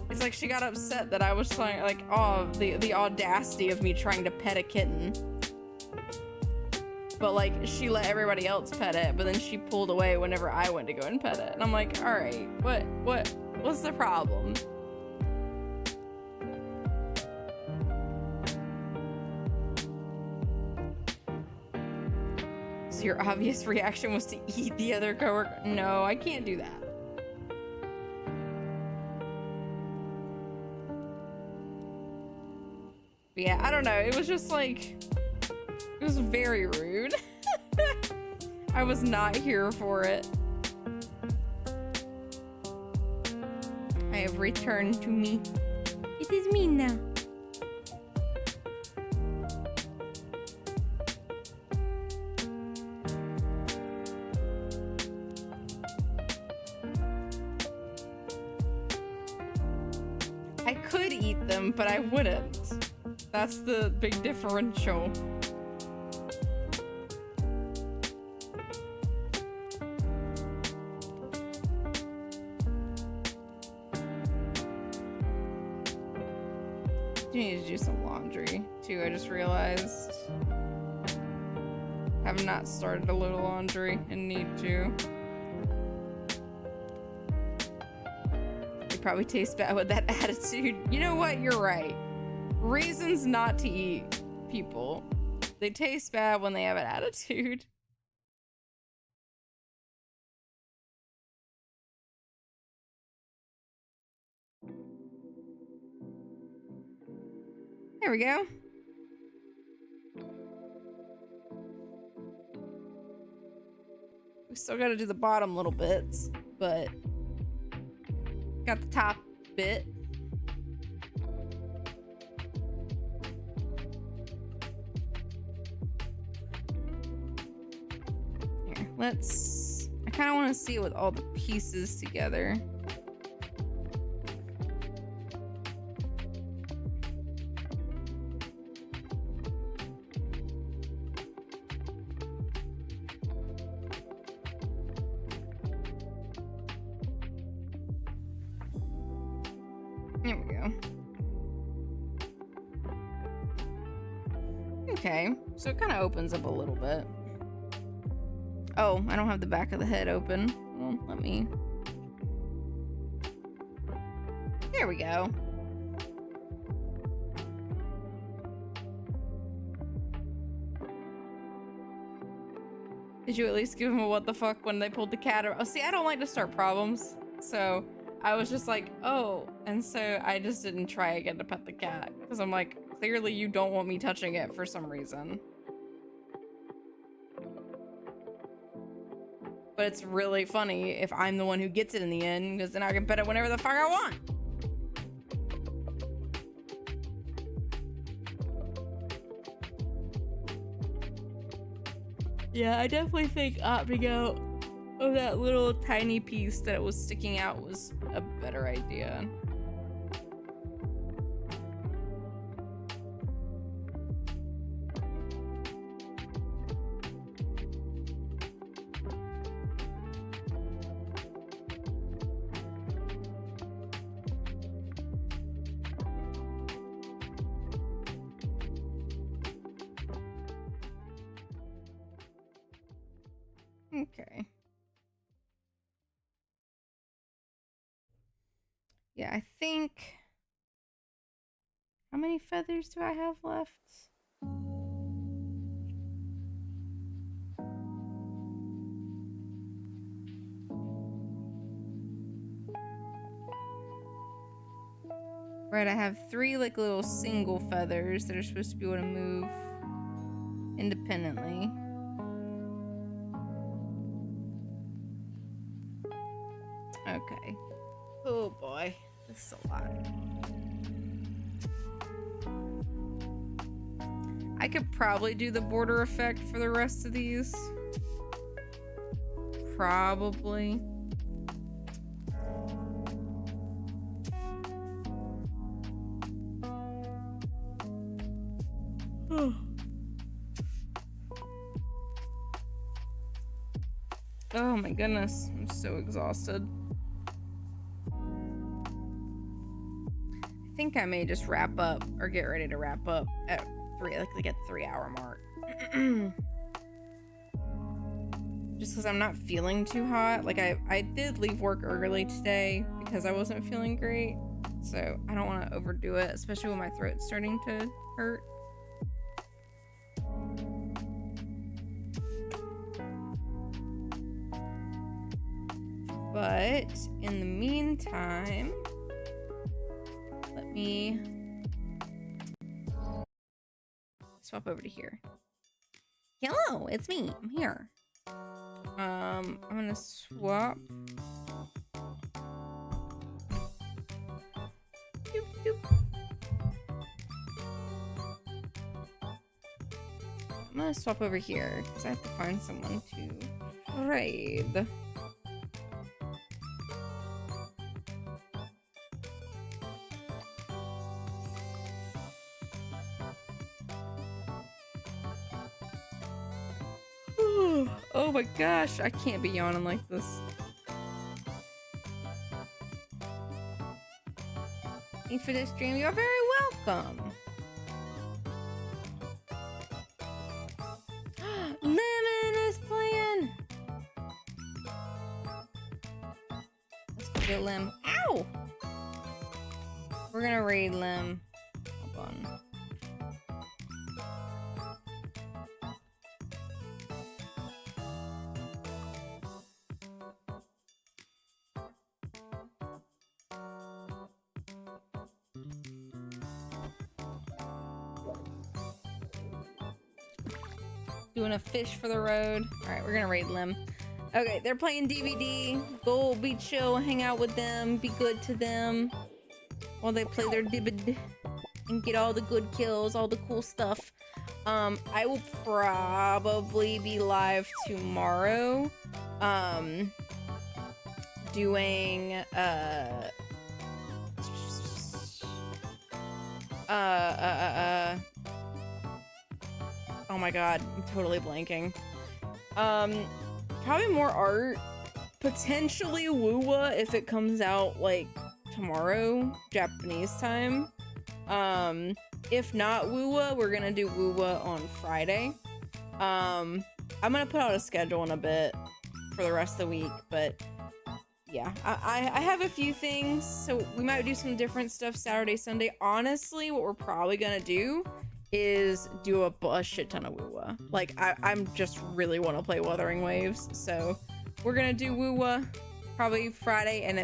It's like she got upset that I was trying, like, oh, the audacity of me trying to pet a kitten. But like, she let everybody else pet it, but then she pulled away whenever I went to go and pet it. And I'm like, all right, what's the problem? So your obvious reaction was to eat the other coworker? No, I can't do that. But yeah, I don't know. It was just like, it was very rude. I was not here for it. I have returned to me. It is me now. I could eat them, but I wouldn't. That's the big differential. You need to do some laundry too, I just realized. Have not started a little laundry and need to. They probably taste bad with that attitude. You know what? You're right. Reasons not to eat people. They taste bad when they have an attitude. There we go. We still gotta do the bottom little bits, but got the top bit. Here, I kind of want to see it with all the pieces together. There we go. Okay, so it kind of opens up a little bit. Oh, I don't have the back of the head open. Well, let me... There we go. Did you at least give him a what the fuck when they pulled the cat? Oh, see, I don't like to start problems. So I was just like, oh. And so I just didn't try again to pet the cat. Because I'm like, clearly you don't want me touching it for some reason. But it's really funny if I'm the one who gets it in the end, because then I can pet it whenever the fuck I want. Yeah, I definitely think opting out of that little tiny piece that was sticking out was a better idea. Okay. Yeah, I think... How many feathers do I have left? Right, I have 3 like little single feathers that are supposed to be able to move independently. Okay. Oh boy, this is a lot. I could probably do the border effect for the rest of these. Probably. Oh my goodness, I'm so exhausted. I think I may just wrap up or get ready to wrap up at 3, like at the 3-hour mark. Just because I'm not feeling too hot. Like I did leave work early today because I wasn't feeling great. So I don't want to overdo it, especially when my throat's starting to hurt. But in the meantime, let me swap over to here. Hello, it's me. I'm here. I'm gonna swap. Doop, doop. I'm gonna swap over here because I have to find someone to raid. Oh my gosh, I can't be yawning like this. Thanks for this stream. You're very welcome. Lemon is playing. Let's go get Lim. Ow! We're gonna raid Lim. Hold on. Doing a fish for the road. Alright, we're gonna raid Lim. Okay, they're playing DVD. Go be chill, hang out with them, be good to them while they play their dibbid and get all the good kills, all the cool stuff. I will probably be live tomorrow. Doing oh my god, I'm totally blanking. Probably more art. Potentially Wuwa if it comes out like tomorrow, Japanese time. If not Wuwa, we're gonna do Wuwa on Friday. I'm gonna put out a schedule in a bit for the rest of the week, but yeah, I have a few things, so we might do some different stuff Saturday, Sunday. Honestly, what we're probably gonna do is do a shit ton of Woowa. Like I'm just really want to play Wuthering Waves, so we're gonna do Woowa probably Friday and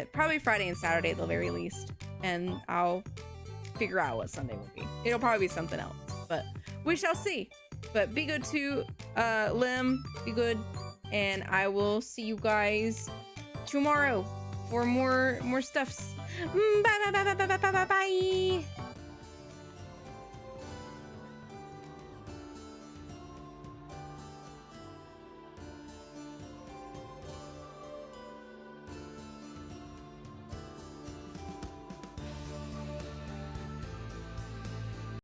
Saturday at the very least, and I'll figure out what Sunday will be. It'll probably be something else, but we shall see. But be good to Lim, be good, and I will see you guys tomorrow for more stuffs. Bye bye bye bye bye bye bye bye.